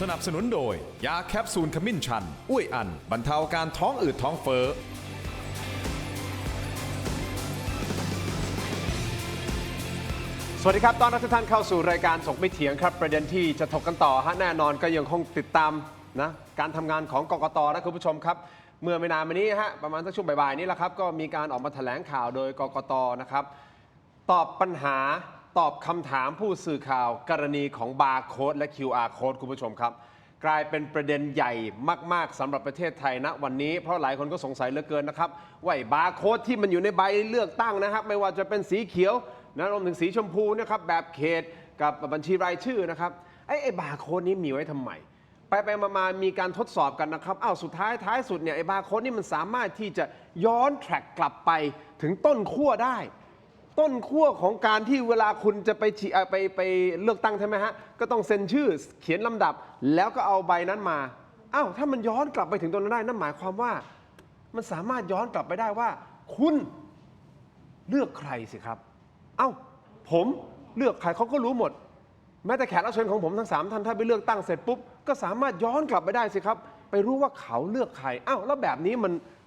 สนับสนุนโดยยาแคปซูลขมิ้นชันอุ้ยอันบรรเทาการท้องอืดท้องเฟ้อสวัสดีครับต้อนรับทุกท่านเข้าสู่รายการถกไม่เถียงครับประเด็นที่จะถกกันต่อแน่นอนก็ยังคงติดตามนะการทำงานของกกต.นะคุณผู้ชมครับเมื่อไม่นานมานี้ประมาณสักช่วงบ่ายๆนี้แหละครับก็มีการออกมาแถลงข่าวโดยกกต.นะครับตอบปัญหาตอบคำถามผู้สื่อข่าวกรณีของบาร์โค้ดและ QR โค้ดคุณผู้ชมครับกลายเป็นประเด็นใหญ่มากๆสำหรับประเทศไทยณวันนี้เพราะหลายคนก็สงสัยเหลือเกินนะครับว่าบาร์โค้ดที่มันอยู่ในใบเลือกตั้งนะครับไม่ว่าจะเป็นสีเขียวนะรวมถึงสีชมพูนะครับแบบเขตกับบัญชีรายชื่อนะครับไอ้บาร์โค้ดนี้มีไว้ทำไมไปมามีการทดสอบกันนะครับสุดท้ายสุดเนี่ยไอ้บาร์โค้ดนี่มันสามารถที่จะย้อนแทร็กกลับไปถึงต้นขั้วได้ต้นขั้วของการที่เวลาคุณจะไปเลือกตั้งใช่ไหมฮะก็ต้องเซ็นชื่อเขียนลำดับแล้วก็เอาใบนั้นมาถ้ามันย้อนกลับไปถึงตรงนั้นได้นั่นหมายความว่ามันสามารถย้อนกลับไปได้ว่าคุณเลือกใครสิครับผมเลือกใครเขาก็รู้หมดแม้แต่แขกรับเชิญของผมทั้ง3ท่านถ้าไปเลือกตั้งเสร็จปุ๊บก็สามารถย้อนกลับไปได้สิครับไปรู้ว่าเขาเลือกใครแล้วแบบนี้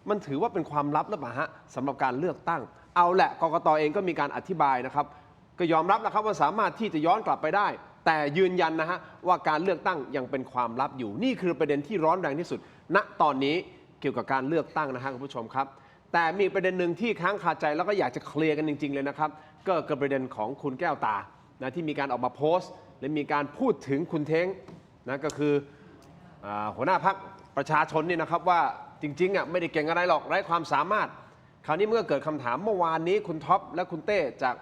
มันถือว่าเป็นความลับหรือเปล่าฮะสำหรับการเลือกตั้งเอาแหละกกต.เองก็มีการอธิบายนะครับก็ยอมรับนะครับว่าสามารถที่จะย้อนกลับไปได้แต่ยืนยันนะฮะว่าการเลือกตั้งยังเป็นความลับอยู่นี่คือประเด็นที่ร้อนแรงที่สุดณตอนนี้เกี่ยวกับการเลือกตั้งนะฮะคุณผู้ชมครับแต่มีประเด็นหนึ่งที่ค้างคาใจแล้วก็อยากจะเคลียร์กันจริงๆเลยนะครับก็คือประเด็นของคุณแก้วตานะที่มีการออกมาโพสต์และมีการพูดถึงคุณเท้งนะก็คือหัวหน้าพรรคประชาชนนี่นะครับว่าจริงๆไม่ได้เก่งอะไรหรอกไร้ความสามารถคราวนี้เมื่อเกิดคำถามเมื่อวานนี้คุณท็อปและคุณเต้จาก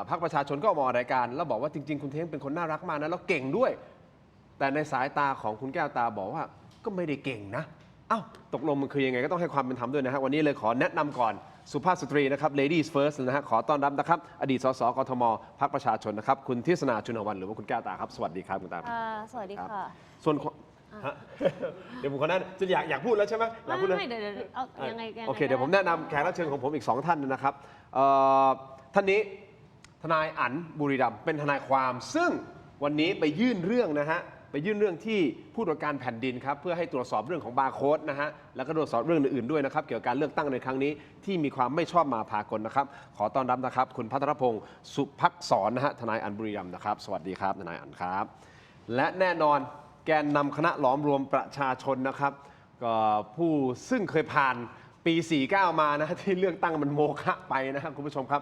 พรรคประชาชนก็ออกมาออกรายการแล้วบอกว่าจริงๆคุณเท้งเป็นคนน่ารักมากนะแล้วเก่งด้วยแต่ในสายตาของคุณแก้วตาบอกว่าก็ไม่ได้เก่งนะตกลงมันคือยังไงก็ต้องให้ความเป็นธรรมด้วยนะฮะวันนี้เลยขอแนะนำก่อนสุภาพสตรีนะครับ ladies first นะฮะขอต้อนรับนะครับอดีตสสกทมพรรคประชาชนนะครับคุณทิศนาชุนหวันหรือว่าคุณแก้วตาครับสวัสดีครับคุณตาสวัสดีค่ะส่วนเดี๋ยวผมคนนั้นจะอยากพูดแล้วใช่ไหมอยากพูดเลยไม่เดี๋ยวยังไงโอเคเดี๋ยวผมแนะนำแขกรับเชิญของผมอีก2ท่านนะครับท่านนี้ทนายอั๋นบุรีรัมย์เป็นทนายความซึ่งวันนี้ไปยื่นเรื่องนะฮะไปยื่นเรื่องที่ผู้ตรวจการแผ่นดินครับเพื่อให้ตรวจสอบเรื่องของบาร์โค้ดนะฮะแล้วก็ตรวจสอบเรื่องอื่นๆด้วยนะครับเกี่ยวกับการเลือกตั้งในครั้งนี้ที่มีความไม่ชอบมาพากลนะครับขอต้อนรับนะครับคุณพัทรพงศ์สุภักษรนะฮะทนายอั๋นบุรีรัมย์นะครับสวัสดีครับทนายอั๋นครับและแน่นอนแกนนำคณะหลอมรวมประชาชนนะครับก็ผู้ซึ่งเคยผ่านปี 49 มานะที่เลือกตั้งมันโมฆะไปนะครับคุณผู้ชมครับ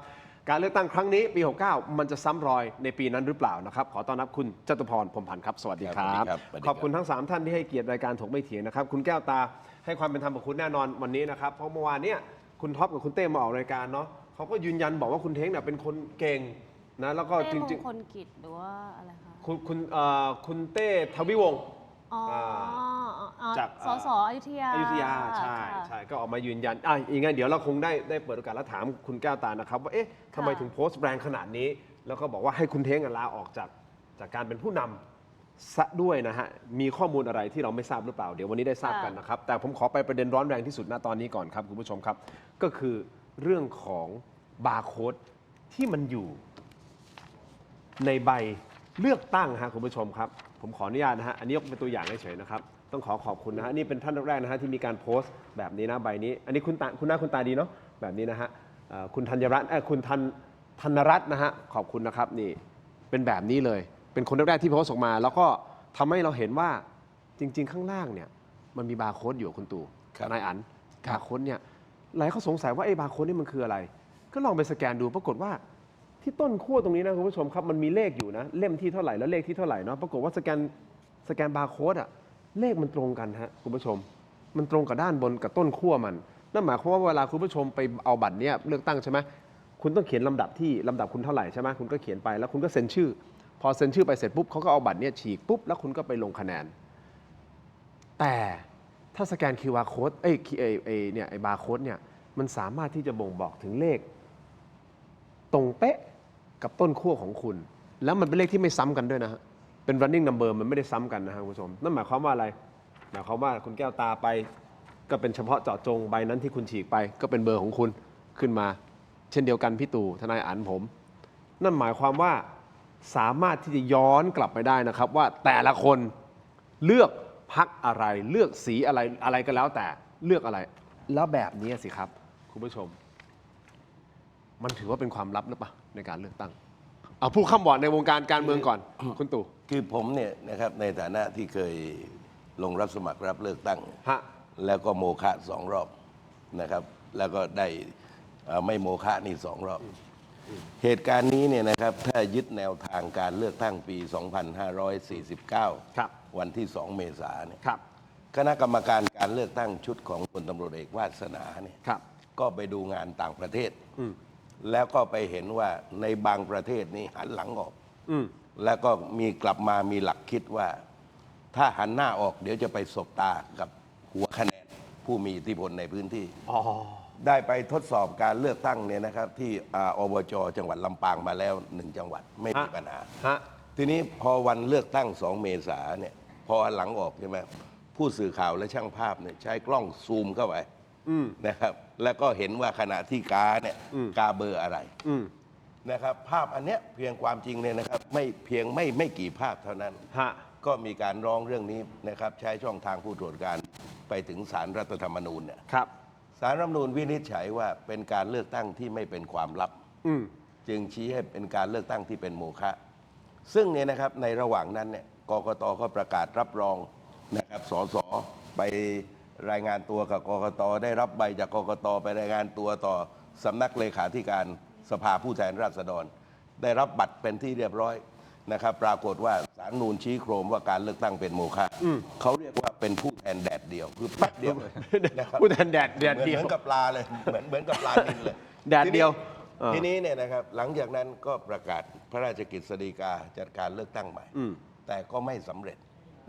การเลือกตั้งครั้งนี้ปี 69 มันจะซ้ำรอยในปีนั้นหรือเปล่านะครับขอต้อนรับคุณจตุพร พรหมพันธ์ครับสวัสดีครับขอบคุณทั้ง3ท่านที่ให้เกียรติรายการถกไม่เถียงนะครับคุณแก้วตาให้ความเป็นธรรมกับคุณแน่นอนวันนี้นะครับเพราะเมื่อวานนี้คุณท็อปกับคุณเต้มาออกรายการเนาะเขาก็ยืนยันบอกว่าคุณเท้งเนี่ยเป็นคนเก่งนะแล้วก็จริงๆคนกิจหรือว่าอะไรคะคุณเต้ทวิวงศ์จากสสอยุธยาใช่ก็ออกมายืนยันอย่างงั้นเดี๋ยวเราคงได้เปิดโอกาสแล้วถามคุณแก้วตานะครับว่าทำไมถึงโพสต์แรงขนาดนี้แล้วก็บอกว่าให้คุณเท้งลาออกจากการเป็นผู้นำซะด้วยนะฮะมีข้อมูลอะไรที่เราไม่ทราบหรือเปล่าเดี๋ยววันนี้ได้ทราบกันนะครับแต่ผมขอไปประเด็นร้อนแรงที่สุดณตอนนี้ก่อนครับคุณผู้ชมครับก็คือเรื่องของบาร์โค้ดที่มันอยู่ในใบเลือกตั้งฮะคุณผู้ชมครับผมขออนุญาตนะฮะอันนี้ยกเป็นตัวอย่างเฉยๆนะครับต้องขอบคุณนะฮะนี่เป็นท่านแรกๆนะฮะที่มีการโพสต์แบบนี้นะใบนี้อันนี้คุณหน้าคุณตาดีเนาะแบบนี้นะฮะคุณธัญรัตน์คุณธนรัตน์นะฮะขอบคุณนะครับนี่เป็นแบบนี้เลยเป็นคนแรกๆที่โพสต์ออกมาแล้วก็ทำให้เราเห็นว่าจริงๆข้างล่างเนี่ยมันมีบาร์โค้ดอยู่คุณตู่นายอั๋นบาร์โค้ดเนี่ยหลายเขาสงสัยว่าบาร์โค้ดนี่มันคืออะไรก็ลองไปสแกนดูปรากฏว่าที่ต้นขั้วตรงนี้นะคุณผู้ชมครับมันมีเลขอยู่นะเล่มที่เท่าไหร่แล้วเลขที่เท่าไหร่เนาะปรากฏว่าสแกนบาร์โค้ดเลขมันตรงกันฮะคุณผู้ชมมันตรงกับด้านบนกับต้นขั้วมันนั่นหมายความว่าเวลาคุณผู้ชมไปเอาบัตรเนี้ยเลือกตั้งใช่ไหมคุณต้องเขียนลำดับคุณเท่าไหร่ใช่ไหมคุณก็เขียนไปแล้วคุณก็เซ็นชื่อพอเซ็นชื่อไปเสร็จปุ๊บเขาก็เอาบัตรเนี้ยฉีกปุ๊บแล้วคุณก็ไปลงคะแนนแต่ถ้าสแกน QR code บาร์โค้ดเนี่ยมันสามารถที่จะบ่งบอกถึงเลขตรงเป๊ะกับต้นขั้วของคุณแล้วมันเป็นเลขที่ไม่ซ้ำกันด้วยนะฮะเป็น running number มันไม่ได้ซ้ำกันนะครับคุณผู้ชมนั่นหมายความว่าอะไรหมายความว่าคุณแก้วตาไปก็เป็นเฉพาะเจาะจงใบนั้นที่คุณฉีกไปก็เป็นเบอร์ของคุณขึ้นมาเช่นเดียวกันพี่ตู่ทนายอั๋นผมนั่นหมายความว่าสามารถที่จะย้อนกลับไปได้นะครับว่าแต่ละคน เลือกพรรคอะไรเลือกสีอะไรอะไรก็แล้วแต่เลือกอะไร แล้วแบบนี้สิครับคุณผู้ชม มันถือว่าเป็นความลับหรือเปล่าในการเลือกตั้งเอาผู้ข้ามวอร์ดในวงการการเมืองก่อนคุณตู่ คือผมเนี่ยนะครับในฐานะที่เคยลงรับสมัครรับเลือกตั้ง ฮะ แล้วก็โมฆะ2 รอบนะครับ แล้วก็ได้ไม่โมฆะนี่2 รอบ เหตุการณ์นี้เนี่ยนะครับถ้ายึดแนวทางการเลือกตั้งปี 2549 ครับ วันที่ 2 เมษายนเนี่ย ครับ คณะกรรมการการเลือกตั้งชุดของพลตำรวจเอกวาสนาเนี่ย ครับ ก็ไปดูงานต่างประเทศ แล้วก็ไปเห็นว่าในบางประเทศนี่หันหลังออก อืม แล้วก็มีกลับมามีหลักคิดว่า ถ้าหันหน้าออกเดี๋ยวจะไปสบตากับหัวคะแนนผู้มีอิทธิพลในพื้นที่ อ๋อ ได้ไปทดสอบการเลือกตั้งเนี่ยนะครับ ที่อบจจังหวัดลำปางมาแล้ว1 จังหวัดไม่มี ฮะ ปัญหา ฮะ ทีนี้พอวันเลือกตั้ง 2 เมษาเนี่ยพอหันหลังออกใช่ไหมผู้สื่อข่าวและช่างภาพเนี่ยใช้กล้องซูมเข้าไปนะครับ แล้วก็เห็นว่าขณะที่กาเนี่ยกาเบอร์อะไร อืม นะครับภาพอันเนี้ยเพียงความจริงเนี่ยนะครับไม่เพียงไม่กี่ภาพเท่านั้น ฮะ ก็มีการร้องเรื่องนี้นะครับใช้ช่องทางผู้ตรวจการไปถึงศาลรัฐธรรมนูญเนี่ย ครับ ศาลรัฐธรรมนูญวินิจฉัยว่าเป็นการเลือกตั้งที่ไม่เป็นความลับ อืม จึงชี้ให้เป็นการเลือกตั้งที่เป็นโมฆะซึ่งเนี่ยนะครับในระหว่างนั้นเนี่ยกกตก็ประกาศรับรองนะครับสสไปรายงานตัวกับกกตได้รับใบจากกกตไปรายงานตัวต่อสำนักเลขาธิการสภาผู้แทนราษฎร ได้รับบัตรเป็นที่เรียบร้อยนะครับ ปรากฏว่าศาลนูนชี้โครมว่าการเลือกตั้งเป็นโมฆะเขาเรียกว่าเป็นผู้แทนแดดเดียวคือแป๊บเดียวเลยนะครับ ผู้แทนแดดเดียว เหมือนกับปลาเลยเหมือนกับปลาดินเลย แดดเดียว ทีนี้เนี่ยนะครับหลังจากนั้นก็ประกาศพระราชกฤษฎีกาจัดการเลือกตั้งใหม่ แต่ก็ไม่สำเร็จ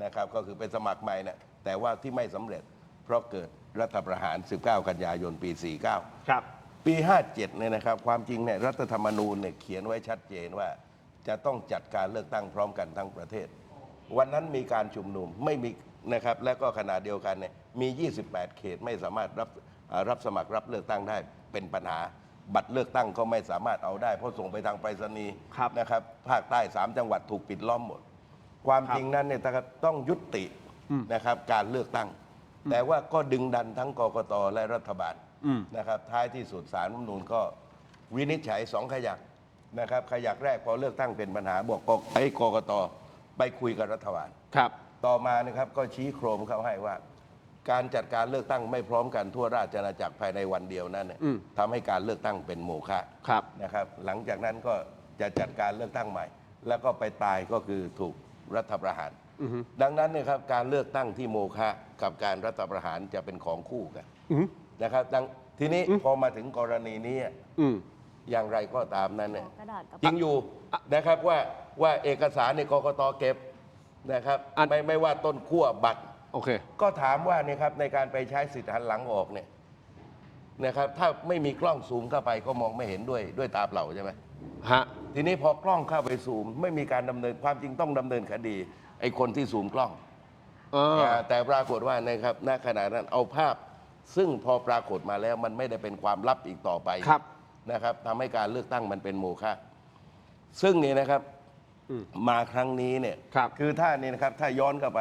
นะครับก็คือไปสมัครใหม่นะแต่ว่าที่ไม่สำเร็จ เพราะเกิดรัฐประหาร 19 กันยายนปี 49 ครับ ปี 57เนี่ยนะครับความจริงเนี่ยรัฐธรรมนูญเนี่ยเขียนไว้ชัดเจนว่า จะต้องจัดการเลือกตั้งพร้อมกันทั้งประเทศ วันนั้นมีการชุมนุมไม่มีนะครับและก็ขณะเดียวกันเนี่ยมี 28 เขตไม่สามารถรับสมัครรับเลือกตั้งได้เป็นปัญหา บัตรเลือกตั้งก็ไม่สามารถเอาได้เพราะส่งไปทางไปรษณีย์ ครับ นะครับภาคใต้ 3 จังหวัดถูกปิดล้อมหมด ความจริงนั้นเนี่ยนะครับต้องยุตินะครับการเลือกตั้ง แต่ว่าก็ดึงดันทั้งกกตและรัฐบาลนะครับท้ายที่สุดศาลรัฐธรรมนูญก็วินิจฉัย2 ขยักนะครับขยักแรกพอเลือกตั้งเป็นปัญหาบอกกกตไปคุยกับรัฐบาล ครับ ต่อมานะครับก็ชี้โครมเข้าให้ว่า การจัดการเลือกตั้งไม่พร้อมกันทั่วราชอาณาจักรภายในวันเดียวนั้นเนี่ยทำให้การเลือกตั้งเป็นโมฆะ ครับ นะครับหลังจากนั้นก็จะจัดการเลือกตั้งใหม่ แล้วก็ไปตายก็คือถูกรัฐประหารดังนั้นเนี่ยครับการเลือกตั้งที่โมฆะกับการรัฐประหารจะเป็นของคู่กันนะครับทีนี้พอมาถึงกรณีนี้ อืม อย่างไรก็ตามนั้นเนี่ย กระดาษกับ จริงอยู่นะครับว่าเอกสารในกกตเก็บนะครับ อัน ไม่ว่าต้นขั้วบัตร โอเค ก็ถามว่าเนี่ยครับในการไปใช้สิทธิ์หันหลังออกเนี่ยนะครับถ้าไม่มีกล้องซูมเข้าไปก็มองไม่เห็นด้วยตาเปล่าใช่ไหม ฮะ ทีนี้พอกล้องเข้าไปซูม ไม่มีการดำเนินความจริงต้องดำเนินคดีไอ้คนที่ซูมกล้อง แต่ปรากฏว่านะครับณขณะนั้นเอาภาพ ซึ่งพอปรากฏมาแล้วมันไม่ได้เป็นความลับอีกต่อไป ครับ นะครับทำให้การเลือกตั้งมันเป็นโมฆะซึ่งนี่นะครับมาครั้งนี้เนี่ย ครับ คือถ้านี่นะครับถ้าย้อนเข้าไป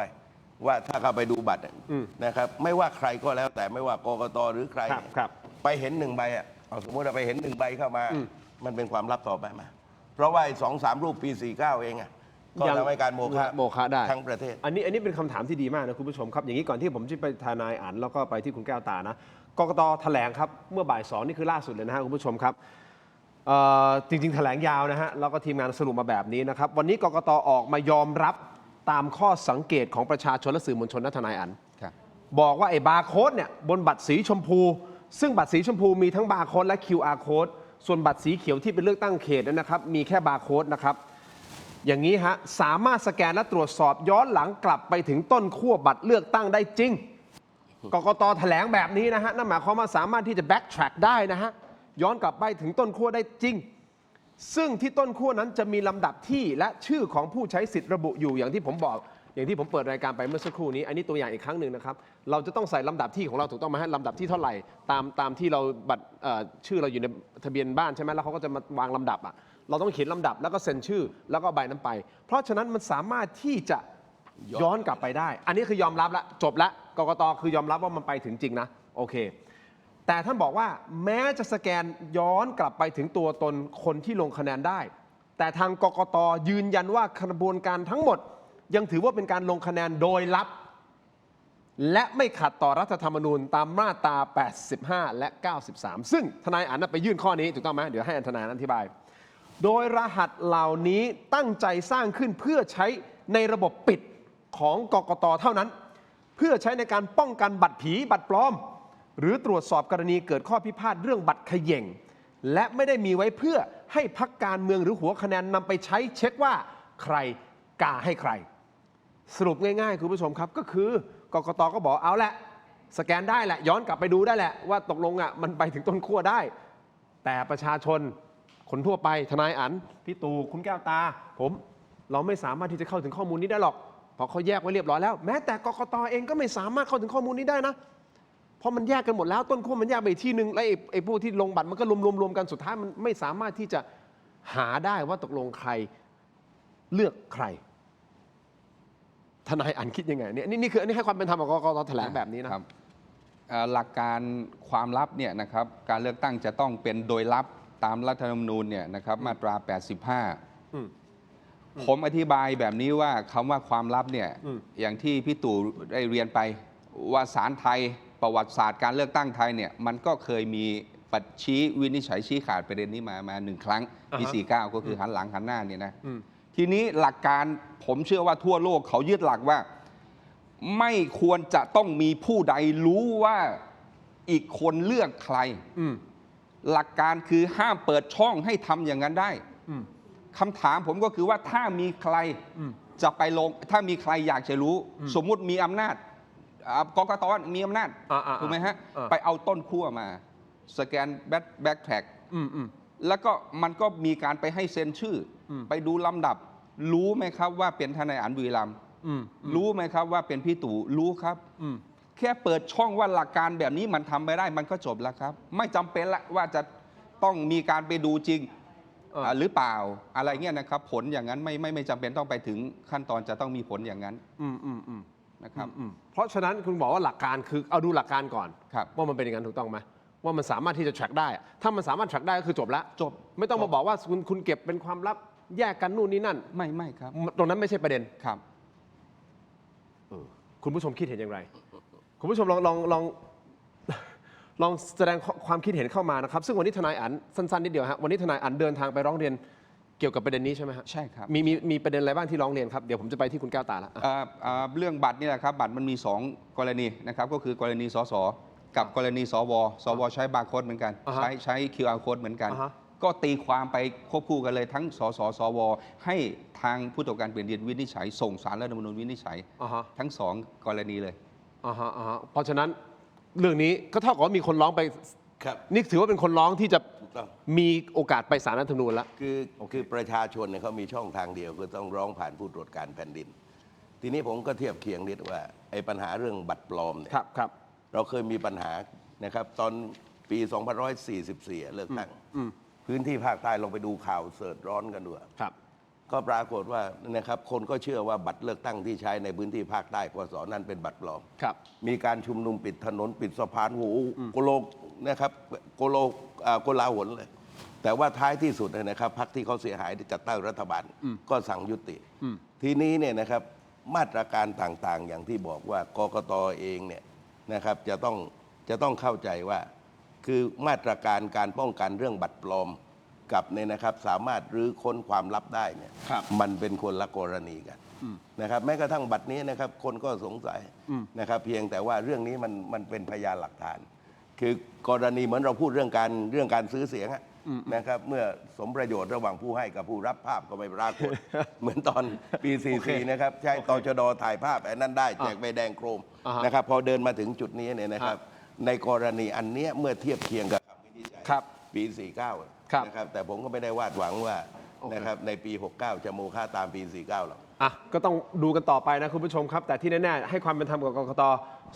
ว่าถ้าเข้าไปดูบัตรนะครับไม่ว่าใครก็แล้วแต่ไม่ว่ากกตหรือใคร ครับครับ ไปเห็น1 ใบอ่ะเอาสมมติเราไปเห็น1 ใบเข้ามา มันเป็นความลับต่อไปไหมเพราะว่าไอ้2-3 รูปปี 49 เองอ่ะก็ ยัง ทำให้การโมฆะ โมฆะได้ ทั้งประเทศ อันนี้เป็นคำถามที่ดีมากนะคุณผู้ชมครับ อย่างนี้ก่อนที่ผมจะไปทนายอ่านแล้วก็ไปที่คุณแก้วตานะกกตแถลงครับเมื่อบ่าย 2นี่คือล่าสุดเลยนะฮะคุณผู้ชมครับจริงๆแถลงยาวนะฮะแล้วก็ทีมงานสรุปมาแบบนี้นะครับวันนี้กกตออกมายอมรับตามข้อสังเกตของประชาชนและสื่อมวลชนและทนายอันบอกว่าไอ้บาร์โค้ดเนี่ยบนบัตรสีชมพู ซึ่งบัตรสีชมพูมีทั้งบาร์โค้ดและ QR โค้ดส่วนบัตรสีเขียวที่เป็นเลือกตั้งเขตนะครับมีแค่บาร์โค้ดนะครับอย่างนี้ฮะสามารถสแกนและตรวจสอบย้อนหลังกลับไปถึงต้นขั้วบัตรเลือกตั้งได้จริงกกตแถลงแบบนี้นะฮะนั่นหมายความว่าสามารถที่จะ backtrack ได้นะฮะย้อนกลับไปถึงต้นขั้วได้จริงซึ่งที่ต้นขั้วนั้นจะมีลำดับที่และชื่อของผู้ใช้สิทธิ์ระบุอยู่อย่างที่ผมบอกอย่างที่ผมเปิดรายการไปเมื่อสักครู่นี้อันนี้ตัวอย่างอีกครั้งหนึ่งนะครับเราจะต้องใส่ลำดับที่ของเราถูกต้องไหมฮะลำดับที่เท่าไหร่ตามที่เราบัตรชื่อเราอยู่ในทะเบียนบ้านใช่ไหมแล้วเขาก็จะมาวางลำดับอ่ะเราต้องเขียนลำดับแล้วก็เซ็นชื่อแล้วก็ใบนั้นไปเพราะฉะนั้นมันสามารถที่จะ ย้อนกลับไปได้ อันนี้คือยอมรับแล้วจบแล้วกกตคือยอมรับว่ามันไปถึงจริงนะโอเคแต่ท่านบอกว่าแม้จะสแกนย้อนกลับไปถึงตัวตนคนที่ลงคะแนนได้ แต่ทางกกตยืนยันว่ากระบวนการทั้งหมดยังถือว่าเป็นการลงคะแนนโดยลับและไม่ขัดต่อรัฐธรรมนูญตามมาตรา 85 และ 93 ซึ่งทนายอันไปยื่นข้อนี้ถูกต้องไหมเดี๋ยวให้ทนายอธิบายโดยรหัสเหล่านี้ตั้งใจสร้างขึ้นเพื่อใช้ในระบบปิดของกกตเท่านั้นเพื่อใช้ในการป้องกันบัตรผีบัตรปลอมหรือตรวจสอบกรณีเกิดข้อพิพาทเรื่องบัตรเขย่งและไม่ได้มีไว้เพื่อให้พรรคการเมืองหรือหัวคะแนนนำไปใช้เช็คว่าใครกาให้ใครสรุปง่ายๆคุณผู้ชมครับก็คือกกตก็บอกเอาแหละสแกนได้แหละย้อนกลับไปดูได้แหละว่าตกลงมันไปถึงต้นขั้วได้แต่ประชาชนคนทั่วไปทนายอันพี่ตู่คุณแก้วตาเราไม่สามารถที่จะเข้าถึงข้อมูลนี้ได้หรอกเพราะเขาแยกไว้เรียบร้อยแล้วแม้แต่กกตเองก็ไม่สามารถเข้าถึงข้อมูลนี้ได้นะเพราะมันแยกกันหมดแล้วต้นขั้วมันแยกไปอีกที่นึงแล้วไอ้พวกที่ลงบัตรมันก็รวมกันสุดท้ายมันไม่สามารถที่จะหาได้ว่าตกลงใครเลือกใครทนายอันคิดยังไงเนี่ยนี่คืออันนี้ให้ความเป็นธรรมกับกกตแถลงแบบนี้นะครับ หลักการความลับเนี่ยนะครับการเลือกตั้งจะต้องเป็นโดยลับตามรัฐธรรมนูญเนี่ยนะครับมาตรา 85 ผมอธิบายแบบนี้ว่าคำว่าความลับเนี่ยอย่างที่พี่ตู่ได้เรียนไปว่าศาลไทยประวัติศาสตร์การเลือกตั้งไทยเนี่ยมันก็เคยมีปัดชี้วินิจฉัยชี้ขาดประเด็นนี้มา1 ครั้งปี 49 ก็คือหันหลังหันหน้าเนี่ยนะทีนี้หลักการผมเชื่อว่าทั่วโลกเขายึดหลักว่าไม่ควรจะต้องมีผู้ใดรู้ว่าอีกคนเลือกใครหลักการคือห้ามเปิดช่องให้ทำอย่างนั้นได้คำถามผมก็คือว่าถ้ามีใครจะไปลงถ้ามีใครอยากจะรู้สมมุติมีอำนาจกกตมีอำนาจถูกไหมฮะไปเอาต้นขั้วมาสแกนแบ็กแทร็กแล้วก็มันก็มีการไปให้เซ็นชื่อไปดูลำดับรู้ไหมครับว่าเป็นทนายอันบุรีรัมย์รู้ไหมครับว่าเป็นพี่ตู่รู้ครับแค่เปิดช่องว่าหลักการแบบนี้มันทำไปได้มันก็จบแล้วครับไม่จำเป็นละว่าจะต้องมีการไปดูจริงหรือเปล่าอะไรเงี้ยนะครับผลอย่างนั้นไม่จำเป็นต้องไปถึงขั้นตอนจะต้องมีผลอย่างนั้นนะครับเพราะฉะนั้นคุณบอกว่าหลักการคือเอาดูหลักการก่อน ครับ ว่ามันเป็นอย่างนั้นถูกต้องไหมว่ามันสามารถที่จะ track ได้ถ้ามันสามารถ track ได้ก็คือจบแล้วจบไม่ต้องมาบอกว่าคุณเก็บเป็นความลับแยกกันนู่นนี่นั่นไม่ครับตรงนั้นไม่ใช่ประเด็นครับคุณผู้ชมคิดเห็นอย่างไรคุณผู้ชมลองแสดงความคิดเห็นเข้ามานะครับซึ่งวันนี้ทนายอันสั้นๆนิดเดียวฮะวันนี้ทนายอันเดินทางไปร้องเรียนเกี่ยวกับประเด็นนี้ใช่ไหมฮะใช่ครับมีประเด็นอะไรบ้างที่ร้องเรียนครับเดี๋ยวผมจะไปที่คุณแก้วตาละเรื่องบัตรนี่แหละครับบัตรมันมี2 กรณีนะครับก็คือกรณีสสกับกรณีสวใช้บาร์โค้ดเหมือนกันใช้ QR code เหมือนกันก็ตีความไปควบคู่กันเลยทั้งสสสวให้ทางผู้ตรวจการแผ่นดินวินิจฉัยส่งศาลรัฐธรรมนูญวินิจฉัยทั้ง2 กรณีเลยเพราะฉะนั้นเรื่องนี้ก็เท่ากับว่ามีคนร้องไปนี่ถือว่าเป็นคนร้องที่จะมีโอกาสไปศาลรัฐธรรมนูญแล้วคือประชาชนเนี่ยเขามีช่องทางเดียวคือต้องร้องผ่านผู้ตรวจการแผ่นดินทีนี้ผมก็เทียบเคียงนิดว่าไอ้ปัญหาเรื่องบัตรปลอมเนี่ยเราเคยมีปัญหานะครับตอนปี 2544 เลือกตั้งพื้นที่ภาคใต้ลองไปดูข่าวเสิร์ชร้อนกันด้วยก็ปรากฏว่านะครับคนก็เชื่อว่าบัตรเลือกตั้งที่ใช้ในพื้นที่ภาคใต้พศนั้นเป็นบัตรปลอมมีการชุมนุมปิดถนนปิดสะพานโกโลกนะครับโกลาหลเลยแต่ว่าท้ายที่สุดนะครับพรรคที่เขาเสียหายที่จัดตั้งรัฐบาลก็สั่งยุติทีนี้เนี่ยนะครับมาตรการต่างๆอย่างที่บอกว่ากกตเองเนี่ยนะครับจะต้องเข้าใจว่าคือมาตรการการป้องกันเรื่องบัตรปลอมกับเนี่ยนะครับสามารถรื้อค้นความลับได้เนี่ยมันเป็นคนละกรณีกันนะครับแม้กระทั่งบัตรนี้นะครับคนก็สงสัยนะครับเพียงแต่ว่าเรื่องนี้มันเป็นพยานหลักฐานคือกรณีเหมือนเราพูดเรื่องการซื้อเสียงนะครับเมื่อสมประโยชน์ระหว่างผู้ให้กับผู้รับภาพก็ไม่ปรากฏเหมือนตอนปี 44 นะครับใช้ตชด.ถ่ายภาพไอ้นั่นได้แจกใบแดงโครมนะครับพอเดินมาถึงจุดนี้เนี่ยนะครับในกรณีอันนี้เมื่อเทียบเคียงกับคำวินิจฉัยปี 49 นะครับแต่ผมก็ไม่ได้วาดหวังว่านะครับในปี 69 จะโมฆะตามปี 49 หรอกก็ต้องดูกันต่อไปนะคุณผู้ชมครับแต่ที่แน่ๆให้ความเป็นธรรมกับกกต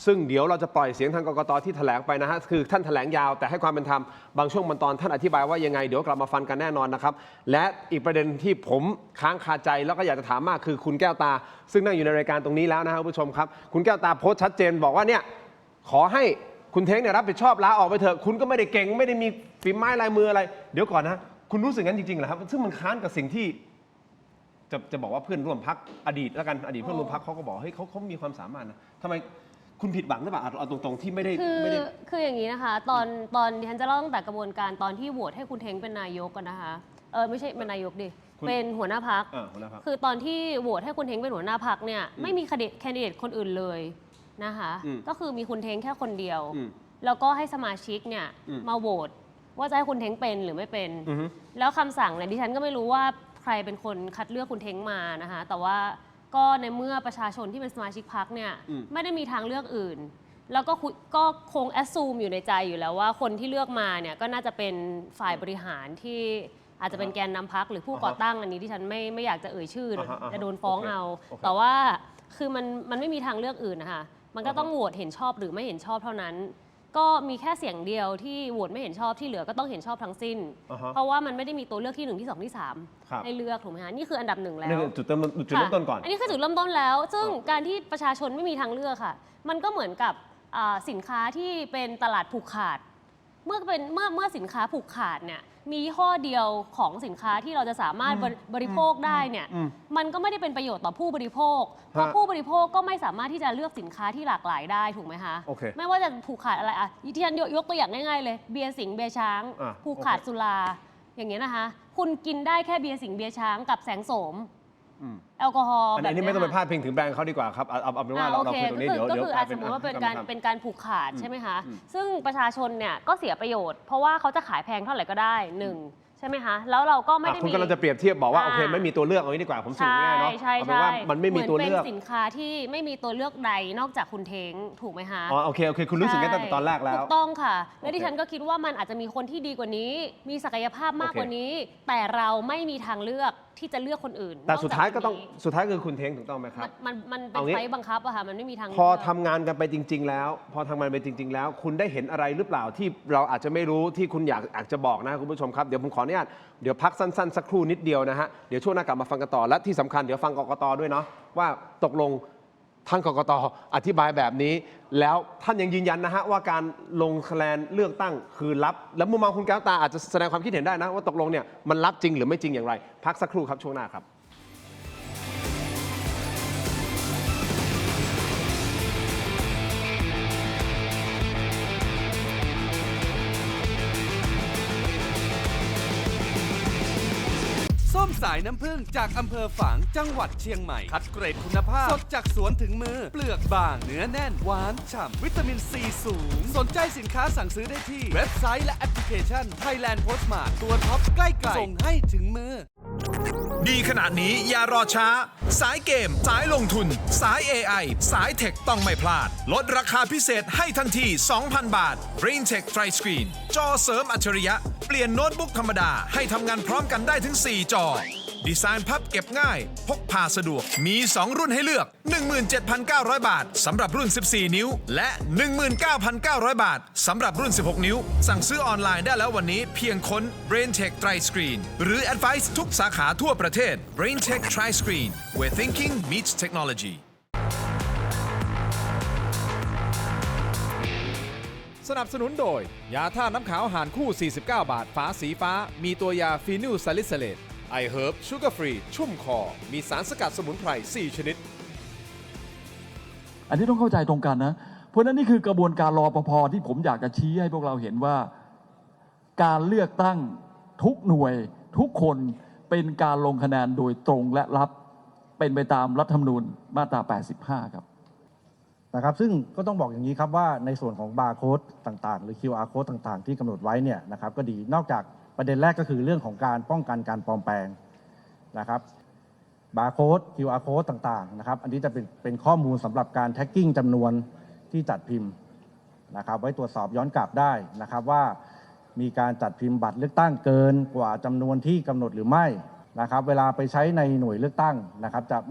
ซึ่งเดี๋ยวเราจะปล่อยเสียงทางกกตที่แถลงไปนะฮะคือท่านแถลงยาวแต่ให้ความเป็นธรรมบางช่วงบางตอนท่านอธิบายว่ายังไงเดี๋ยวกลับมาฟังกันแน่นอนนะครับและอีกประเด็นที่ผมค้างคาใจแล้วก็อยากจะถามมากคือคุณแก้วตาซึ่งนั่งอยู่ในรายการตรงนี้แล้วนะครับคุณผู้ชมครับคุณแก้วตาโพสต์ชัดเจนบอกว่าเนี่ยขอให้คุณเท้งเนี่ยรับผิดชอบลาออกไปเถอะคุณก็ไม่ได้เก่งไม่ได้มีฝีไม้ลายมืออะไรเดี๋ยวก่อนนะคุณรู้สึกงั้นจริงๆเหรอครับซึ่งมันค้านกับสิ่งที่จะบอกว่าเพื่อนร่วมพรรคอดีตแล้วกันอดีตเพื่อนร่วมพรรคเขาก็บอกเฮ้ยเขามีความสามารถนะทำไมคุณผิดหวังหรือเปล่าเอาตรงๆที่ไม่ได้ คืออย่างนี้นะคะตอนดิฉันจะเล่าตั้งแต่กระบวนการตอนที่โหวตให้คุณเท้งเป็นนายกกันนะคะไม่ใช่เป็นนายกดิเป็นหัวหน้าพรรค หัวหน้าพรรค คือตอนที่โหวตให้คุณเท้งเป็นหัวหน้าพรรคเนี่ยไม่มีแคนดิเดตคนอื่นเลยนะคะก็คือมีคุณเท้งแค่คนเดียวแล้วก็ให้สมาชิกเนี่ยมาโหวตว่าจะให้คุณเท้งเป็นหรือไม่เป็นแล้วคำสั่งเนี่ยดิฉันก็ไม่รู้ว่าใครเป็นคนคัดเลือกคุณเท้งมานะคะแต่ว่าก็ในเมื่อประชาชนที่เป็นสมาชิกพรรคเนี่ยไม่ได้มีทางเลือกอื่นแล้วก็คงแอสซูมอยู่ในใจอยู่แล้วว่าคนที่เลือกมาเนี่ยก็น่าจะเป็นฝ่ายบริหารที่อาจจะเป็นแกนนำพรรคหรือผู้ก่อตั้งอันนี้ที่ฉันไม่อยากจะเอ่ยชื่อจะโดนฟ้องเอาแต่ว่าคือมันไม่มีทางเลือกอื่นนะคะมันก็ต้องโหวตเห็นชอบหรือไม่เห็นชอบเท่านั้นก็มีแค่เสียงเดียวที่โหวตไม่เห็นชอบที่เหลือก็ต้องเห็นชอบทั้งสิ้นเพราะว่ามันไม่ได้มีตัวเลือกที่1ที่2ที่3ให้เลือกถูกไหมคะนี่คืออันดับ1แล้วนี่คือจุดเริ่มต้นก่อนอันนี้คือจุดเริ่มต้นแล้วซึ่งการที่ประชาชนไม่มีทางเลือกค่ะมันก็เหมือนกับสินค้าที่เป็นตลาดผูกขาดเมื่อสินค้าผูกขาดเนี่ยมียี่ห้อเดียวของสินค้าที่เราจะสามารถบริโภคได้เนี่ยมันก็ไม่ได้เป็นประโยชน์ต่อผู้บริโภคเพราะผู้บริโภคก็ไม่สามารถที่จะเลือกสินค้าที่หลากหลายได้ถูกไหมคะไม่ว่าจะผูกขาดอะไรที่ฉันยกตัวอย่างง่ายๆเลยเบียร์สิงห์เบียร์ช้างผูกขาดสุราอย่างเงี้ยนะคะคุณกินได้แค่เบียร์สิงห์เบียร์ช้างกับแสงโสมแอลกอฮอล์แบบนี้อันนี้ไม่ต้องไปพาดพิงถึงแบรนด์เขาดีกว่าครับเอาเป็นว่าเราคุยตรงนี้เดี๋ยวก็คือสมมติว่าเป็นการผูกขาดใช่ไหมคะซึ่งประชาชนเนี่ยก็เสียประโยชน์เพราะว่าเขาจะขายแพงเท่าไหร่ก็ได้ใช่ไหมคะแล้วเราก็ไม่ได้มีคุณกำลังจะเปรียบเทียบบอกว่าโอเคไม่มีตัวเลือกเอางี้ดีกว่าผมสรุปง่ายเนาะเอาเป็นว่ามันไม่มีตัวเลือกเป็นสินค้าที่ไม่มีตัวเลือกใดนอกจากคุณเท้งถูกไหมคะโอเคคุณรู้สึกงั้นตั้งแต่ตอนแรกแล้วถูกต้องค่ะและดิฉันก็คิดว่ามันอาจจะมีคนที่ดีกว่านี้มีศักยภาพมากกว่านี้แต่เราไม่มีทางเลือกที่จะเลือกคนอื่นแต่สุดท้ายคือคุณเท้งถูกต้องไหมครับมันเป็นไฟบังคับอะค่ะมันไม่มีทางพอทำงานกันไปจริงๆแล้วคุณได้เห็นอะไรหรือเปล่าที่เราอาจจะไม่รู้ที่คุณอยากจะบอกนะคุณผู้ชมครับเดี๋ยวผมขออนุญาตเดี๋ยวพักสั้นๆสักครู่นิดเดียวนะฮะเดี๋ยวช่วงหน้ากลับมาฟังกันต่อและที่สำคัญเดี๋ยวฟังกกต.ด้วยเนาะว่าตกลงทางกกต.อธิบายแบบนี้แล้วท่านยังยืนยันนะฮะว่าการลงคะแนนเลือกตั้งคือลับแล้วมุมมองคุณแก้วตาอาจจะแสดงความคิดเห็นได้นะว่าตกลงเนี่ยมันลับจริงหรือไม่จริงอย่างไรพักสักครู่ครับช่วงหน้าครับส้มสายน้ำผึ้งจากอำเภอฝางจังหวัดเชียงใหม่คัดเกรดคุณภาพสดจากสวนถึงมือเปลือกบางเนื้อแน่นหวานฉ่ำวิตามินซีสูงสนใจสินค้าสั่งซื้อได้ที่เว็บไซต์และแอปพลิเคชัน Thailand Postmart ตัวท็อปใกล้ๆส่งให้ถึงมือดีขนาดนี้อย่ารอช้าสายเกมสายลงทุนสาย AI สายเทคต้องไม่พลาดลดราคาพิเศษให้ทันที 2,000 บาท BrainTech Tri Screen จอเสริมอัจฉริยะเปลี่ยนโน้ตบุ๊กธรรมดาให้ทำงานพร้อมกันได้ถึง 4 จอดีไซน์พับเก็บง่ายพกพาสะดวกมี 2 รุ่นให้เลือก 17,900 บาทสำหรับรุ่น 14 นิ้วและ 19,900 บาทสำหรับรุ่น 16 นิ้วสั่งซื้อออนไลน์ได้แล้ววันนี้เพียงค้น BrainTech Tri Screen หรือ Advice ทุกสาขาทั่วประเทศ BrainTech Tri Screen where thinking meets technology สนับสนุนโดยยาท่าน้ำขาวหานคู่ 49 บาทฝาสีฟ้ามีตัวยาฟีนิลซาลิซิเลตไอเฮิร์บชูการ์ฟรีชุ่มคอมีสารสกัดสมุนไพร 4 ชนิดอันนี้ต้องเข้าใจตรงกันนะเพราะฉะนั้นนี่คือกระบวนการรปภ.ที่ผมอยากจะชี้ให้พวกเราเห็นว่าการเลือกตั้งทุกหน่วยทุกคนเป็นการลงคะแนนโดยตรงและลับเป็นไปตามรัฐธรรมนูญมาตรา 85 ครับนะครับซึ่งก็ต้องบอกอย่างนี้ครับว่าในส่วนของบาร์โค้ดต่างๆหรือ QR โค้ดต่างๆที่กำหนดไว้เนี่ยนะครับก็ดีนอกจากประเด็นแรกก็คือเรื่องของการป้องกันการปลอมแปลงนะครับบาร์โค้ด QR โค้ดต่างๆนะครับอันนี้จะเป็นข้อมูลสำหรับการแท็กกิ้งจำนวนที่จัดพิมพ์นะครับไว้ตรวจสอบย้อนกลับได้นะครับว่ามีการจัดพิมพ์บัตรเลือกตั้งเกินกว่าจำนวนที่กำหนดหรือไม่นะครับเวลาไปใช้ในหน่วยเลือกตั้งนะครับจะไ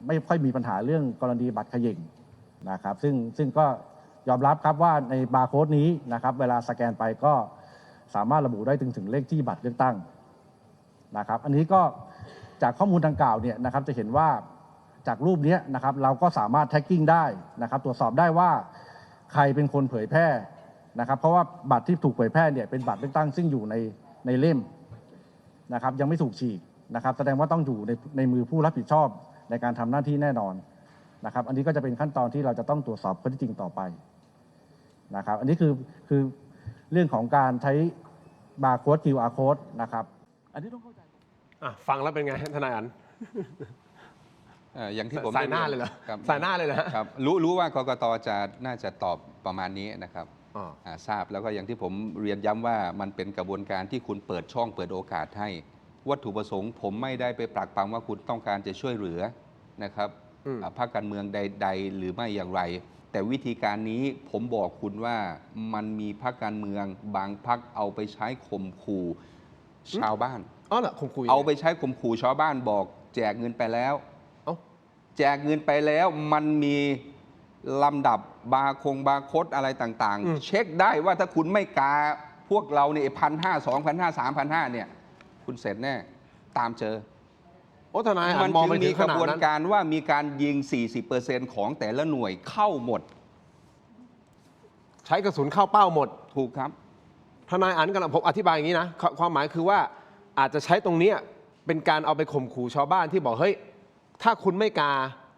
ม่ค่อยมีปัญหาเรื่องกรณีบัตรเขย่ง นะครับซึ่งก็ยอมรับครับว่าในบาร์โค้ดนี้นะครับเวลาสแกนไปก็สามารถระบุได้ถึงเลขที่บัตรเลือกตั้งนะครับอันนี้ก็จากข้อมูลดังกล่าวเนี่ยนะครับจะเห็นว่าจากรูปนี้นะครับเราก็สามารถแท็กกิ้งได้นะครับตรวจสอบได้ว่าใครเป็นคนเผยแพร่นะครับเพราะว่าบัตรที่ถูกเผยแพร่เนี่ยเป็นบัตรเลือกตั้งซึ่งอยู่ในเล่มนะครับยังไม่ถูกฉีกนะครับแสดงว่าต้องอยู่ในมือผู้รับผิดชอบในการทำหน้าที่แน่นอนนะครับอันนี้ก็จะเป็นขั้นตอนที่เราจะต้องตรวจสอบข้อเท็จจริงต่อไปนะครับอันนี้คือเรื่องของการใช้บาร์โค้ด QR code นะครับอันนี้ต้องเข้าใจ ฟังแล้วเป็นไงทนายอัน อย่างที่ผม สายหน้าเลยเหรอ ครับ สายหน้าเลยเหรอ ครับรู้ว่ากกตน่าจะตอบประมาณนี้นะครับ ทราบแล้วก็อย่างที่ผมเรียนย้ำว่ามันเป็นกระบวนการที่คุณเปิดช่องเปิดโอกาสให้วัตถุประสงค์ผมไม่ได้ไปปรักปรำว่าคุณต้องการจะช่วยเหลือนะครับพรรคการเมืองใดๆหรือไม่อย่างไร แต่วิธีการนี้ผมบอกคุณว่ามันมีพรรคการเมืองบางพรรคเอาไปใช้ข่มขู่ชาวบ้าน อ๋อเหรอข่มขู่ยังไง เอาไปใช้ข่มขู่ชาวบ้านบอกแจกเงินไปแล้ว เอ้า แจกเงินไปแล้วมันมีลำดับบาร์โค้ดอะไรต่างๆ เช็คได้ว่าถ้าคุณไม่กาพวกเราเนี่ย1,500 2,500 3,500เนี่ยคุณเสร็จแน่ตามเจอ โอ้ทนายอั มัน นมอง ถึ ไป ง ถึ มี ง ก ข ระ นาด บวน นั้น การว่ามีการยิง 40% ของแต่ละหน่วยเข้าหมด ใช้กระสุนเข้าเป้าหมด ถูกครับ ทนายอันกำลังผมอธิบายอย่างนี้นะความหมายคือว่าอาจจะใช้ตรงเนี้ยเป็นการเอาไปข่มขู่ชาวบ้านที่บอกเฮ้ยถ้าคุณไม่กา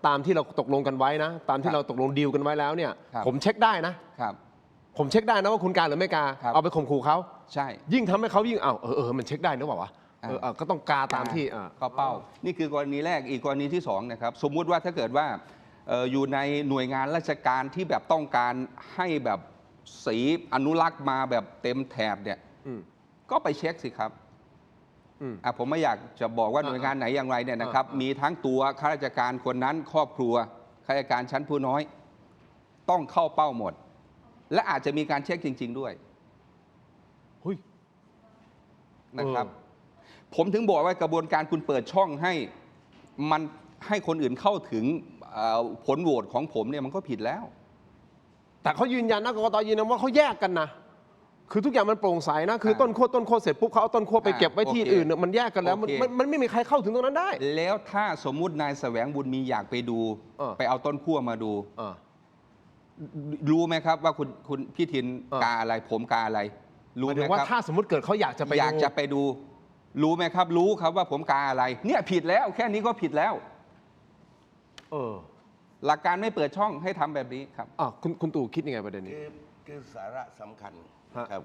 ตามที่เราตกลงกันไว้นะ ตามที่เราตกลงดีลกันไว้แล้วเนี่ย ครับ ผมเช็คได้นะครับ ผมเช็คได้นะว่าคุณกาหรือไม่กา ครับ เอาไปข่มขู่เขา ใช่ ยิ่งทำให้เขายิ่งมันเช็คได้หรือเปล่าวะก็ต้องกาตามที่ เข้าเป้า นี่คือกรณีแรก อีกกรณีที่2นะครับ สมมุติว่าถ้าเกิดว่าอยู่ในหน่วยงานราชการที่แบบต้องการให้แบบสีอนุรักษ์มาแบบเต็มแถบเนี่ย ก็ไปเช็คสิครับ ผมไม่อยากจะบอกว่าหน่วยงานไหนอย่างไรเนี่ยนะครับ มีทั้งตัวข้าราชการคนนั้นครอบครัวข้าราชการชั้นผู้น้อย ต้องเข้าเป้าหมด และอาจจะมีการเช็คจริง ๆ ด้วย หุ้ย นะครับ ผมถึงบอกว่ากระบวนการคุณเปิดช่องให้มันให้คนอื่นเข้าถึงผลโหวตของผมเนี่ยมันก็ผิดแล้ว แต่เขายืนยันนะกกตยืนยันว่าเขาแยกกันนะคือทุกอย่างมันโปร่งใสนะคือต้นขั้วเสร็จปุ๊บเขาเอาต้นขั้วไปเก็บไว้ที่อื่นเนี่ยมันแยกกันแล้วมันไม่มีใครเข้าถึงตรงนั้นได้ แล้วถ้าสมมุตินายแสวงบุญมีอยากไปดู ไปเอาต้นขั้วมาดู รู้ไหมครับว่าคุณพี่ทินกาอะไรผมกาอะไร รู้ หมาย ไห ถึ ม งว่า ครับ ถ้าสมมติเกิดเขาอยากจะไป อยากจะไปดู รู้ไหมครับ รู้ครับว่าผมกาอะไร เนี่ยผิดแล้วแค่นี้ก็ผิดแล้ว หลักการไม่เปิดช่องให้ทำแบบนี้ครับ คุณตู่คิดยังไงประเด็นนี้ คือสาระสำคัญ ฮะ ครับ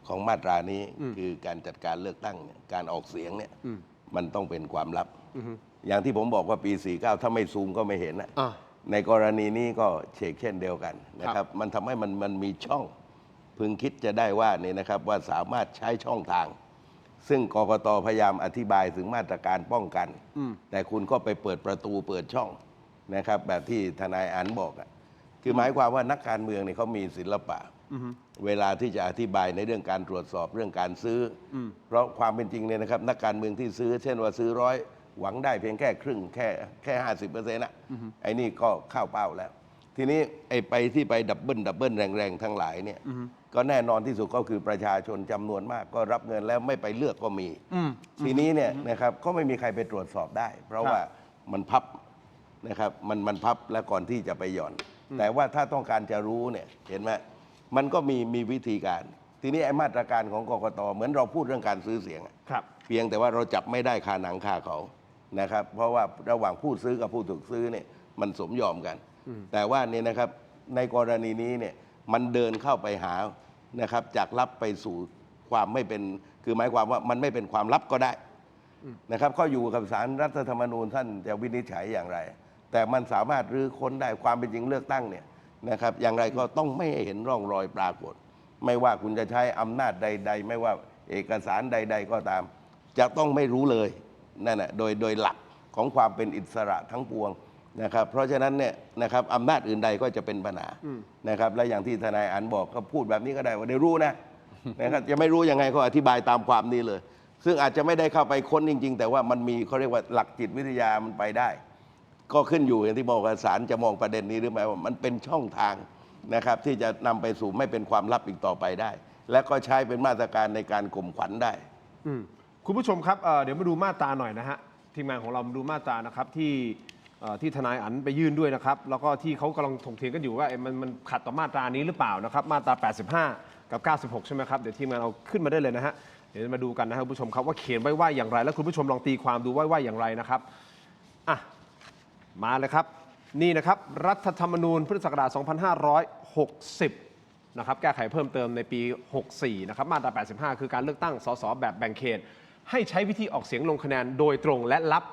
ของมาตรานี้คือการจัดการเลือกตั้งเนี่ยการออกเสียงเนี่ยมันต้องเป็นความลับ อย่างที่ผมบอกว่าปี 49 ถ้าไม่ซูมก็ไม่เห็นนะ ในกรณีนี้ก็เชกเช่นเดียวกันนะครับ มันทำให้มันมีช่อง พึงคิดจะได้ว่านี่นะครับว่าสามารถใช้ช่องทาง ซึ่งกกตพยายามอธิบายถึงมาตรการป้องกัน แต่คุณก็ไปเปิดประตูเปิดช่องนะครับ แบบที่ทนายอันบอกอะคือหมายความว่านักการเมืองเนี่ยเขามีศิลปะ เวลาที่จะอธิบายในเรื่องการตรวจสอบเรื่องการซื้ออเพราะความเป็นจริงเนี่ยนะครับนักการเมืองที่ซื้อ เช่นว่าซื้อ100หวังได้เพียงแค่ครึ่งแค่ 50%นะไอ้นี่ก็เข้าเป้าแล้ว ทีนี้ไอ้ไปที่ไปดับเบิลแรงๆทั้งหลายเนี่ยก็แน่นอนที่สุดก็คือประชาชนจำนวนมาก ก็รับเงินแล้วไม่ไปเลือกก็มีทีนี้เนี่ยนะครับก็ไม่มีใครไปตรวจสอบได้ เพราะว่ามันพับนะครับมันพับแล้วก่อนที่จะไปหย่อน แต่ว่าถ้าต้องการจะรู้เนี่ยเห็นไหมมันก็มีวิธีการ ทีนี้ไอ้มาตรการของกกตเหมือนเราพูดเรื่องการซื้อเสียงเพียงแต่ว่าเราจับไม่ได้คาหนังคาเขานะครับ เพราะว่าระหว่างผู้ซื้อกับผู้ถูกซื้อเนี่ยมันสมยอมกัน แต่ว่าเนี่ยนะครับในกรณีนี้เนี่ยมันเดินเข้าไปหานะครับจากลับไปสู่ความไม่เป็นคือหมายความว่ามันไม่เป็นความลับก็ได้นะครับก็อยู่กับศาลรัฐธรรมนูญท่านจะวินิจฉัยอย่างไร แต่มันสามารถรื้อค้นได้ความเป็นจริงเลือกตั้งเนี่ยนะครับอย่างไรก็ต้องไม่เห็นร่องรอยปรากฏ ไม่ว่าคุณจะใช้อำนาจใด ๆ ไม่ว่าเอกสารใด ๆ ก็ตาม จะต้องไม่รู้เลยนั่นแหะโดยหลักของความเป็นอิสระทั้งปวงนะครับเพราะฉะนั้นเนี่ยนะครับอำนาจอื่นใดก็จะเป็นปัญหานะครับและอย่างที่ทนายอันบอกก็พูดแบบนี้ก็ได้ว่าได้รู้นะครับจะไม่รู้ยังไงก็อธิบายตามความนี้เลย ซึ่งอาจจะไม่ได้เข้าไปค้นจริง ๆ แต่ว่ามันมีเขาเรียกว่าหลักจิตวิทยามันไปได้ ก็ขึ้นอยู่อย่างที่บอกว่าศาลจะมองประเด็นนี้หรือไม่ว่ามันเป็นช่องทางนะครับที่จะนำไปสู่ไม่เป็นความลับอีกต่อไปได้ และก็ใช้เป็นมาตรการในการข่มขวัญได้ คุณผู้ชมครับเดี๋ยวมาดูมาตราหน่อยนะฮะทีมงานของเรามาดูมาตรานะครับที่ทนายอั๋นไปยื่นด้วยนะครับแล้วก็ที่เขากำลังถกเถียงกันอยู่ว่ามันขัดต่อมาตรานี้หรือเปล่านะครับมาตรา 85 กับ 96 ใช่ไหมครับเดี๋ยวทีมงานเอาขึ้นมาได้เลยนะฮะเดี๋ยวมาดูกันนะครับคุณผู้ชมครับว่าเขียนไว้ว่าอย่างไรแล้วคุณผู้ชมลองตีความดูว่าอย่างไรนะครับอ่ะมาเลยครับนี่นะครับรัฐธรรมนูญพุทธศักราช 2560 นะครับแก้ไขเพิ่มเติมในปี 64 นะครับมาตรา 85 คือการเลือกตั้งสสแบบแบ่งเขตให้ใช้วิธีออกเสียงลงคะแนนโดยตรงและลับ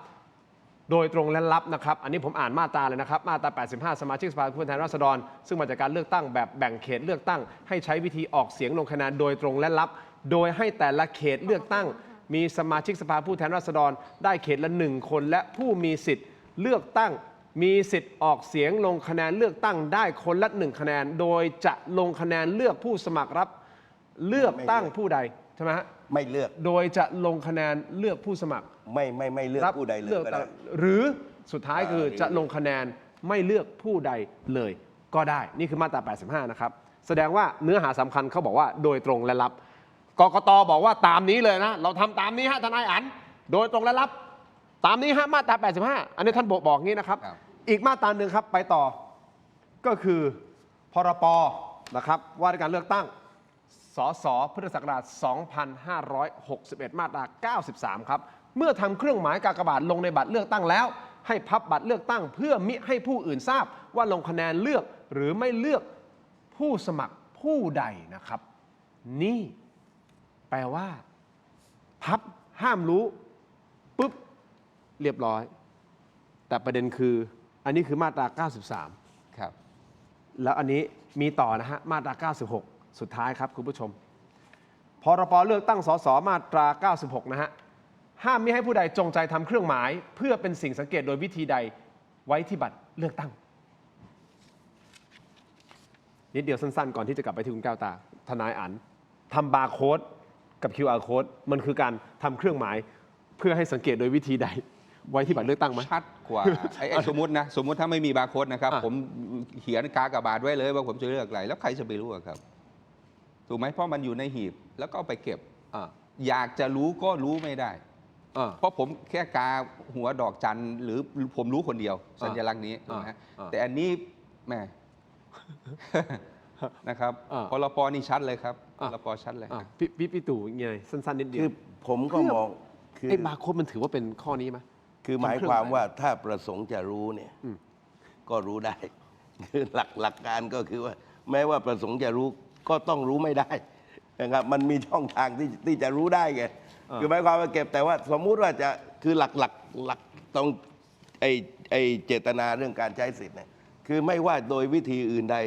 นะครับอันนี้ผมอ่านมาตราเลยนะครับมาตรา 85 สมาชิกสภาผู้แทนราษฎรซึ่งมาจากการเลือกตั้งแบบแบ่งเขตเลือกตั้งให้ใช้วิธีออกเสียงลงคะแนนโดยตรงและลับโดยให้แต่ละเขตเลือกตั้งมีสมาชิกสภาผู้แทนราษฎรได้เขตละ1 คนและผู้มีสิทธิ์เลือกตั้งมีสิทธิ์ออกเสียงลงคะแนนเลือกตั้งได้คนละ1 คะแนนโดยจะลงคะแนนเลือกผู้สมัครรับเลือกตั้งผู้ใดใช่ไหมฮะ ไม่เลือก โดยจะลงคะแนนเลือกผู้สมัคร ไม่เลือกผู้ใดเลยก็ได้ หรือสุดท้ายคือจะลงคะแนนไม่เลือกผู้ใดเลยก็ได้นี่คือมาตรา 85 นะครับแสดงว่าเนื้อหาสำคัญเขาบอกว่าโดยตรงและลับกกต.บอกว่าตามนี้เลยนะเราทำตามนี้ฮะทนายอั๋นโดยตรงและลับตามนี้ฮะมาตรา 85 อันนี้ท่านบอกงี้นะครับ อีกมาตราหนึ่งครับไปต่อก็คือพรป.นะครับว่าด้วยการเลือกตั้งสสพุทธศักราช 2561 มาตรา 93 ครับเมื่อทำเครื่องหมายกากบาทลงในบัตรเลือกตั้งแล้วให้พับบัตรเลือกตั้งเพื่อมิให้ผู้อื่นทราบว่าลงคะแนนเลือกหรือไม่เลือกผู้สมัครผู้ใดนะครับนี่แปลว่าพับห้ามรู้ปุ๊บเรียบร้อยแต่ประเด็นคืออันนี้คือมาตรา 93 ครับ แล้วอันนี้มีต่อนะฮะมาตรา 96 สุดท้ายครับคุณผู้ชมพรป.เลือกตั้งสสมาตรา 96 นะฮะห้ามมิให้ผู้ใดจงใจทำเครื่องหมายเพื่อเป็นสิ่งสังเกตโดยวิธีใดไว้ที่บัตรเลือกตั้งนิดเดียวสั้นๆก่อนที่จะกลับไปที่คุณแก้วตาทนายอั๋นทำบาร์โค้ดกับ QR code มันคือการทำเครื่องหมายเพื่อให้สังเกตโดยวิธีใดไว้ที่บัตรเลือกตั้งไหม ชัดกว่า ไอ้สมมตินะสมมติถ้าไม่มีบาร์โค้ดนะครับ ผมเขียนกากบาทไว้เลยว่าผมจะเลือกอะไรแล้วใครจะไปรู้อะครับถูกไหมเพราะมันอยู่ในหีบแล้วก็เอาไปเก็บอยากจะรู้ก็รู้ไม่ได้เพราะผมแค่กาหัวดอกจันหรือผมรู้คนเดียวสัญลักษณ์นี้ถูกไหมแต่อันนี้แหม่ นะครับพรปนี่ชัดเลยครับพรปชัดเลย พี่ตู่ยังไงสั้นๆนิดเดียว คือผมก็มองคือ ไอ้บาร์โค้ดมันถือว่าเป็นข้อนี้ไหม คือหมายความว่าถ้าประสงค์จะรู้เนี่ยก็รู้ได้ คือหลักการก็คือว่า แม้ว่าประสงค์จะรู้ก็ต้องรู้ไม่ได้นะครับมันมีช่องทางที่จะรู้ได้ไงคือหมายความว่าเก็บแต่ว่าสมมุติว่าจะคือหลักต้องไอเจตนาเรื่องการใช้สิทธิ์เนี่ยคือไม่ว่าโดยวิธีอื่นใด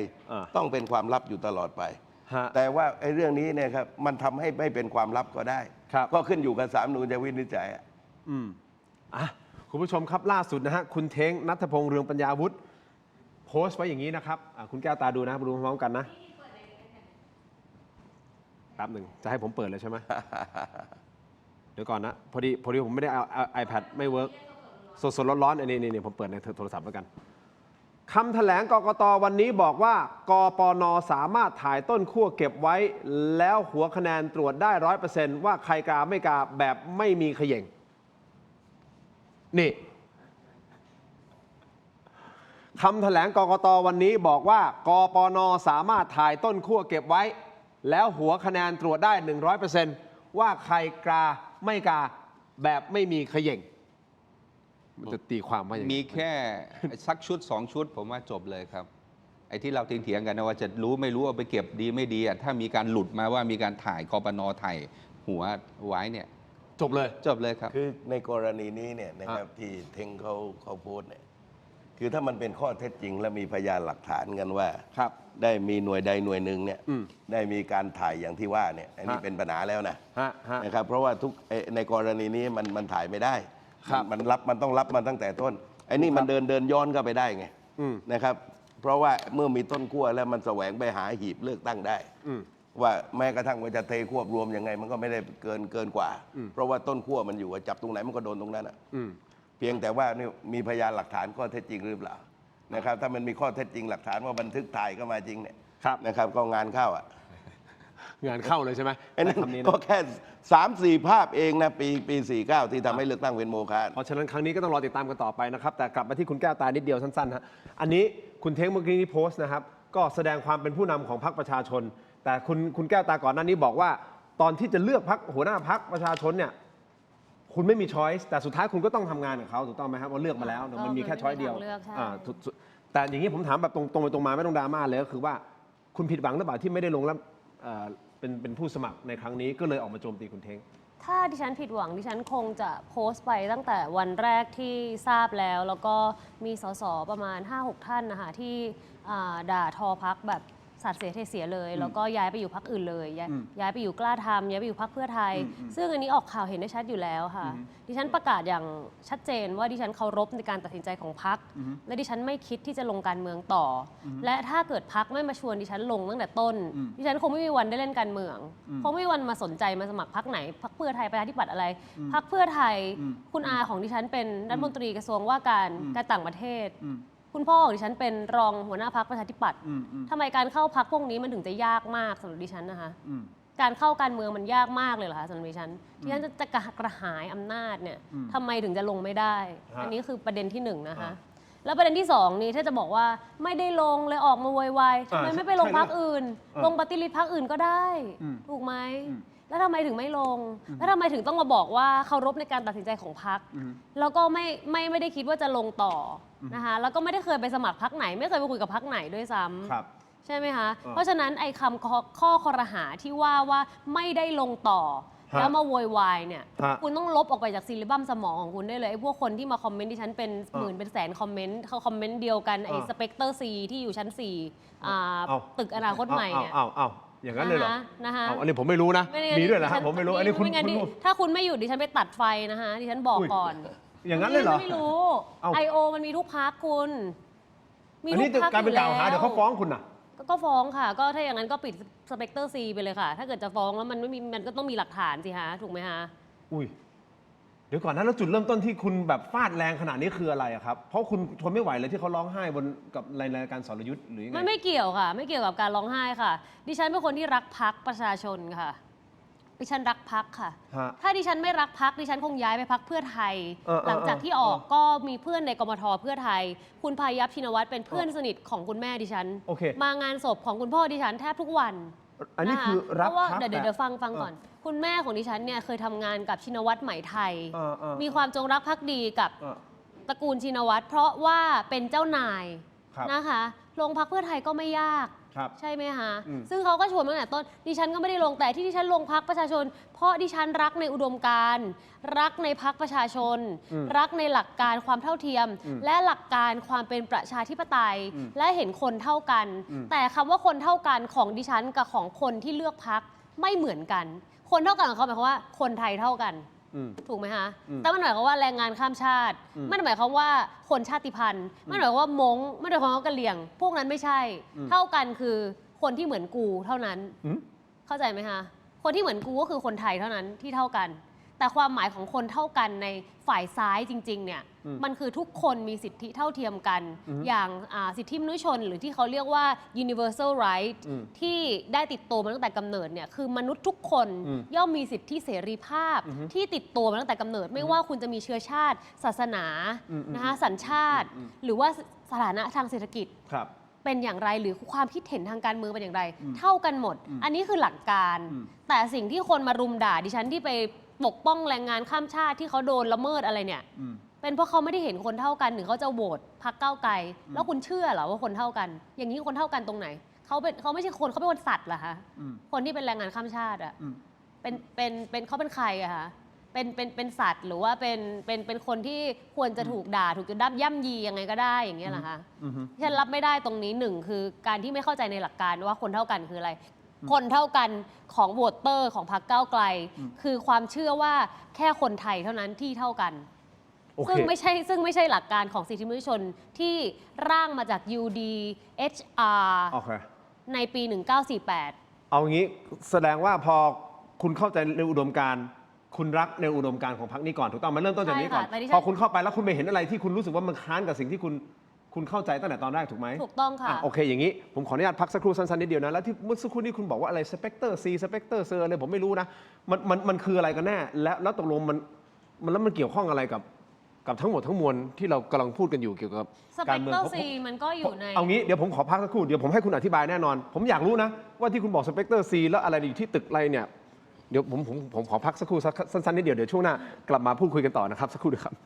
ต้องเป็นความลับอยู่ตลอดไป แต่ว่าไอ้เรื่องนี้เนี่ยครับมันทำให้ไม่เป็นความลับก็ได้ ก็ขึ้นอยู่กับศาลรัฐธรรมนูญจะวินิจฉัยคุณผู้ชมครับล่าสุดนะฮะคุณเท้งณัฐพงษ์เรืองปัญญาวุฒิโพสต์ไว้อย่างนี้นะครับคุณแก้วตาดูนะดูพร้อมๆกันนะแป๊บหนึ่งจะให้ผมเปิดเลยใช่ไหม เดี๋ยวก่อนนะพอดีผมไม่ได้เอา iPad ไม่เวิร์กสดๆร้อนๆอันนี้ผมเปิดในโทรศัพท์แล้วกันคำแถลงกกต.วันนี้บอกว่ากปน.สามารถถ่ายต้นขั้วเก็บไว้แล้วหัวคะแนนตรวจได้ 100% ว่าใครกาไม่กาแบบไม่มีเขย่งนี่คำแถลงกกต.วันนี้บอกว่ากปน.สามารถถ่ายต้นขั้วเก็บไว้แล้วหัวคะแนนตรวจได้ 100% ว่าใครกาไม่กาแบบไม่มีเขย่งมันจะตีความว่าอย่าง มีแค่สักชุด2 ชุดผมว่าจบเลยครับไอ้ที่เราเถียงกันนะว่าจะรู้ไม่รู้เอาไปเก็บดีไม่ดีถ้ามีการหลุดมาว่ามีการถ่ายกปน.ถ่ายหัวไว้เนี่ยจบเลยครับคือในกรณีนี้เนี่ยนะครับที่เทงเขาโพสต์เนี่ยคือถ้ามันเป็นข้อเท็จจริงและมีพยานหลักฐานกันว่าได้มีหน่วยใดหน่วยหนึ่งเนี่ยได้มีการถ่ายอย่างที่ว่าเนี่ยอันนี้เป็นปัญหาแล้วนะครับเพราะว่าทุกในกรณีนี้มันถ่ายไม่ได้มันต้องรับมาตั้งแต่ต้นไอ้นี่มันเดินย้อนเข้าไปได้ไงนะครับเพราะว่าเมื่อมีต้นขั้วแล้วมันแสวงไปหาหีบเลือกตั้งได้ว่าแม้กระทั่งว่าจะเทควบรวมยังไงมันก็ไม่ได้เกินกว่าเพราะว่าต้นขั้วมันอยู่จับตรงไหนมันก็โดนตรงนั้น เพียงแต่ว่านี่มีพยานหลักฐานข้อเท็จจริงหรือเปล่านะครับถ้ามันมีข้อเท็จจริงหลักฐานว่าบันทึกถ่ายเข้ามาจริงเนี่ย ครับ นะครับก็งานเข้าอ่ะ งานเข้าเลยใช่ไหม ไอ้นั่น คำนี้นะ ก็แค่ 3-4 ภาพเองนะปี 49 ที่ทำให้เลือกตั้งเป็นโมฆะ เพราะฉะนั้นครั้งนี้ก็ต้องรอติดตามกันต่อไปนะครับ แต่กลับมาที่คุณแก้วตานิดเดียวสั้นๆฮะอันนี้คุณเท้งเมื่อกี้นี้โพสต์นะครับ ก็แสดงความเป็นผู้นำของพรรคประชาชน แต่คุณแก้วตาก่อนหน้านี้บอกว่าตอนที่จะเลือกพรรคหัวหน้าพรรคประชาชนเนี่ยคุณไม่มีช้อยส์แต่สุดท้ายคุณก็ต้องทำงานกับเขาถูกต้องไหมครับว่าเลือกมาแล้วมันมีแค่ช้อยเดียว เลือกใช่ แต่อย่างนี้ผมถามแบบตรงไปตรงมาไม่ต้องดราม่าเลยก็คือว่าคุณผิดหวังหรือเปล่าที่ไม่ได้ลงแล้วเป็นผู้สมัครในครั้งนี้ก็เลยออกมาโจมตีคุณเท้ง ถ้าดิฉันผิดหวังดิฉันคงจะโพสต์ไปตั้งแต่วันแรกที่ทราบแล้วก็มีสสประมาณ 5-6 ท่านนะคะที่ด่าทอพักแบบสัตว์เสียเทเสียเลย แล้วก็ย้ายไปอยู่พักอื่นเลยย้ายไปอยู่กล้าทำย้ายไปอยู่พักเพื่อไทย ซึ่งอันนี้ออกข่าวเห็นได้ชัดอยู่แล้วค่ะดิฉันประกาศอย่างชัดเจนว่าดิฉันเคารพในการตัดสินใจของพักและดิฉันไม่คิดที่จะลงการเมืองต่ออและถ้าเกิดพักไม่มาชวนดิฉันลงตั้งแต่ต้นดิฉันคงไม่มีวันได้เล่นการเมืองคงไม่มีวันมาสนใจมาสมัครพักไหนพักเพื่อไทยประชาธิปัตย์อะไรพักเพื่อไทยคุณอาของดิฉันเป็นรัฐมนตรีกระทรวงว่าการต่างประเทศคุณพ่อของดิฉันเป็นรองหัวหน้าพรรคประชาธิปัตย์ทำไมการเข้าพรรคพวกนี้มันถึงจะยากมากสำหรับดิฉันนะคะการเข้าการเมืองมันยากมากเลยเหรอคะสำหรับดิฉันที่ฉันจะกระหายอำนาจเนี่ยทำไมถึงจะลงไม่ได้ อันนี้คือประเด็นที่หนึ่งนะคะแล้วประเด็นที่สองนี่ถ้าจะบอกว่าไม่ได้ลงเลยออกมาโวยวายทำไมไม่ไปลงพรรคอื่น ลงปฏิริษีพรรคอื่นก็ได้ถูกไหมแล้วทำไมถึงไม่ลงแล้วทำไมถึงต้องมาบอกว่าเคารพในการตัดสินใจของพรรคแล้วก็ไม่ได้คิดว่าจะลงต่อนะคะแล้วก็ไม่ได้เคยไปสมัครพรรคไหนไม่เคยไปคุยกับพรรคไหนด้วยซ้ำใช่ไหมคะเพราะฉะนั้นไอ้คำข้อคอรหาที่ว่าไม่ได้ลงต่อแล้วมาโวยวายเนี่ยคุณต้องลบออกไปจากซีรีบัมสมองของคุณได้เลยไอ้พวกคนที่มาคอมเมนต์ที่ฉันเป็นหมื่นเป็นแสนคอมเมนต์เขาคอมเมนต์เดียวกันไอ้สเปกเตอร์ซีที่อยู่ชั้น4ตึกอนาคตใหม่เนี่ยอย่างนั้นเลยเหรอ นะคะ อันนี้ผมไม่รู้นะมีด้วยเหรอครับผมไม่รู้อันนี้คุณ ถ้าคุณไม่หยุดดิฉันไปตัดไฟนะคะดิฉันบอกก่อน อย่างนั้นเลยเหรอไม่รู้ไอโอมันมีทุกพักคุณมี อัน ทุ นี้ กพัก การเป็นกล่าวหาเดี๋ยวเขาฟ้องคุณน่ะก็ฟ้องค่ะก็ถ้าอย่างนั้นก็ปิดสเปกเตอร์ซีไปเลยค่ะถ้าเกิดจะฟ้องแล้วมันไม่มีมันก็ต้องมีหลักฐานสิฮะถูกไหมฮะอุ้ยเดี๋ยวก่อนนะแล้วจุดเริ่มต้นที่คุณแบบฟาดแรงขนาดนี้คืออะไรอะครับเพราะคุณทนไม่ไหวเลยที่เขาร้องไห้บนกับรายการสรยุทธ์หรือยังไงไม่เกี่ยวค่ะไม่เกี่ยวกับการร้องไห้ค่ะดิฉันเป็นคนที่รักพรรคประชาชนค่ะดิฉันรักพรรคค่ะถ้าดิฉันไม่รักพรรคดิฉันคงย้ายไปพรรคเพื่อไทยหลังจากที่ออกก็มีเพื่อนในกมทเพื่อไทยคุณพายัพชินวัตรเป็นเพื่อนสนิทของคุณแม่ดิฉันมางานศพของคุณพ่อดิฉันแทบทุกวันอันนี้คือรักพรรคเดี๋ยวฟังก่อนคุณแม่ของดิฉันเนี่ยเคยทำงานกับชินวัตรไหมไทยมีความจงรักภักดีกับตระกูลชินวัตรเพราะว่าเป็นเจ้านายนะคะลงพรรคเพื่อไทยก็ไม่ยากใช่ไหมคะซึ่งเขาก็ชวนมาตั้งแต่ต้นดิฉันก็ไม่ได้ลงแต่ที่ดิฉันลงพรรคประชาชนเพราะดิฉันรักในอุดมการณ์รักในพรรคประชาชนรักในหลักการความเท่าเทียมและหลักการความเป็นประชาธิปไตยและเห็นคนเท่ากันแต่คำว่าคนเท่ากันของดิฉันกับของคนที่เลือกพรรคไม่เหมือนกันคนเท่ากันของเขาหมายความว่าคนไทยเท่ากันถูกไหมคะแต่มันหมายความว่าแรงงานข้ามชาติไม่ได้หมายความว่าคนชาติพันธุ์ไม่ได้หมายความว่ามงไม่ได้หมายความว่ากะเหรี่ยงพวกนั้นไม่ใช่เท่ากันคือคนที่เหมือนกูเท่านั้นเข้าใจไหมคะคนที่เหมือนกูก็คือคนไทยเท่านั้นที่เท่ากันแต่ความหมายของคนเท่ากันในฝ่ายซ้ายจริงๆเนี่ยมันคือทุกคนมีสิทธิเท่าเทียมกันอย่างสิทธิมนุษยชนหรือที่เขาเรียกว่า universal right ที่ได้ติดตัวมาตั้งแต่กำเนิดเนี่ยคือมนุษย์ทุกคนย่อมมีสิทธิเสรีภาพที่ติดตัวมาตั้งแต่กำเนิดไม่ว่าคุณจะมีเชื้อชาติศาสนานะคะสัญชาติหรือว่าสถานะทางเศรษฐกิจเป็นอย่างไรหรือความคิดเห็นทางการเมืองเป็นอย่างไรเท่ากันหมดอันนี้คือหลักการแต่สิ่งที่คนมารุมด่าดิฉันที่ไปปกป้องแรงงานข้ามชาติที่เขาโดนละเมิดอะไรเนี่ยเป็นเพราะเขาไม่ได้เห็นคนเท่ากันถึงเขาจะโหวตพรรคก้าวไกลแล้วคุณเชื่อเหรอว่าคนเท่ากันอย่างนี้คนเท่ากันตรงไหนเขาไม่ใช่คนเขาเป็นคนสัตว์เหรอคะคนที่เป็นแรงงานข้ามชาติอ่ะเป็นเขาเป็นใครอะคะเป็นสัตว์หรือว่าเป็นคนที่ควรจะถูกด่าถูกจุดดับย่ำยียังไงก็ได้อย่างเงี้ยเหรอคะฉันรับไม่ได้ตรงนี้หนึ่งคือการที่ไม่เข้าใจในหลักการว่าคนเท่ากันคืออะไรคนเท่ากันของโหวตเตอร์ของพรรคก้าวไกลคือความเชื่อว่าแค่คนไทยเท่านั้นที่เท่ากันซึ่งไม่ใช่หลักการของสิทธิมนุษยชนที่ร่างมาจาก UDHR ในปี 1948เอางี้แสดงว่าพอคุณเข้าใจในอุดมการณ์ คุณรักในอุดมการณ์ของพรรคนี้ก่อนถูกต้องไหมเริ่มต้นจากนี้ก่อน ใช่ค่ะแต่ดิฉัน พอคุณเข้าไปแล้วคุณไปเห็นอะไรที่คุณรู้สึกว่ามันค้านกับสิ่งที่คุณเข้าใจตั้งแต่ตอนแรกถูกไหม ถูกต้องค่ะ โอเคอย่างนี้ผมขออนุญาตพักสักครู่สั้นๆนิดเดียวนะแล้วที่เมื่อสักครู่นี้คุณบอกว่าอะไรสเปกเตอร์ซีสเปกเตอร์เซอร์อะไรผมไม่รู้นะมันคืออะไรกันแน่แล้วตกลงมันเกี่ยวข้องอะไรกับทั้งหมดทั้งมวลที่เรากำลังพูดกันอยู่เกี่ยวกับ สเป การ ก เมือง เตอร์ซีมันก็อยู่ใน เอางี้เดี๋ยวผมขอพักสักครู่เดี๋ยวผมให้คุณอธิบายแน่นอน ผมอยากรู้นะว่าที่คุณบอกสเปกเตอร์ซีแล้วอะไรอยู่ที่ตึกอะไรเนี่ยเดี๋ยวผมขอพักสักครู่สั้นๆนิดเดียวเดี๋ยวช่วงหน้ากลับมาพูดคุยกันต่อนะครับสักครู่เดียวครับ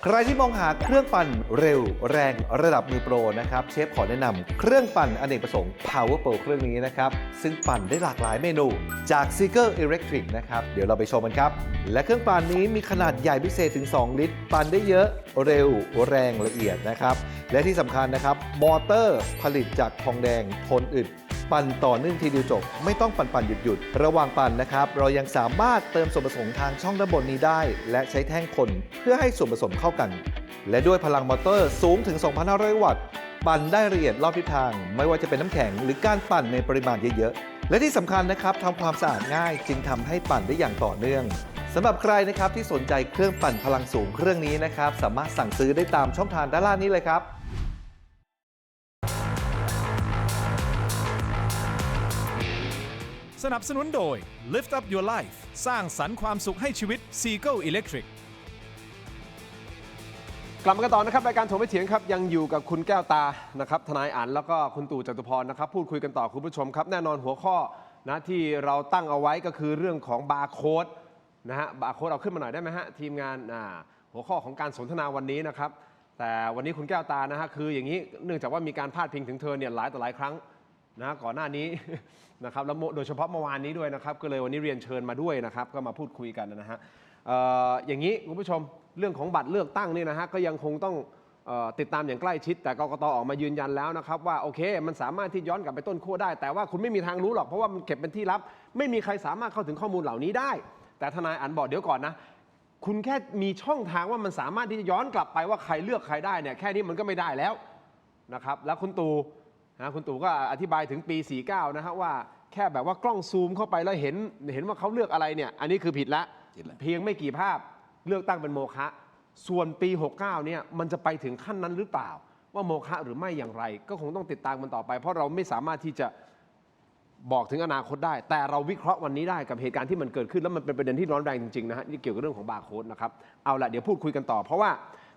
ใครที่มองหาเครื่องปั่นเร็วแรงระดับมือโปรนะครับเชฟขอแนะนำเครื่องปั่นอเนกประสงค์ Power Pro เครื่องนี้นะครับซึ่งปั่นได้หลากหลายเมนูจาก Seeger Electric นะครับเดี๋ยวเราไปชมกันครับและเครื่องปั่นนี้มีขนาดใหญ่พิเศษถึง 2 ลิตร ปั่นได้เยอะเร็วแรงละเอียดนะครับและที่สำคัญนะครับมอเตอร์ผลิตจากทองแดงทนอึดปั่นต่อเนื่องทีเดียวจบไม่ต้องปั่นหยุดระหว่างปั่นนะครับเรายังสามารถเติมส่วนผสมทางช่องด้านบนนี้ได้และใช้แท่งคนเพื่อให้ส่วนผสมเข้ากันและด้วยพลังมอเตอร์สูงถึง 2,500 วัตต์ปั่นได้ละเอียดรอบทิศทางไม่ว่าจะเป็นน้ำแข็งหรือการปั่นในปริมาณเยอะๆและที่สำคัญนะครับทำความสะอาดง่ายจึงทำให้ปั่นได้อย่างต่อเนื่องสำหรับใครนะครับที่สนใจเครื่องปั่นพลังสูงเครื่องนี้นะครับสามารถสั่งซื้อได้ตามช่องทางด้านล่างนี้เลยครับ สนับสนุนโดย Lift Up Your Life สร้างสรรค์ความสุขให้ชีวิต Seagull Electric กลับมากันต่อนะครับรายการถกไม่เถียงครับยังอยู่กับคุณแก้วตานะครับทนายอั๋นแล้วก็คุณตู่จตุพรนะครับพูดคุยกันต่อคุณผู้ชมครับแน่นอนหัวข้อนะที่เราตั้งเอาไว้ก็คือเรื่องของบาร์โค้ดนะฮะบาร์โค้ดเอาขึ้นมาหน่อยได้ไหมฮะทีมงานหัวข้อของการสนทนาวันนี้นะครับแต่วันนี้คุณแก้วตานะฮะคืออย่างนี้เนื่องจากว่ามีการพาดพิงถึงเธอเนี่ยหลายต่อหลายครั้งนะก่อนหน้านี้ นะครับแล้วโดยเฉพาะเมื่อวานนี้ด้วยนะครับก็เลยวันนี้เรียนเชิญมาด้วยนะครับก็มาพูดคุยกันนะฮะอย่างนี้คุณผู้ชมเรื่องของบัตรเลือกตั้งนี่นะฮะก็ยังคงต้องติดตามอย่างใกล้ชิดแต่กกต.ออกมายืนยันแล้วนะครับว่าโอเคมันสามารถที่ย้อนกลับไปต้นขั้วได้แต่ว่าคุณไม่มีทางรู้หรอกเพราะว่ามันเก็บเป็นที่ลับไม่มีใครสามารถเข้าถึงข้อมูลเหล่านี้ได้แต่ทนายอั๋นบอกเดี๋ยวก่อนนะคุณแค่มีช่องทางว่ามันสามารถที่จะย้อนกลับไปว่าใครเลือกใครได้เนี่ยแค่นี้มันก็ไม่ได้แล้วนะครับแล้วคุณตู่ก็อธิบายถึงปี 49 นะฮะว่าแค่แบบว่ากล้องซูมเข้าไปแล้วเห็นว่าเขาเลือกอะไรเนี่ยอันนี้คือผิดละเพียงไม่กี่ภาพเลือกตั้งเป็นโมฆะส่วนปี 69 เนี่ยมันจะไปถึงขั้นนั้นหรือเปล่าว่าโมฆะหรือไม่อย่างไรก็คงต้องติดตามกันต่อไปเพราะเราไม่สามารถที่จะบอกถึงอนาคตได้แต่เราวิเคราะห์วันนี้ได้กับเหตุการณ์ที่มันเกิดขึ้นแล้วมันเป็นประเด็นที่ร้อนแรงจริงๆนะฮะนี่เกี่ยวกับเรื่องของบาร์โค้ดนะครับเอาละเดี๋ยวพูดคุยกันต่อเพราะว่า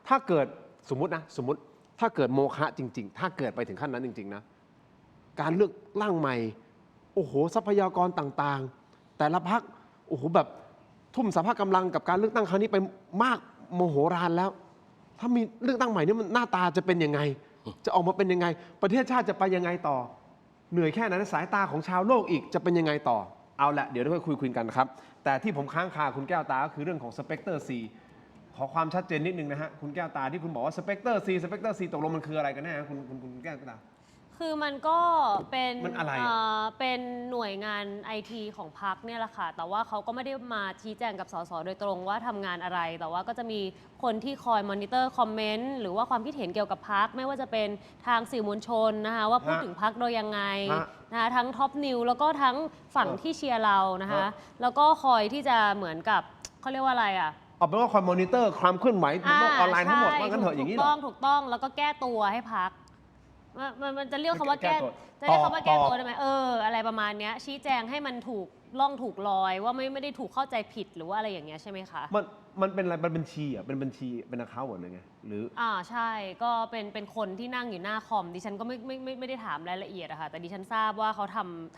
ถ้าเกิดสมมติถ้าเกิดโมฆะจริงๆถ้าเกิดไปถึงขั้นนั้นจริงๆนะการเลือกร่างใหม่โอ้โหทรัพยากรต่างๆแต่ละพรรคโอ้โหแบบทุ่มสรรพกำลังกับการเลือกตั้งครั้งนี้ไปมากโมโหฬารแล้วถ้ามีเลือกตั้งใหม่นี่มันหน้าตาจะเป็นยังไงจะออกมาเป็นยังไงประเทศชาติจะไปยังไงต่อเหนื่อยแค่ไหนสายตาของชาวโลกอีกจะเป็นยังไงต่อเอาละเดี๋ยวเราคุยกันครับแต่ที่ผมค้างคาคุณแก้วตาก็คือเรื่องของสเปกเตอร์ซีขอความชัดเจนนิดนึงนะฮะคุณแก้วตาที่คุณบอกว่าสเปกเตอร์ซีตกลงมันคืออะไรกันแน่คุณแก้วตาคือมันก็เป็น มันอะไรเป็นหน่วยงานไอทีของพรรคเนี่ยแหละค่ะแต่ว่าเขาก็ไม่ได้มาชี้แจงกับสสโดยตรงว่าทำงานอะไรแต่ว่าก็จะมีคนที่คอยมอนิเตอร์คอมเมนต์หรือว่าความคิดเห็นเกี่ยวกับพรรคไม่ว่าจะเป็นทางสื่อมวลชนนะคะว่าพูดถึงพรรคโดยยังไงนะคะทั้งท็อปนิวแล้วก็ทั้งฝั่งที่เชียร์เรานะคะแล้วก็คอยที่จะเหมืมือนกับเขาเรียกว่าอะไรอ่ะเอาเป็นว่าคอยมอนิเตอร์ความเคลื่อนไหวในโลกออนไลน์ทั้งหมดว่างั้นเถอะอย่างนี้หรอถูกต้องแล้วก็แก้ตัวให้พรรคมันจะเรียกคำว่าแก้จะเรียกคำว่าแก้ตัวได้ไหมอะไรประมาณนี้ชี้แจงให้มันถูกล่องถูกลอยว่าไม่ได้ถูกเข้าใจผิดหรือว่าอะไรอย่างเงี้ยใช่ไหมคะมันเป็นอะไรเป็นบัญชีอ่ะเป็นบัญชีเป็นaccountหมดเลยไงหรือใช่ก็เป็นคนที่นั่งอยู่หน้าคอมดิฉันก็ไม่ได้ถามรายละเอียดอะค่ะแต่ดิฉันทราบว่าเขา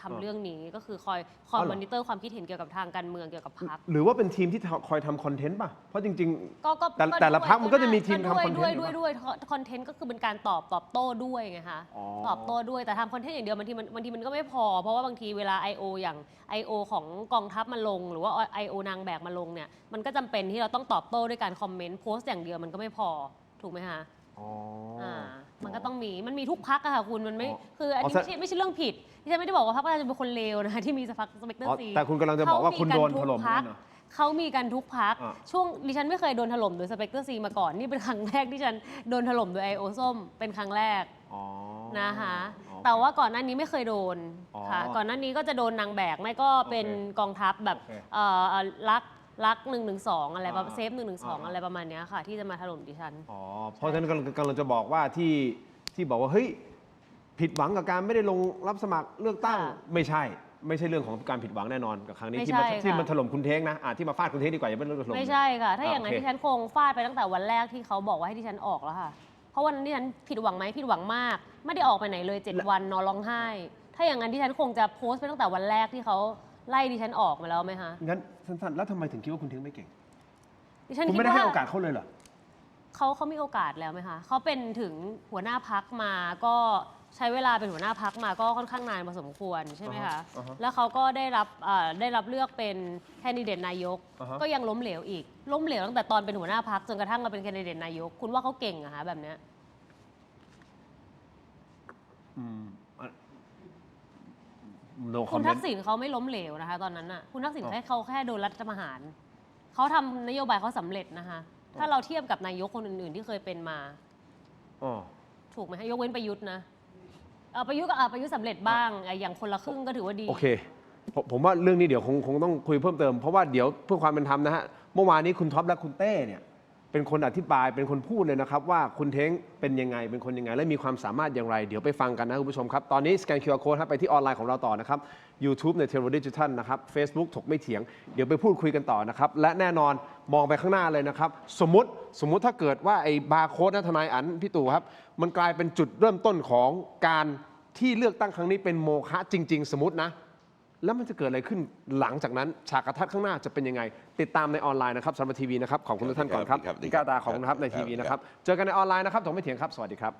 ทำเรื่องนี้ก็คือคอยมอนิเตอร์ความคิดเห็นเกี่ยวกับทางการเมืองเกี่ยวกับพรรคหรือว่าเป็นทีมที่คอยทำคอนเทนต์ป่ะเพราะจริงๆแต่ละพรรคมันก็จะมีทีมทำคอนเทนต์ด้วยคอนเทนต์ก็คือเป็นการตอบโต้ด้วยไงคะตอบโต้ด้วยแต่ทำคอนเทนต์อย่างเดียวบางทีมันก็ไม่พอเพราะว่าบางทีเวลา I.O. อย่าง I.O. ของกองทัพมาลงหรือว่า I.O. นางแบกมาลงเนี่ยมันก็จำเป็นที่เราต้องตอบโต้ด้วยการคอมเมนต์โพสต์อย่างเดียวมันก็ไม่พอถูกไหมคะ มันก็ต้องมีมันมีทุกพักอะค่ะคุณมันไม่ คืออันนี้ อ๋อ ไม่ใช่เรื่องผิดที่ฉันไม่ได้บอกว่าพรรคประชาชนเป็นคนเลวนะคะที่มีสเปกเตอร์ซี แต่คุณกำลังจะบอกว่าคุณโดนถล่ม เขามีกันทุกพัก อ่า ช่วงดิฉันไม่เคยโดนถล่มโดยสเปกเตอร์ซีมาก่อนนี่เป็นครั้งแรกที่ฉันโดนถล่มโดย IO ส้มเป็นครั้งแรก อ๋อ นะคะ โอเค แต่ว่าก่อนหน้านี้ไม่เคยโดน อ๋อ ค่ะก่อนหน้านี้ก็จะโดนนางแบกไม่ก็เป็น โอเค กองทัพแบบ โอเค รัก112อะไรประมาณ อ่า เซฟ112อะไรประมาณเนี้ยค่ะ ที่จะมาถล่มดิฉัน อ๋อ เพราะฉะนั้นกำลังจะบอกว่าที่บอกว่าเฮ้ยผิดหวังกับการไม่ได้ลงรับสมัครเลือกตั้ง ค่ะ ไม่ใช่เรื่องของการผิดหวังแน่นอนกับครั้งนี้ ไม่ ที่ ใช่ มันที่ ค่ะ มันถล่มคุณเท้งนะที่มาฟาดคุณเท้งดีกว่าอย่าเป็นเรื่องถล่ม ไม่ใช่ค่ะ ถ้าอย่างนั้น โอเค ดิฉันคงฟาดไปตั้งแต่วันแรกที่เขาบอกว่าให้ดิฉันออกแล้วค่ะ เพราะวันนั้นดิฉันผิดหวังไหมผิดหวังมาก ไม่ได้ออกไปไหนเลย 7 วันนอนร้องไห้ ถ้าอย่างนั้นดิฉันคงจะโพสต์ไปตั้งแต่วันแรกที่เขาไล่ดิฉันออกมาแล้วไหมคะ งั้นสั้นๆแล้วทำไมถึงคิดว่าคุณเท้งไม่เก่ง ดิฉัน คุณ คิด ไม่ได้ให้ ว่า โอกาสเขาเลยเหรอ เขามีโอกาสแล้วไหมคะเขาเป็นถึงหัวหน้าพักมาก็ใช้เวลาเป็นหัวหน้าพักมาก็ค่อนข้างนานพอสมควรใช่ไหมคะ อ่าฮะ แล้วเขาก็ได้รับเลือกเป็นแคนดิเดตนายก อ่าฮะ ก็ยังล้มเหลวอีกล้มเหลวตั้งแต่ตอนเป็นหัวหน้าพักจนกระทั่งมาเป็นแคนดิเดตนายก คุณว่าเขาเก่งเหรอะคะแบบเนี้ย no คุณ comment ทักษิณเขาไม่ล้มเหลวนะคะ ตอนนั้นน่ะคุณทักษิณแค่โดนรัฐประหารเขาทำนโยบายเขาสำเร็จนะคะ ถ้าเราเทียบกับนายกคนอื่นๆที่เคยเป็นมา อ๋อ ถูกไหมคะยกเว้นประยุทธ์นะประยุทธ์สำเร็จบ้างอย่างคนละครึ่งก็ถือว่าดี โอเคผมว่าเรื่องนี้เดี๋ยวคงต้องคุยเพิ่มเติมเพราะว่าเดี๋ยวเพื่อความเป็นธรรมนะฮะเมื่อวานนี้คุณท็อปและคุณเต้เนี่ยเป็นคนอธิบายเป็นคนพูดเลยนะครับว่าคุณเท้งเป็นยังไงเป็นคนยังไงและมีความสามารถอย่างไรเดี๋ยวไปฟังกันนะคุณผู้ชมครับตอนนี้สแกน QR Code ครับไปที่ออนไลน์ของเราต่อนะครับ YouTube ในเทเลดิจิทัลนะครับ Facebook ถกไม่เถียงเดี๋ยวไปพูดคุยกันต่อนะครับและแน่นอนมองไปข้างหน้าเลยนะครับสมมติถ้าเกิดว่าไอ้บาร์โค้ดนะทนายอันพี่ตู่ครับมันกลายเป็นจุดเริ่มต้นของการที่เลือกตั้งครั้งนี้เป็นโมฆะจริง ๆ สมมตินะแล้วมันจะเกิดอะไรขึ้นหลังจากนั้นฉากกระทัดข้างหน้าจะเป็นยังไงติดตามในออนไลน์นะครับสำหรับทีวีนะครับขอบคุณทุกท่านก่อนครับ ครับ พี่ก้าวตาขอบคุณครับในทีวีนะครับเจอกันในออนไลน์นะครับถกไม่เถียงครับสวัสดีครับ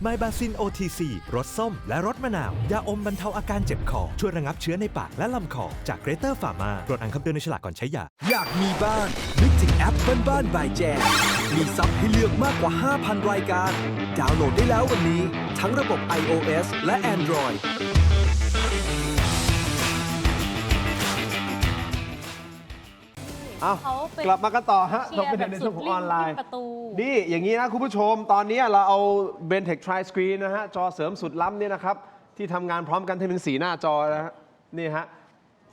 ไมบาซิน OTC รสส้มและรสมะนาว ยาอมบรรเทาอาการเจ็บคอ ช่วยระงับเชื้อในปากและลำคอ จากเกรเตอร์ฟาร์มาตรวจอ่านคำเตือนในฉลากก่อนใช้ยา อยากมีบ้าน นึกถึงแอปบ้านๆบายแจมมีซับให้เลือกมากกว่า 5,000 รายการ ดาวน์โหลดได้แล้ววันนี้ ทั้งระบบ iOS และ Androidเขาเป็น กลับมากันต่อฮะ เชี ถ ย ก ร์ ไม่เถียงในช่วงของออนไลน์ แบบสุดฤทธิ์ประตู นี่อย่างนี้นะคุณผู้ชมตอนนี้เราเอา Bentech Tri Screen นะฮะจอเสริมสุดล้ำเนี่ยนะครับที่ทำงานพร้อมกันถึง4 หน้าจอนะฮะนี่ฮะ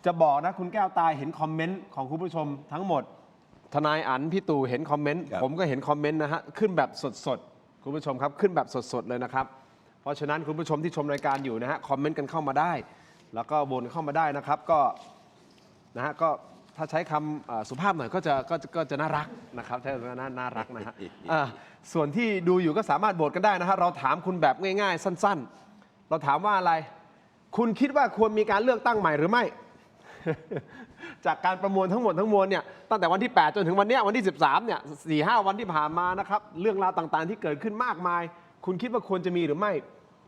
จะบอกนะคุณแก้วตายเห็นคอมเมนต์ของคุณผู้ชมทั้งหมด ทนายอันพี่ตู่เห็นคอมเมนต์ ครับ ผมก็เห็นคอมเมนต์นะฮะขึ้นแบบสดๆคุณผู้ชมครับขึ้นแบบสดๆเลยนะครับเพราะฉะนั้นคุณผู้ชมที่ชมรายการอยู่นะฮะคอมเมนต์กันเข้ามาได้ แล้วก็วนเข้ามาได้นะครับก็นะฮะก็ถ้าใช้คำสุภาพหน่อยก็จะน่ารักนะครับใช่น่ารักนะฮะส่วนที่ดูอยู่ก็สามารถโหวตกันได้นะฮะเราถามคุณแบบง่ายๆ สั้นๆ เราถามว่าอะไร คุณคิดว่าควรมีการเลือกตั้งใหม่หรือไม่ จากการประมวลทั้งหมดทั้งมวลเนี่ยตั้งแต่วันที่ 8 จนถึงวันเนี้ยวันที่ 13 เนี่ย 4-5 วันที่ผ่านมานะครับเรื่องราวต่างๆที่เกิดขึ้นมากมาย คุณคิดว่าควรจะมีหรือไม่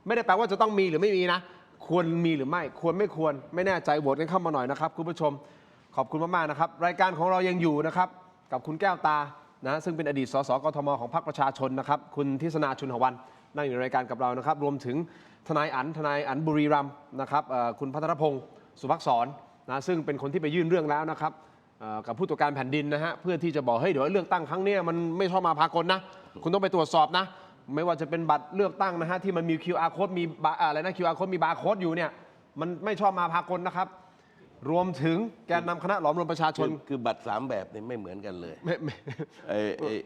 ไม่ได้แปลว่าจะต้องมีหรือไม่มีนะ ควรมีหรือไม่ ควรไม่ควรไม่แน่ใจโหวตกันเข้ามาหน่อยนะครับคุณผู้ชมขอบคุณมากๆนะครับรายการของเรายังอยู่นะครับกับคุณแก้วตานะซึ่งเป็นอดีตสสกทมของพรรคประชาชนนะครับคุณทิศนาชุนหวันนั่งอยู่ในรายการกับเรานะครับรวมถึงทนายอันบุรีรัมย์นะครับคุณพัทรพงศ์สุภักษรนะซึ่งเป็นคนที่ไปยื่นเรื่องแล้วนะครับกับผู้ตรวจการแผ่นดินนะฮะเพื่อที่จะบอกเฮ้ยเดี๋ยวเลือกตั้งครั้งนี้มันไม่ชอบมาพากลนะคุณต้องไปตรวจสอบนะไม่ว่าจะเป็นบัตรเลือกตั้งนะฮะที่มันมี QR code มีอะไรนะ QR code มีบาร์โค้ดอยู่เนี่ยมันไม่ชอบมาพากลนะครับรวมถึงแกนนำคณะหลอมรวมประชาชน คือบัตร3 แบบนี่ไม่เหมือนกันเลย ไม่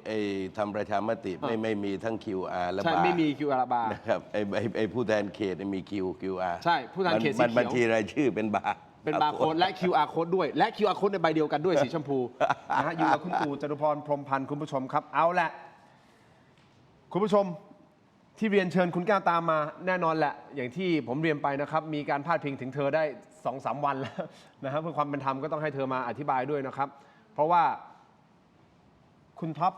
ไอ้ทำประชามติไม่มีทั้ง QR และ ใช่ บาร์ ไม่มี QR บาร์ นะครับไอ้ผู้แทนเขตเนี่ยมี QR ใช่ผู้แทนเขตสีเขียว บัญชีรายชื่อเป็นบาร์ เป็นบาร์โค้ดและ QR code ด้วยและ QR code ในใบเดียวกันด้วยสีชมพูนะฮะอยู่กับคุณตู่จตุพรพรหมพันธ์คุณผู้ชมครับเอาแหละคุณผู้ชม ที่เรียนเชิญคุณแก้วตามมาแน่นอนแหละ อย่างที่ผมเรียนไปนะครับ มีการพาดพิงถึงเธอได้ 2-3 วันแล้วนะครับเพื่อความเป็นธรรมก็ต้องให้เธอมาอธิบายด้วยนะครับ เพราะว่าคุณท็อป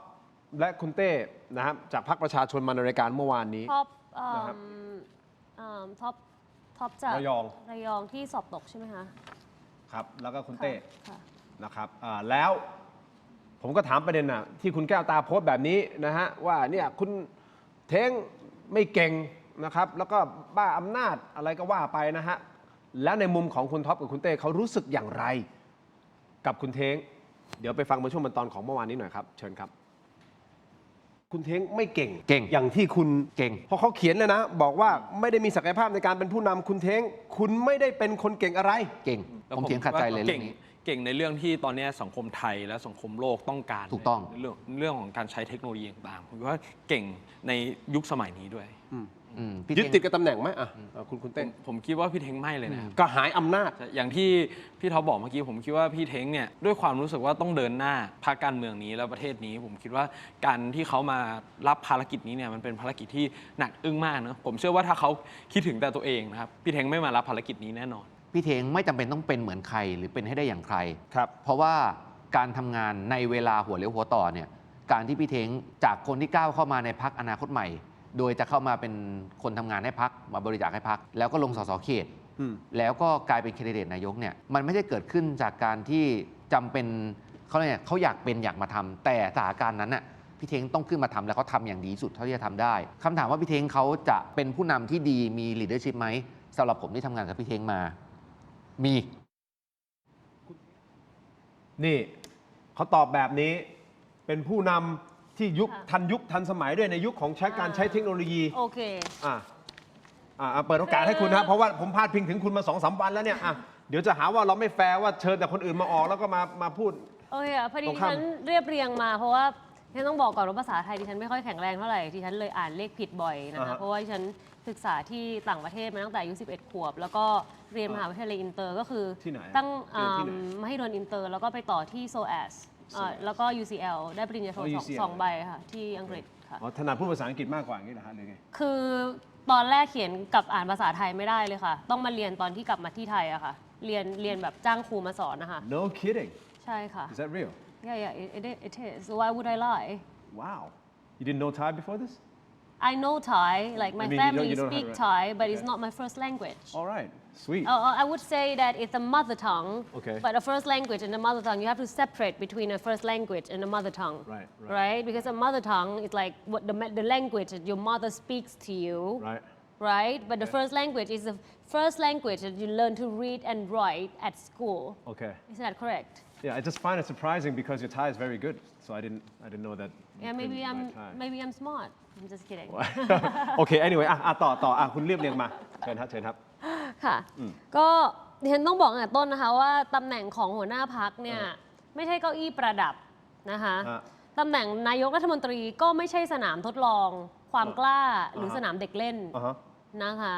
และคุณเต้นะครับจากพรรคประชาชนมาในรายการเมื่อวานนี้ ท็อป นะครับ ท็อปจาก ระยอง ระยองที่สอบตกใช่ไหมคะ ครับแล้วก็คุณเต้ ค่ะ นะครับแล้วผมก็ถามประเด็นที่คุณแก้วตาโพสต์แบบนี้นะฮะว่าเนี่ยคุณเท้งไม่เก่งนะครับแล้วก็บ้าอำนาจอะไรก็ว่าไปนะฮะแล้วในมุมของคุณท็อปกับคุณเต้เขารู้สึกอย่างไรกับคุณเท้งเดี๋ยวไปฟังบางช่วงบางตอนของเมื่อวานนี้หน่อยครับเชิญครับคุณเท้งไม่เก่ง เก่ง อย่างที่คุณ เก่ง เพราะเขาเขียนเลยนะบอกว่าไม่ได้มีศักยภาพในการเป็นผู้นำคุณเท้งคุณไม่ได้เป็นคนเก่งอะไร เก่ง ผมเถียงขัดใจเลยเรื่องนี้ เก่งในเรื่องที่ตอนนี้สังคมไทยและสังคมโลกต้องการ ถูกต้อง เรื่องของการใช้เทคโนโลยีต่างๆผมคิดว่าเก่งในยุคสมัยนี้ด้วย พี่ ยึด เท่ง ติดกับตำแหน่งไหมคุณเต้ง ผมคิดว่าพี่เท้งไม่เลยนะครับ ก็หายอำนาจ อย่างที่พี่ท็อปบอกเมื่อกี้ผมคิดว่าพี่เท้งเนี่ยด้วยความรู้สึกว่าต้องเดินหน้าพรรคการเมืองนี้แล้วประเทศนี้ ผมคิดว่าการที่เขามารับภารกิจนี้เนี่ยมันเป็นภารกิจที่หนักอึ้งมากนะผมเชื่อว่าถ้าเขาคิดถึงแต่ตัวเองนะครับพี่เท้งไม่มารับภารกิจนี้แน่นอน พี่เทงไม่จำเป็นต้องเป็นเหมือนใครหรือเป็นให้ได้อย่างใคร ครับ เพราะว่าการทำงานในเวลาหัวเลี้ยวหัวต่อเนี่ยการที่พี่เทงจากคนที่ก้าวเข้ามาในพรรคอนาคตใหม่ โดยจะเข้ามาเป็นคนทำงานให้พรรคมาบริจาคให้พรรคแล้วก็ลงสสเขต แล้วก็กลายเป็นแคนดิเดตนายกเนี่ยมันไม่ได้เกิดขึ้นจากการที่จำเป็นเขาเนี่ยเขาอยากเป็นอยากมาทำแต่สถานการณ์นั้นน่ะพี่เทงต้องขึ้นมาทำแล้วเขาทำอย่างดีที่สุดเท่าที่จะทำได้คำถามว่าพี่เทงเขาจะเป็นผู้นำที่ดีมี leadership ไหมสำหรับผมที่ทำงานกับพี่เทงมามี นี่เขาตอบแบบนี้เป็นผู้นำที่ทันยุคทันสมัยด้วยในยุคของใช้การใช้เทคโนโลยี โอเค เปิดโอกาสให้คุณนะเพราะว่าผมพาดพิงถึงคุณมา 2-3 วันแล้วเนี่ยเดี๋ยวจะหาว่าเราไม่แฟร์ว่าเชิญแต่คนอื่นมาออกแล้วก็มาพูด โอเคพอดี ตรง ดิ ข้าม ฉันเรียบเรียงมาเพราะว่าดิฉันต้องบอกก่อนว่าภาษาไทยดิฉันไม่ค่อยแข็งแรงเท่าไหร่ดิฉันเลยอ่านเลขผิดบ่อยนะคะเพราะว่าดิฉันศึกษาที่ต่างประเทศมาตั้งแต่อายุ11 ขวบ แล้วก็เรียนมหาวิทยาลัยอินเตอร์ก็คือ ที่ไหน ตั้ง เรียนที่ไหน มหิดลอินเตอร์แล้วก็ไปต่อที่โซแอสแล้วก็ UCL ได้ปริญญาโท UCL สองใบค่ะที่อังกฤษค่ะ ถนัดพูดภาษาอังกฤษมากกว่าอย่างนี้เหรอฮะหรือไง คือตอนแรกเขียนกับอ่านภาษาไทยไม่ได้เลยค่ะ ต้องมาเรียนตอนที่กลับมาที่ไทยอะค่ะ เรียนแบบจ้างครูมาสอนนะคะ No kidding ใช่ค่ะ Is that real Yeah it is Why would I lie Wow You didn't know Thai before this I know Thai like my I mean, family you don't speak have- Thai but it's okay. not my first language All right Sweet I would say that it's a mother tongue Okay. but a first language and a mother tongue you have to separate between a first language and a mother tongue Right. because a mother tongue is like what the language that your mother speaks to you Right right? But the first language is the first language that you learn to read and write at school. Okay Isn't that correct? Yeah I just find it surprising because your Thai is very good so I didn't know that you Yeah, couldn't write Thai. maybe I'm smart. I'm just kidding. โอเค anyway ต่อคุณเรียบเรียงมาเชิญครับ ค่ะ ก็ดิฉันต้องบอกตั้งแต่ต้นนะคะว่าตำแหน่งของหัวหน้าพักเนี่ยไม่ใช่เก้าอี้ประดับนะคะ ตำแหน่งนายกรัฐมนตรีก็ไม่ใช่สนามทดลองความกล้าหรือสนามเด็กเล่นนะคะ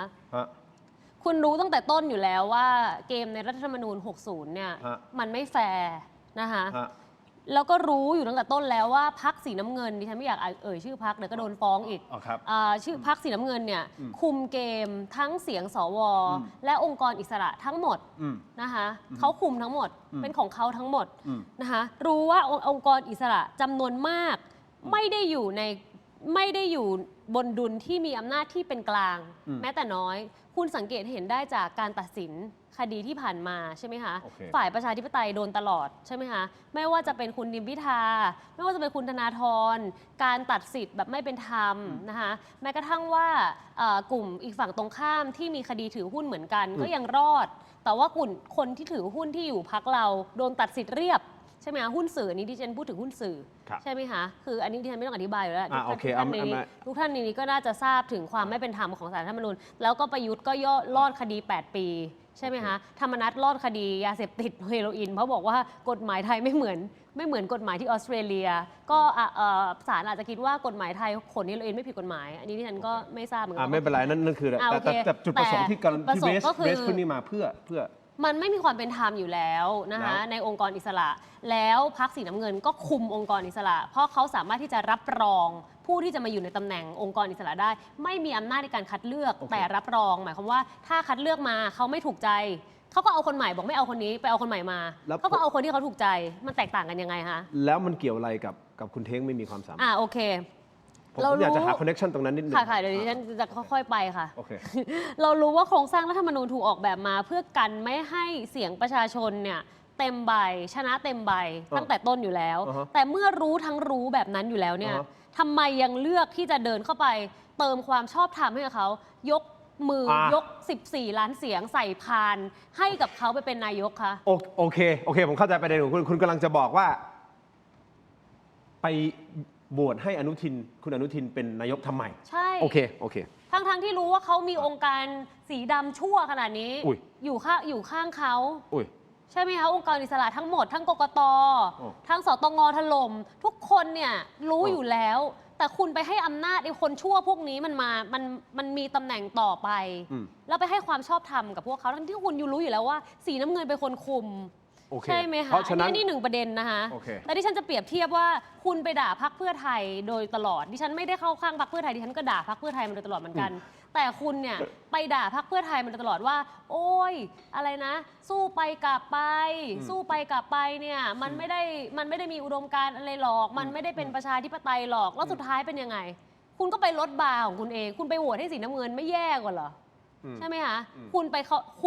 คุณรู้ตั้งแต่ต้นอยู่แล้วว่าเกมในรัฐธรรมนูญ 60 เนี่ยมันไม่แฟร์นะคะแล้วก็รู้อยู่ตั้งแต่ต้นแล้วว่าพักสีน้ำเงินดิฉันไม่อยากเอ่ยชื่อพักเดี๋ยวก็โดนฟ้องอีกชื่อพักสีน้ำเงินเนี่ยคุมเกมทั้งเสียงสวและองค์กรอิสระทั้งหมดนะคะเขาคุมทั้งหมดเป็นของเขาทั้งหมดนะคะรู้ว่าองค์กรอิสระจำนวนมากไม่ได้อยู่บนดุลที่มีอำนาจที่เป็นกลางแม้แต่น้อยคุณสังเกตเห็นได้จากการตัดสินคดีที่ผ่านมาใช่ไหมคะ ฝ่ายประชาธิปไตยโดนตลอดใช่ไหมคะไม่ว่าจะเป็นคุณทิมพิธาไม่ว่าจะเป็นคุณธนาธรการตัดสิทธิ์แบบไม่เป็นธรรมนะคะแม้กระทั่งว่ากลุ่มอีกฝั่งตรงข้ามที่มีคดีถือหุ้นเหมือนกันก็ยังรอดแต่ว่ากลุ่มคนที่ถือหุ้นที่อยู่พรรคเราโดนตัดสิทธิ์เรียบใช่ไหมคะหุ้นสื่ออันนี้ดิฉันพูดถึงหุ้นสื่อใช่ไหมคะคืออันนี้ดิฉันไม่ต้องอธิบายอยู่แล้วทุกท่านในนี้ก็น่าจะทราบถึงความไม่เป็นธรรมของศาลรัฐธรรมนูญแล้วก็ประยุทธ์ก็รอดคดี8 ปีใช่ไหมคะธรรมนัสรอดคดียาเสพติดเฮโรอีนเพราะบอกว่ากฎหมายไทยไม่เหมือนกฎหมายที่ออสเตรเลียก็ศาลอาจจะคิดว่ากฎหมายไทยขนเฮโรอีนไม่ผิดกฎหมายอันนี้ดิฉันก็ไม่ทราบเหมือนกัน ไม่เป็นไรนั่นคือแต่จุดประสงค์ที่เรสขึ้นนี่มาเพื่อ มันไม่มีความเป็นธรรมอยู่แล้วนะคะในองค์กรอิสระ แล้วพรรคสีน้ำเงินก็คุมองค์กรอิสระ เพราะเขาสามารถที่จะรับรองผู้ที่จะมาอยู่ในตำแหน่งองค์กรอิสระได้ ไม่มีอำนาจในการคัดเลือกแต่รับรองหมายความว่าถ้าคัดเลือกมาเขาไม่ถูกใจเขาก็เอาคนใหม่บอกไม่เอาคนนี้ไปเอาคนใหม่มาเขาก็เอาคนที่เขาถูกใจมันแตกต่างกันยังไงคะแล้วมันเกี่ยวอะไรกับคุณเท้งไม่มีความสามารถโอเคผมอยากจะหาคอนเนคชั่นตรงนั้นนิดนึงค่ะเดี๋ยวฉันจะค่อยๆไปค่ะ โอเค เรารู้ว่าโครงสร้างรัฐธรรมนูญถูกออกแบบมาเพื่อกันไม่ให้เสียงประชาชนเนี่ยเต็มใบชนะเต็มใบตั้งแต่ต้นอยู่แล้วแต่เมื่อรู้ทั้งรู้แบบนั้นอยู่แล้วเนี่ยทำไมยังเลือกที่จะเดินเข้าไปเติมความชอบธรรมให้กับเขายกมือยก14 ล้านเสียงใส่พานให้กับเขาไปเป็นนายกคะโอเคผมเข้าใจประเด็นของคุณกำลังจะบอกว่าไปโหวตให้คุณอนุทินเป็นนายกทำไมใช่โอเคทั้งที่รู้ว่าเขามีองค์การสีดำชั่วขนาดนี้อยู่ข้างเขาใช่ไหมคะองค์กรอิสระทั้งหมดทั้งกกต.ทั้งสตง.ถล่มทุกคนเนี่ยรู้อยู่แล้วแต่คุณไปให้อำนาจไอ้คนชั่วพวกนี้มันมีตำแหน่งต่อไปแล้วไปให้ความชอบธรรมกับพวกเขาทั้งที่คุณรู้อยู่แล้วว่าสีน้ำเงินเป็นคนคุมใช่ไหมคะนี่หนึ่งประเด็นนะคะแล้วดิฉันจะเปรียบเทียบว่าคุณไปด่าพรรคเพื่อไทยโดยตลอดดิฉันไม่ได้เข้าข้างพรรคเพื่อไทยดิฉันก็ด่าพรรคเพื่อไทยมาโดยตลอดเหมือนกันแต่คุณเนี่ยไปด่าพรรคเพื่อไทยมาโดยตลอดว่าโอ้ยอะไรนะสู้ไปกลับไปเนี่ยมันไม่ได้มีอุดมการณ์อะไรหรอกมันไม่ได้เป็นประชาธิปไตยหรอกแล้วสุดท้ายเป็นยังไงคุณก็ไปลดบาร์ของคุณเองคุณไปโหวตให้สีน้ำเงินไม่แย่กว่าเหรอใช่ไหมคะคุ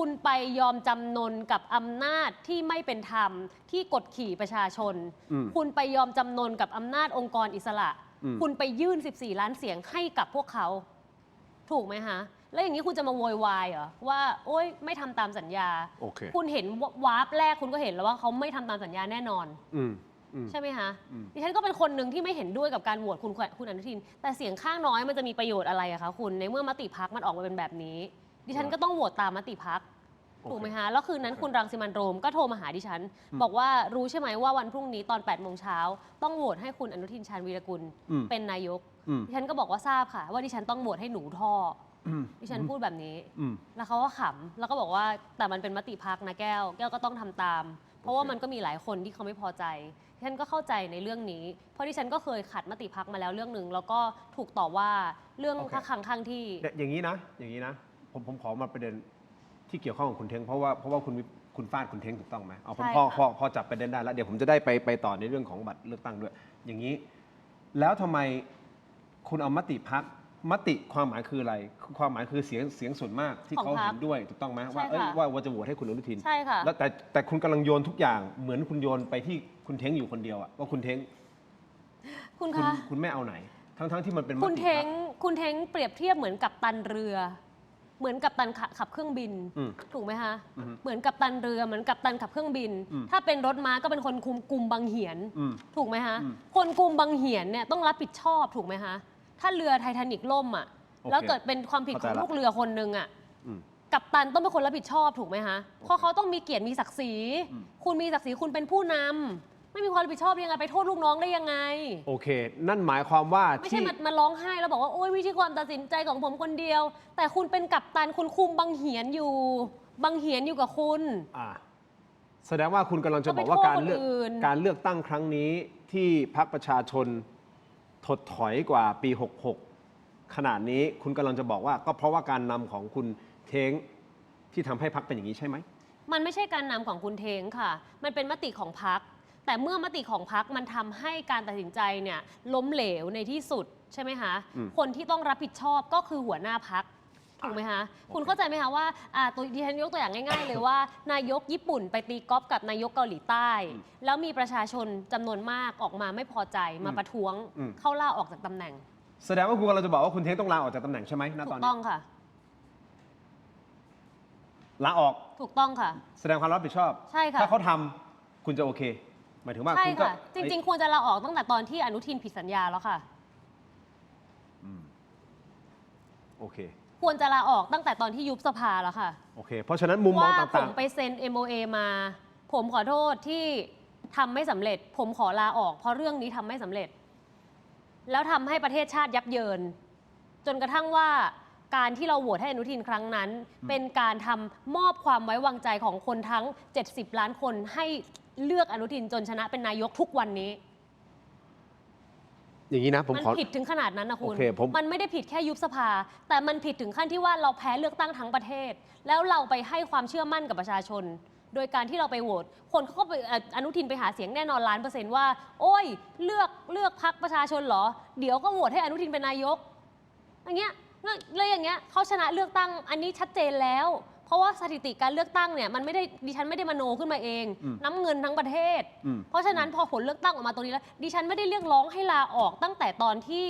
ณไปยอมจำนนกับอำนาจที่ไม่เป็นธรรมที่กดขี่ประชาชนคุณไปยอมจำนนกับอำนาจองค์กรอิสระคุณไปยื่น14 ล้านเสียงให้กับพวกเขาถูกไหมคะแล้วอย่างนี้คุณจะมาโวยวายเหรอว่าโอ๊ยไม่ทำตามสัญญาคุณเห็นวาร์ปแรกคุณก็เห็นแล้วว่าเขาไม่ทำตามสัญญาแน่นอนใช่ไหมคะดิฉันก็เป็นคนหนึ่งที่ไม่เห็นด้วยกับการโหวตคุณอนุทินแต่เสียงข้างน้อยมันจะมีประโยชน์อะไรอะคะคุณในเมื่อมติพรรคมันออกมาเป็นแบบนี้ดิฉันก็ต้องโหวตตามมติพรรคถูกไหมคะแล้วคืนนั้นคุณรังสิมันต์โรมก็โทรมาหาดิฉันบอกว่ารู้ใช่ไหมว่าวันพรุ่งนี้ตอน8 โมงเช้าต้องโหวตให้คุณอนุทินชาญวีรกุลเป็นนายกดิฉันก็บอกว่าทราบค่ะว่าดิฉันต้องโหวตให้หนูท่อดิฉันพูดแบบนี้แล้วเขาก็ขำแล้วก็บอกว่าแต่มันเป็นมติพรรคนะแก้วก็ต้องทำตามเพราะว่ามันก็มีหลายคนที่เขาไม่พอใจดิฉันก็เข้าใจในเรื่องนี้เพราะดิฉันก็เคยขัดมติพรรคมาแล้วเรื่องหนึ่งแล้วก็ถูกต่อว่าเรื่องข้างที่อย่างนี้นะผมขอมาประเด็นที่เกี่ยวข้องกับคุณเท้งเพราะว่าคุณฟาดคุณเท้งถูกต้องไหมเอาผมพอจับประเด็นได้แล้วเดี๋ยวผมจะได้ไปต่อในเรื่องของบัตรเลือกตั้งด้วยอย่างนี้แล้วทำไมคุณเอามติพรรคมติความหมายคืออะไรความหมายคือเสียงส่วนมากที่เขาเห็นด้วยถูกต้องไหมว่าจะโหวตให้คุณอนุทินใช่ค่ะแล้วแต่คุณกำลังโยนทุกอย่างเหมือนคุณโยนไปที่คุณเท้งอยู่คนเดียวอะว่าคุณเท้งคุณไม่เอาไหนทั้งที่มันเป็นคุณเท้งเปรียบเทียบเหมือนกับตันเรือเหมือนกับตันขับเครื่องบินถูกไหมคะเหมือนกับตันเรือเหมือนกับตันขับเครื่องบินถ้าเป็นรถม้าก็เป็นคนคุมกุมบังเหียนถูกไหมคะคนกุมบังเหียนเนี่ยต้องรับผิดชอบถูกไหมคะถ้าเรือไททานิคล่มอ่ะแล้วเกิดเป็นความผิดของลูกเรือคนหนึ่งอ่ะกัปตันต้องเป็นคนรับผิดชอบถูกไหมคะเพราะเขาต้องมีเกียรติมีศักดิ์ศรีคุณมีศักดิ์ศรีคุณเป็นผู้นำไม่มีความรับผิดชอบยังไงไปโทษลูกน้องได้ยังไงโอเคนั่นหมายความว่าไม่ใช่มาร้องไห้แล้วบอกว่าโอ๊ยไม่ใช่ความตัดสินใจของผมคนเดียวแต่คุณเป็นกัปตันคุณคุมบังเหียนอยู่กับคุณแสดงว่าคุณกำลังจะบอกว่าการเลือกตั้งครั้งนี้ที่พรรคประชาชนถดถอยกว่าปี66ขนาดนี้คุณกำลังจะบอกว่าก็เพราะว่าการนำของคุณเท้งที่ทำให้พรรคเป็นอย่างนี้ใช่ไหมมันไม่ใช่การนำของคุณเท้งค่ะมันเป็นมติของพรรคแต่เมื่อมติของพรรคมันทำให้การตัดสินใจเนี่ยล้มเหลวในที่สุดใช่ไหมคะคนที่ต้องรับผิดชอบก็คือหัวหน้าพรรคถูกไหมคะคุณเข้าใจไหมคะว่าตัวดิฉันยกตัวอย่างง่ายๆเลยว่านายกญี่ปุ่นไปตีกอล์ฟกับนายกเกาหลีใต้แล้วมีประชาชนจำนวนมากออกมาไม่พอใจมาประท้วงเข้าล่าออกจากตำแหน่งแสดงว่าคุณกำลังจะบอกว่าคุณเท้งต้องลาออกจากตำแหน่งใช่ไหมณตอนนี้ถูกต้องค่ะลาออกถูกต้องค่ะแสดงความรับผิดชอบใช่ค่ะถ้าเขาทำคุณจะโอเคหมายถึงว่าใช่ค่ะจริงๆควรจะลาออกตั้งแต่ตอนที่อนุทินผิดสัญญาแล้วค่ะโอเคควรจะลาออกตั้งแต่ตอนที่ยุบสภาแล้วค่ะโอเคเพราะฉะนั้นมุมมองต่างๆผมไปเซ็น MOA มาผมขอโทษที่ทำไม่สำเร็จผมขอลาออกเพราะเรื่องนี้ทำไม่สำเร็จแล้วทำให้ประเทศชาติยับเยินจนกระทั่งว่า การที่เราโหวตให้อนุทินครั้งนั้น เป็นการทำมอบความไว้วางใจของคนทั้ง 70 ล้านคนให้เลือกอนุทินจนชนะเป็นนายกทุกวันนี้ อย่างนี้นะผม มัน ขอ ผิดถึงขนาดนั้นนะคุณ โอเคผม มันไม่ได้ผิดแค่ยุบสภา แต่มันผิดถึงขั้นที่ว่าเราแพ้เลือกตั้งทั้งประเทศ แล้วเราไปให้ความเชื่อมั่นกับประชาชน โดยการที่เราไปโหวตคนเขาก็ไปอนุทินไปหาเสียงแน่นอน1,000,000%ว่า โอ้ยเลือกพรรคประชาชนเหรอ เดี๋ยวก็โหวตให้อนุทินเป็นนายกอย่างเงี้ยแล้วอย่างเงี้ยเขาชนะเลือกตั้งอันนี้ชัดเจนแล้ว เพราะว่าสถิติการเลือกตั้งเนี่ยมันไม่ได้ดิฉันไม่ได้มโนขึ้นมาเอง น้ำเงินทั้งประเทศ เพราะฉะนั้นพอผลเลือกตั้งออกมาตรงนี้แล้วดิฉันไม่ได้เรียกร้องให้ลาออกตั้งแต่ตอนที่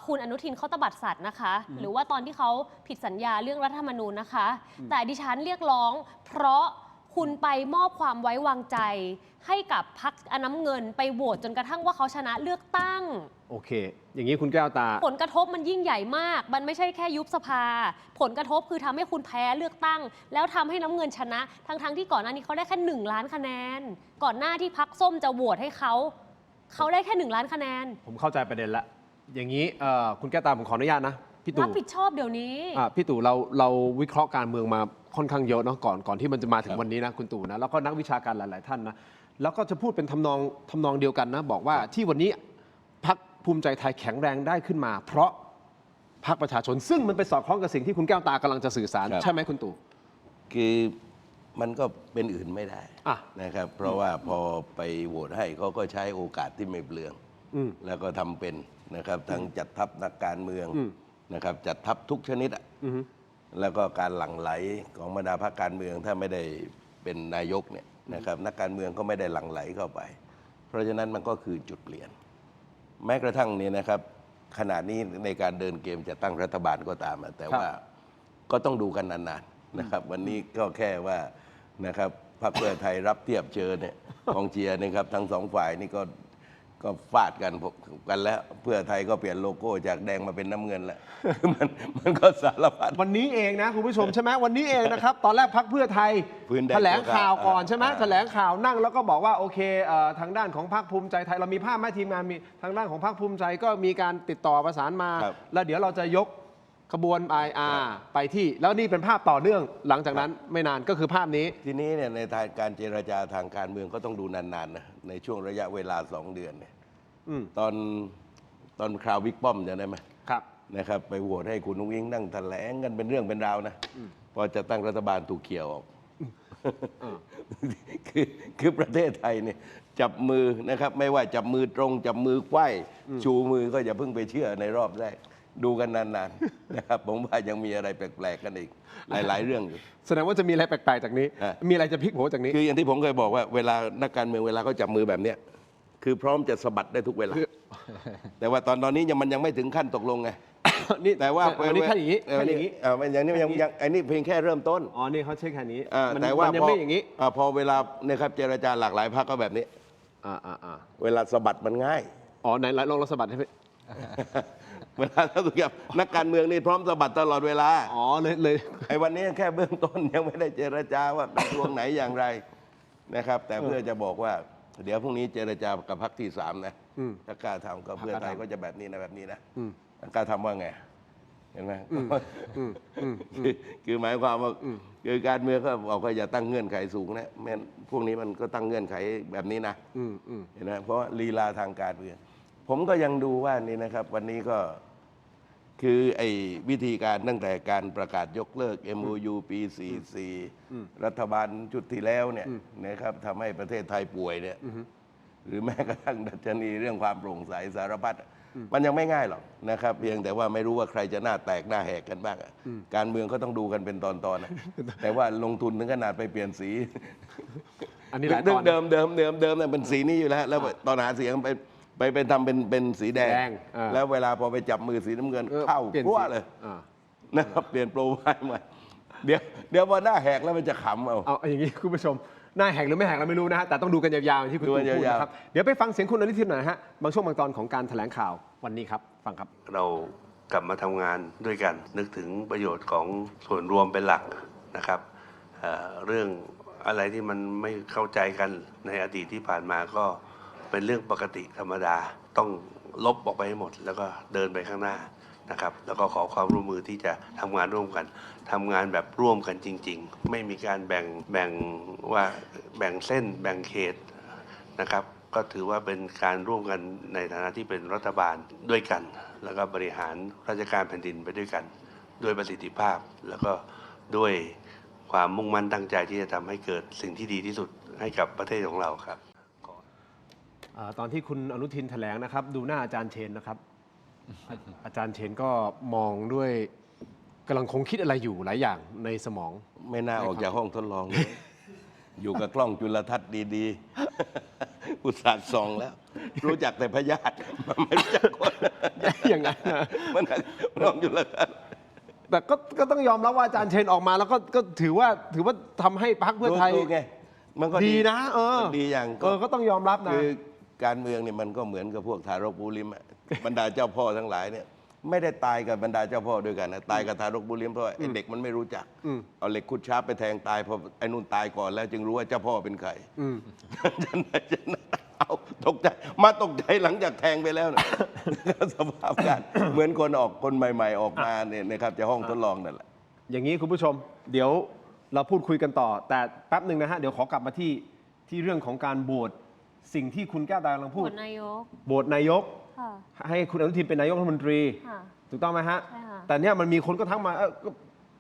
คุณอนุทินเขาตบัดสัตย์นะคะ หรือว่าตอนที่เขาผิดสัญญาเรื่องรัฐธรรมนูญนะคะ แต่ดิฉันเรียกร้องเพราะคุณไปมอบความไว้วางใจให้กับพรรคน้ำเงินไปโหวตจนกระทั่งว่าเขาชนะเลือกตั้ง โอเค อย่างนี้คุณแก้วตา ผลกระทบมันยิ่งใหญ่มาก มันไม่ใช่แค่ยุบสภา ผลกระทบคือทำให้คุณแพ้เลือกตั้ง แล้วทำให้น้ำเงินชนะ ทั้งที่ก่อนหน้านี้เขาได้แค่1 ล้านคะแนน ก่อนหน้าที่พรรคส้มจะโหวตให้เขาได้แค่1 ล้านคะแนน ผมเข้าใจประเด็นละ อย่างนี้คุณแก้วตาผมขออนุญาตนะพี่ตู่ รับผิดชอบเดี๋ยวนี้ พี่ตู่เราวิเคราะห์การเมืองมาค่อนข้างเยอะเนาะก่อนที่มันจะมาถึงวันนี้นะคุณตู่นะแล้วก็นักวิชาการหลาย ๆ ท่านนะแล้วก็จะพูดเป็นทำนองเดียวกันนะบอกว่าที่วันนี้พรรคภูมิใจไทยแข็งแรงได้ขึ้นมา เพราะพรรคประชาชนซึ่งมันไปสอดคล้องกับสิ่งที่คุณแก้วตากำลังจะสื่อสาร ครับ ใช่ไหมคุณตู่ คือมันก็เป็นอื่นไม่ได้นะครับ เพราะว่าพอไปโหวตให้เขาก็ใช้โอกาสที่ไม่เปลือง แล้วก็ทำเป็นนะครับทั้งจัดทัพนักการเมืองนะครับจัดทัพทุกชนิดอ่ะแล้วก็การหลั่งไหลของบรรดาพรรคการเมืองถ้าไม่ได้เป็นนายกเนี่ยนะครับนักการเมืองก็ไม่ได้หลั่งไหลเข้าไป เพราะฉะนั้นมันก็คือจุดเปลี่ยน แม้กระทั่งนี้นะครับขณะนี้ในการเดินเกมจะตั้งรัฐบาลก็ตามอะแต่ว่าก็ต้องดูกันนานๆนะครับ วันนี้ก็แค่ว่านะครับพรรคเพื่อไทยรับเทียบเชิญเนี่ยกองเชียร์นะครับทั้งสองฝ่ายนี่ก็ฟาดกันแล้วเพื่อไทยก็เปลี่ยนโลโก้จากแดงมาเป็นน้ำเงินแล้ว มันก็สารพัด วันนี้เองนะคุณผู้ชมใช่ไหมวันนี้เองนะครับ ตอนแรกพรรคเพื่อไทย พื้นแดง แถลงข่าวก่อนใช่ไหม อ่า แถลงข่าวนั่งแล้วก็บอกว่าโอเคทางด้านของพรรคภูมิใจไทยเรามีภาพไหมทีมงานมีทางด้านของพรรคภูมิใจก็มีการติดต่อประสานมา แล้วเดี๋ยวเราจะยกขบวน IR ไปที่แล้วนี่เป็นภาพต่อเนื่องหลังจากนั้นไม่นานก็คือภาพนี้ ทีนี้เนี่ยในการเจรจาทางการเมืองก็ต้องดูนานๆนะในช่วงระยะเวลา2 เดือนเนี่ยตอนคราววิกป้อมจะได้ไหม ครับ นะครับไปโหวตให้คุณนุ้งอิงนั่งแถลงกันเป็นเรื่องเป็นราวนะพอจะตั้งรัฐบาลถูกเขี่ยวออกคือประเทศไทยเนี่ยจับมือนะครับไม่ว่าจับมือตรงจับมือไขว้ชูมือก็อย่าเพิ่งไปเชื่อในรอบแรก ดูกันนานๆนะครับผมว่ายังมีอะไรแปลกๆกันอีกหลายๆเรื่องอยู่ แสดงว่าจะมีอะไรแปลกๆจากนี้ มีอะไรจะพลิกโผจากนี้ คืออย่างที่ผมเคยบอกว่าเวลานักการเมืองเวลาเขาจับมือแบบเนี้ยคือพร้อมจะสะบัดได้ทุกเวลา แต่ว่าตอนนี้มันยังไม่ถึงขั้นตกลงไง นี่ แต่ว่า อันนี้แค่อย่างนี้แค่อย่างนี้ มันอย่างนี้ยังไอ้นี่เพียงแค่เริ่มต้น อ๋อนี่เขาใช้แค่นี้ แต่ว่า ยังไม่อย่างนี้ พอเวลานะครับเจรจาหลากหลายพรรคก็แบบนี้เวลาสะบัดมันง่าย อ๋อไหนลองเราสะบัดให้พี่ เวลาถ้าสุกับนักการเมืองนี่พร้อมสะบัดตลอดเวลา อ๋อเลย ไอ้วันนี้แค่เบื้องต้นยังไม่ได้เจรจาว่ากระทรวงไหนอย่างไรนะครับ แต่เพื่อจะบอกว่าเดี๋ยวพรุ่งนี้เจรจากับพรรคที่3นะถ้ากล้าทำก็เพื่อไทยก็จะแบบนี้นะแบบนี้นะกล้าทำว่าไงเห็นไหมคือหมายความว่าคือการเมืองก็บอกว่าอย่าตั้งเงื่อนไขสูงนะแม้พวกนี้มันก็ตั้งเงื่อนไขแบบนี้นะเห็นไหมเพราะลีลาทางการเมืองผมก็ยังดูว่านี่นะครับ วันนี้ก็คือไอ้วิธีการตั้งแต่การประกาศยกเลิก MOU ปี 44 รัฐบาลชุดที่แล้วเนี่ยนะครับทำให้ประเทศไทยป่วยเนี่ยหรือแม้กระทั่งดัชนีเรื่องความโปร่งใสสารพัดมันยังไม่ง่ายหรอกนะครับ เพียงแต่ว่าไม่รู้ว่าใครจะหน้าแตกหน้าแหกกันบ้างการเมืองก็ต้องดูกันเป็นตอนๆนะแต่ว่าลงทุนถึงขนาดไปเปลี่ยนสี อันนี้หลายต เรื่ อ อน งเดิมเนี่ยเป็นสีนี้อยู่แล้วแล้วตอนหาเสียงไปทำเป็นสีแดง แล้วเวลาพอไปจับมือสีน้ำเงินเข้าพวเลยนะครับเปลี่ยนโปรไฟล์ใหม่เดี๋ยวพอหน้าแหกแล้วมันจะขำเอาอย่างนี้คุณผู้ชมหน้าแหกหรือไม่แหกเราไม่รู้นะฮะแต่ต้องดูกันยาวๆอย่างที่คุณตู่พูดนะครับเดี๋ยวไปฟังเสียงคุณอนุทินหน่อยนะฮะบางช่วงบางตอนของการแถลงข่าววันนี้ครับฟังครับ เรากลับมาทำงานด้วยกันนึกถึงประโยชน์ของส่วนรวมเป็นหลักนะครับเรื่องอะไรที่มันไม่เข้าใจกันในอดีตที่ผ่านมาก็เป็นเรื่องปกติธรรมดาต้องลบออกไปให้หมด แล้วก็เดินไปข้างหน้า นะครับแล้วก็ขอความร่วมมือที่จะทำงานร่วมกันทำงานแบบร่วมกันจริงๆไม่มีการแบ่งว่าแบ่งเส้นแบ่งเขตนะครับก็ถือว่าเป็นการร่วมกันในฐานะที่เป็นรัฐบาลด้วยกันแล้วก็บริหารราชการแผ่นดินไปด้วยกันด้วยประสิทธิภาพแล้วก็ด้วยความมุ่งมั่นตั้งใจที่จะทำให้เกิดสิ่งที่ดีที่สุดให้กับประเทศของเราครับ ตอนที่คุณอนุทินแถลงนะครับดูหน้าอาจารย์เชนนะครับ อาจารย์เชนก็มองด้วยกำลังคงคิดอะไรอยู่หลายอย่างในสมอง ไม่น่าออกจากห้องทดลองเลย อยู่กับกล้องจุลทรรศน์ดีๆ อุตส่าห์ส่องแล้ว รู้จักแต่พยาธิมันไม่รู้จักคน อย่างนั้นนะ มันกล้องจุลทรรศน์ แต่ก็ต้องยอมรับว่าอาจารย์เชนออกมาแล้วก็ถือว่าทำให้พรรคเพื่อไทย รู้ไงมันก็ ดีนะดีอย่าง ก็ต้องยอมรับนะ คือการเมืองเนี่ยมันก็เหมือนกับพวกทารกบูลิมอะบรรดาเจ้าพ่อทั้งหลายเนี่ยไม่ได้ตายกับบรรดาเจ้าพ่อด้วยกันนะตายกับทารกบูลิมเพราะไอ้เด็กมันไม่รู้จักเอาเหล็กขุดชาร์ปไปแทงตายพอไอ้นู่นตายก่อนแล้วจึงรู้ว่าเจ้าพ่อเป็นใครฉันเอาตกใจมาตกใจหลังจากแทงไปแล้วนะสภาพการเหมือนคนใหม่ๆออกมาเนี่ยนะครับจะห้องทดลองนั่นแหละ อย่างนี้คุณผู้ชม เดี๋ยวเราพูดคุยกันต่อ แต่แป๊บหนึ่งนะฮะเดี๋ยวขอกลับมาที่เรื่องของการโหวตสิ่งที่คุณแก้วตากำลังพู โห ด วตนายก โหวตนายก ค่ะ ให้คุณอนุทินเป็นนายกรัฐมนตรี ค่ะ ถูกต้องไหมฮะ ใช่ค่ะ แต่เนี่ยมันมีคนก็ทักมาก็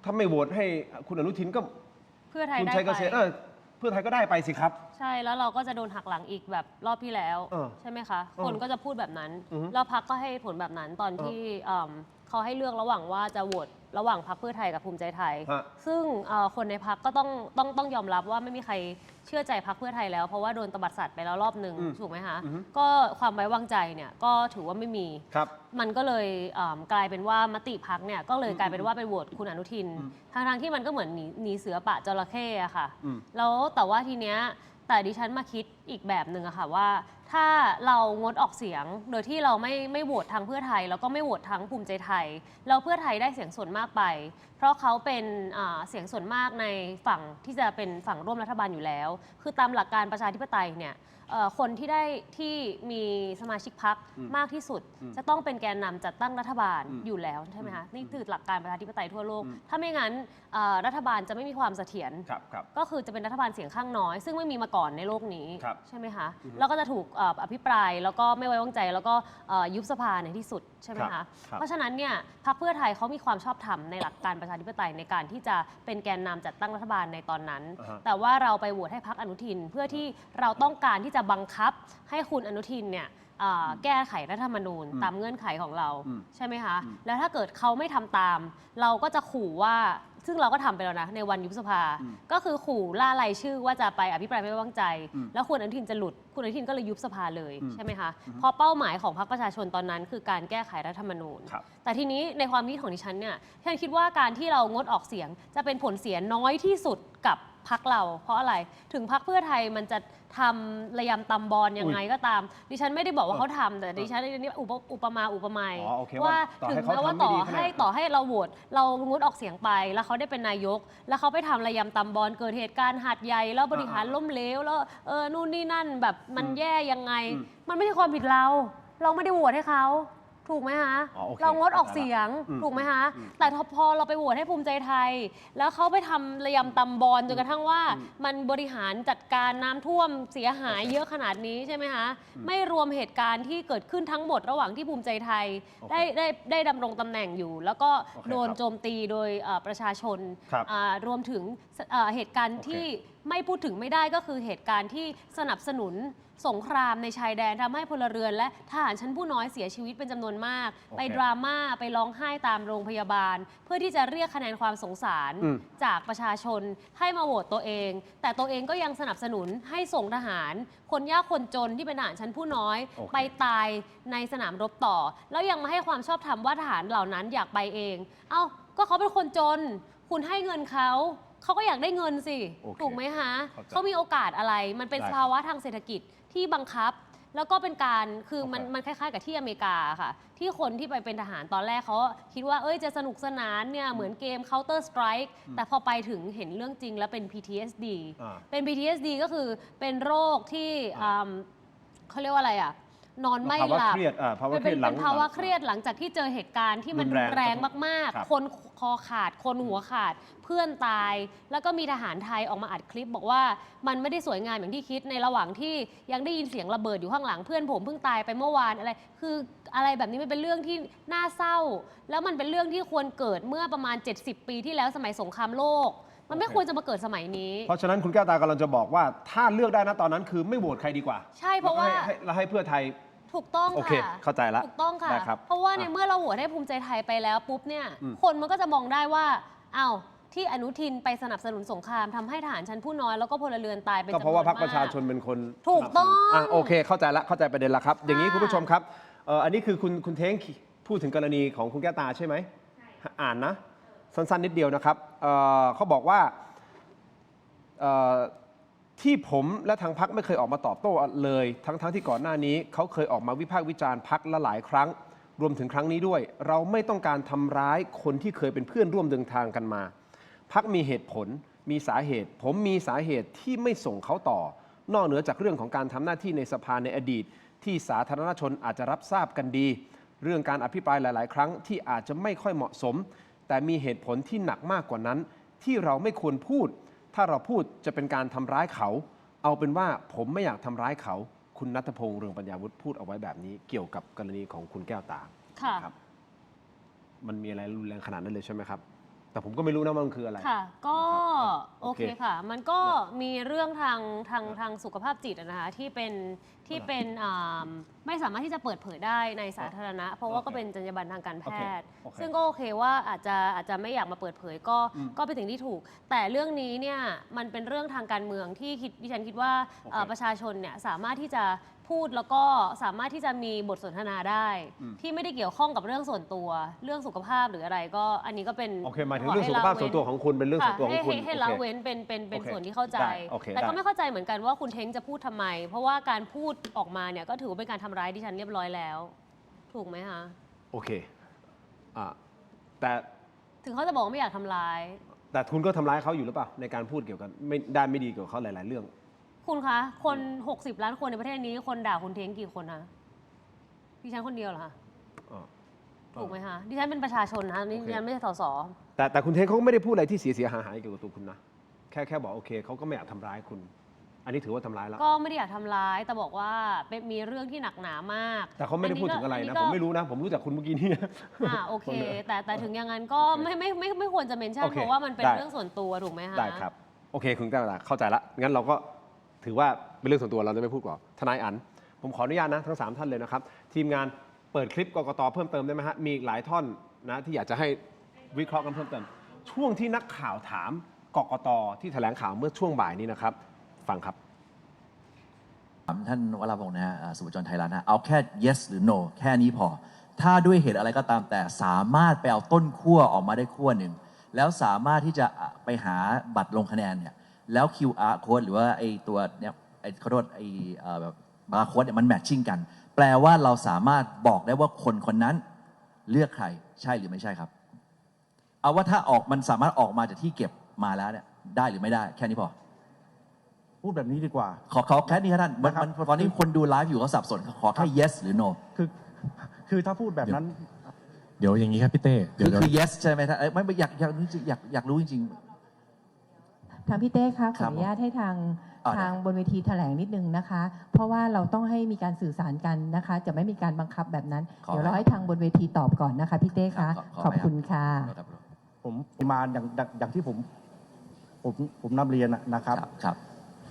ถ้าไม่โหวตให้คุณอนุทินก็ เพื่อไทย คุณ ได้ ชัยเก ไป ษมเพื่อไทยก็ได้ไปสิครับ ใช่แล้วเราก็จะโดนหักหลังอีกแบบรอบที่แล้ว ใช่ไหมคะ คนก็จะพูดแบบนั้น แล้วพรรคก็ให้ผลแบบนั้นตอนที่เขาให้เลือกระหว่างว่าจะโหวตระหว่างพรรคเพื่อไทยกับภูมิใจไทย ซึ่งคนในพรรคก็ต้องยอมรับว่าไม่มีใครเชื่อใจพรรคเพื่อไทยแล้วเพราะว่าโดนตบัดสัตว์ไปแล้วรอบหนึ่งถูกไหมคะก็ความไว้วางใจเนี่ยก็ถือว่าไม่มี มันก็เลยกลายเป็นว่ามติพรรคเนี่ยก็เลยกลายเป็นว่าไปโหวตคุณอนุทินทางที่มันก็เหมือนหนีเสือปะจระเข้อะค่ะแล้วแต่ว่าทีเนี้ยแต่ดิฉันมาคิดอีกแบบหนึ่งอะค่ะว่าถ้าเรางดออกเสียงโดยที่เราไม่โหวตทางเพื่อไทยแล้วก็ไม่โหวตทางภูมิใจไทยเราเพื่อไทยได้เสียงส่วนมากไป เพราะเขาเป็นเสียงส่วนมากในฝั่งที่จะเป็นฝั่งร่วมรัฐบาลอยู่แล้ว คือตามหลักการประชาธิปไตยเนี่ยคนที่มีสมาชิกพรรคมากที่สุดจะต้องเป็นแกนนำจัดตั้งรัฐบาลอยู่แล้วใช่ไหมคะนี่คือหลักการประชาธิปไตยทั่วโลกถ้าไม่งั้นรัฐบาลจะไม่มีความเสถียรก็คือจะเป็นรัฐบาลเสียงข้างน้อยซึ่งไม่มีมาก่อนในโลกนี้ใช่ไหมคะแล้วก็จะถูกอภิปรายแล้วก็ไม่ไว้วางใจแล้วก็ยุบสภาในที่สุดใช่ไหมคะเพราะฉะนั้นเนี่ยพรรคเพื่อไทยเขามีความชอบธรรมในหลักการประชาธิปไตยในการที่จะเป็นแกนนำจัดตั้งรัฐบาลในตอนนั้นแต่ว่าเราไปโหวตให้พรรคอนุทินเพื่อที่เราต้องการที่จะบังคับให้คุณอนุทินเนี่ยแก้ไขรัฐธรรมนูญตามเงื่อนไขของเราใช่ไหมคะแล้วถ้าเกิดเขาไม่ทำตามเราก็จะขู่ว่าซึ่งเราก็ทำไปแล้วนะในวันยุบสภาก็คือขู่ล่ารายชื่อว่าจะไปอภิปรายไม่ไว้วางใจแล้วคุณอนุทินจะหลุดคุณอนุทินก็เลยยุบสภาเลยใช่ไหมคะเพราะเป้าหมายของพรรคประชาชนตอนนั้นคือการแก้ไขรัฐธรรมนูญแต่ทีนี้ในความคิดของดิฉันเนี่ยฉันคิดว่าการที่เรางดออกเสียงจะเป็นผลเสียน้อยที่สุดกับพรรคเราเพราะอะไรถึงพรรคเพื่อไทยมันจะทำระยำตำบอลยังไงก็ตามดิฉันไม่ได้บอกว่าเขาทำแต่ดิฉันนี่อุปมาว่าถึงแม้ว่าต่อให้เราโหวตเรางดออกเสียงไปแล้วเขาได้เป็นนายกแล้วเขาไปทำระยำตำบอลเกิดเหตุการณ์หาดใหญ่แล้วบริหารล้มเหลวแล้วนู่นนี่นั่นแบบมันแย่ยังไงมันไม่ใช่ความผิดเราไม่ได้โหวตให้เขาถูกไหมคะเรางดออกเสียงถูกไหมคะแต่พอเราไปโหวตให้ภูมิใจไทยแล้วเขาไปทำระยำตำบอลจนกระทั่งว่ามันบริหารจัดการน้ำท่วมเสียหายเยอะขนาดนี้ใช่ไหมคะไม่รวมเหตุการณ์ที่เกิดขึ้นทั้งหมดระหว่างที่ภูมิใจไทยได้ดำรงตำแหน่งอยู่แล้วก็โดนโจมตีโดยประชาชนรวมถึงเหตุการณ์ที่ไม่พูดถึงไม่ได้ก็คือเหตุการณ์ที่สนับสนุนสงครามในชายแดนทำให้พลเรือนและทหารชั้นผู้น้อยเสียชีวิตเป็นจำนวนมากไปดราม่าไปร้องไห้ตามโรงพยาบาลเพื่อที่จะเรียกคะแนนความสงสารจากประชาชนให้มาโหวตตัวเองแต่ตัวเองก็ยังสนับสนุนให้ส่งทหารคนยากคนจนที่เป็นทหารชั้นผู้น้อยไปตายในสนามรบต่อแล้วยังมาให้ความชอบธรรมว่าทหารเหล่านั้นอยากไปเองเอ้าก็เขาเป็นคนจนคุณให้เงินเขาก็อยากได้เงินสิถูกไหมคะเขามีโอกาสอะไรมันเป็นภาวะทางเศรษฐกิจที่บังคับแล้วก็เป็นการคือมันคล้ายๆกับที่อเมริกาค่ะที่คนที่ไปเป็นทหารตอนแรกเขาคิดว่าจะสนุกสนานเนี่ยเหมือนเกม Counter Strike แต่พอไปถึงเห็นเรื่องจริงแล้วเป็น PTSD เป็น PTSD ก็คือเป็นโรคที่เขาเรียกว่าอะไรอ่ะ นอนไม่ ภาวะ หลับ เครียดภาวะเครียดหลัง เป็นภาวะเครียดหลังจากที่เจอเหตุการณ์ที่มัน รุนแรง แรงมาก ครับ ๆ คนคอขาด คนหัวขาด เพื่อนตาย แล้วก็มีทหารไทยออกมาอัดคลิปบอกว่ามันไม่ได้สวยงามอย่างที่คิดในระหว่างที่ยังได้ยินเสียงระเบิดอยู่ข้างหลังเพื่อนผมเพิ่งตายไปเมื่อวานอะไร คืออะไรแบบนี้มันเป็นเรื่องที่น่าเศร้า แล้วมันเป็นเรื่องที่ควรเกิดเมื่อประมาณ 70 ปีที่แล้วสมัยสงครามโลก มันไม่ควรจะมาเกิดสมัยนี้ เพราะฉะนั้นคุณแก้วตากำลังจะบอกว่าถ้าเลือกได้นะตอนนั้นคือไม่โหวตใครดีกว่า ใช่เพราะว่า แล้วให้เพื่อไทย ถูกต้อง โอเค ค่ะ เข้าใจละ ถูกต้องค่ะ ได้ครับ เพราะว่าในเมื่อเราโหวตให้ภูมิใจไทยไปแล้วปุ๊บเนี่ย อืม คนมันก็จะมองได้ว่าอ้าวที่อนุทินไปสนับสนุนสงครามทำให้ทหารชั้นผู้น้อยแล้วก็พลเรือนตายเป็น ก็ จำนวนมาก เพราะว่าพรรคประชาชนเป็นคน ถูกต้อง โอเคเข้าใจละเข้าใจประเด็นละครับ อย่างนี้ ค่ะ คุณผู้ชมครับอันนี้คือคุณเท้งพูดถึงกรณีของคุณแก้วตาใช่ไหมอ่านนะสั้นๆนิดเดียวนะครับเขาบอกว่าที่ผมและทางพรรคไม่เคยออกมาตอบโต้เลยทั้งที่ก่อนหน้านี้เขาเคยออกมาวิพากษ์วิจารณ์พรรคละหลายครั้ง รวมถึงครั้งนี้ด้วย เราไม่ต้องการทำร้ายคนที่เคยเป็นเพื่อนร่วมเดินทางกันมาพรรคมีเหตุผลมีสาเหตุ ผมมีสาเหตุที่ไม่ส่งเขาต่อนอกเหนือจากเรื่องของการทำหน้าที่ในสภาในอดีต ที่สาธารณชนอาจจะรับทราบกันดี เรื่องการอภิปรายหลาย ๆ ครั้งที่อาจจะไม่ค่อยเหมาะสม แต่มีเหตุผลที่หนักมากกว่านั้น ที่เราไม่ควรพูด ถ้าเราพูดจะเป็นการทำร้ายเขา เอาเป็นว่าผมไม่อยากทำร้ายเขา คุณณัฐพงษ์เรืองปัญญาวุฒิพูดเอาไว้แบบนี้ เกี่ยวกับกรณีของคุณแก้วตา ค่ะ ครับ มันมีอะไรรุนแรงขนาดนั้นเลยใช่ไหมครับ แต่ผมก็ไม่รู้นะว่ามันคืออะไร ค่ะ ก็ โอ โอ เค เคค่ะ มันก็มีเรื่องทางสุขภาพจิตอะนะคะที่เป็นไม่สามารถที่จะเปิดเผยได้ในสาธารณะ เพราะว่าก็เป็นจรรยาบรรณทางการแพทย์ โอเค ซึ่งก็โอเคว่าอาจจะไม่อยากมาเปิดเผยก็เป็นสิ่งที่ถูก แต่เรื่องนี้เนี่ยมันเป็นเรื่องทางการเมืองที่ดิฉันคิดว่าประชาชนเนี่ยสามารถที่จะพูดแล้วก็สามารถที่จะมีบทสนทนาได้ ที่ไม่ได้เกี่ยวข้องกับเรื่องส่วนตัว เรื่องสุขภาพหรืออะไรก็อันนี้ก็เป็น โอเคหมายถึงเรื่องสุขภาพส่วนตัวของคุณเป็นเรื่องส่วนตัวของคุณ ให้ละเว้นเป็นส่วนที่เข้าใจ ได้โอเค แต่ก็ ได้ ไม่เข้าใจเหมือนกันว่าคุณเท้งจะพูดทำไม เพราะว่าการพูดออกมาเนี่ยก็ถือว่าเป็นการทำร้ายดิฉันเรียบร้อยแล้ว ถูกไหมคะ โอเคแต่ ถึงเขาจะบอกว่าไม่อยากทำร้าย แต่คุณก็ทำร้ายเขาอยู่หรือเปล่าในการพูดเกี่ยวกับไม่ดีเกี่ยวกับเขาหลาย ๆ เรื่อง คุณคะ คน 60 ล้านคนในประเทศนี้คนด่าคุณเท้งกี่คนนะดิฉันคนเดียวเหรอคะ อ๋อ ถูกไหมคะดิฉันเป็นประชาชนนะนี่ โอเค ดิฉันไม่ใช่สส แต่คุณเทงเขาก็ไม่ได้พูดอะไรที่เสียหายเกี่ยวกับตัวคุณนะแค่บอกโอเคเขาก็ไม่อยากทำร้ายคุณ อันนี้ถือว่าทำร้ายแล้ว ก็ไม่ได้อยากทำร้าย แต่บอกว่าเป็นมีเรื่องที่หนักหนามาก แต่เขาไม่ได้พูดถึงอะไรนะ ก็ ผมไม่รู้นะ ผมรู้จักคุณเมื่อกี้นี่ โอเค แต่ถึงอย่างนั้นก็ไม่ควรจะเมนชั่น โอเค เพราะว่ามันเป็น ได้ เรื่องส่วนตัวถูกไหมคะ ได้ครับ โอเค คุณก็เข้าใจละงั้นเราก็ถือว่าเป็นเรื่องส่วนตัวเราจะไม่พูดก่อนทนายอั๋นผมขออนุญาตนะทั้ง 3 ท่านเลยนะครับ ทีมงานเปิดคลิปกกตเพิ่มเติมได้ไหมฮะมีอีกหลายท่อนนะที่อยากจะให้วิเคราะห์กันเพิ่มเติมช่วงที่นักข่าวถามกกตที่แถลงข่าวเมื่อช่วงบ่ายนี้นะครับฟังครับ ถามท่านวราพงศ์นะฮะสุวจรไทยรัฐนะเอาแค่ yes หรือ no แค่นี้พอ ถ้าด้วยเหตุอะไรก็ตามแต่สามารถไปเอาต้นขั้วออกมาได้ขั้วหนึ่ง แล้วสามารถที่จะไปหาบัตรลงคะแนนเนี่ยแล้ว QR code หรือว่าไอ้ตัวเนี่ยไอ้ขอโทษไอ้แบบบาร์โค้ดเนี่ยมันแมทชิ่งกัน แปลว่าเราสามารถบอกได้ว่าคนคนนั้นเลือกใครใช่หรือไม่ใช่ครับ เอาว่าถ้าออกมันสามารถออกมาจากที่เก็บมาแล้วเนี่ยได้หรือไม่ได้แค่นี้พอ พูดแบบนี้ดีกว่า ขอแค่นี้ครับท่านมัน นะครับ ตอนนี้คนดูไลฟ์อยู่เขาสับสนขอแค่ yes หรือ no คือถ้าพูดแบบนั้น เดี๋ยวอย่างนี้ครับพี่เต้เดี๋ยว คือ yes ใช่ไหมท่านไม่อยากรู้จริง ทางพี่เต้คะข ครั อบ อนุญาตให้ทาง อ่า ทางบนเวทีแถลงนิดนึงนะคะ เพราะว่าเราต้องให้มีการสื่อสารกันนะคะ จะไม่มีการบังคับแบบนั้น ขอ เดี๋ยวเราให้ทางบนเวทีตอบก่อนนะคะพี่เต้คะ ขอ ขอบคุณค่ะ ผมมาอย่างที่ผมนำเรียนนะครับ ครับ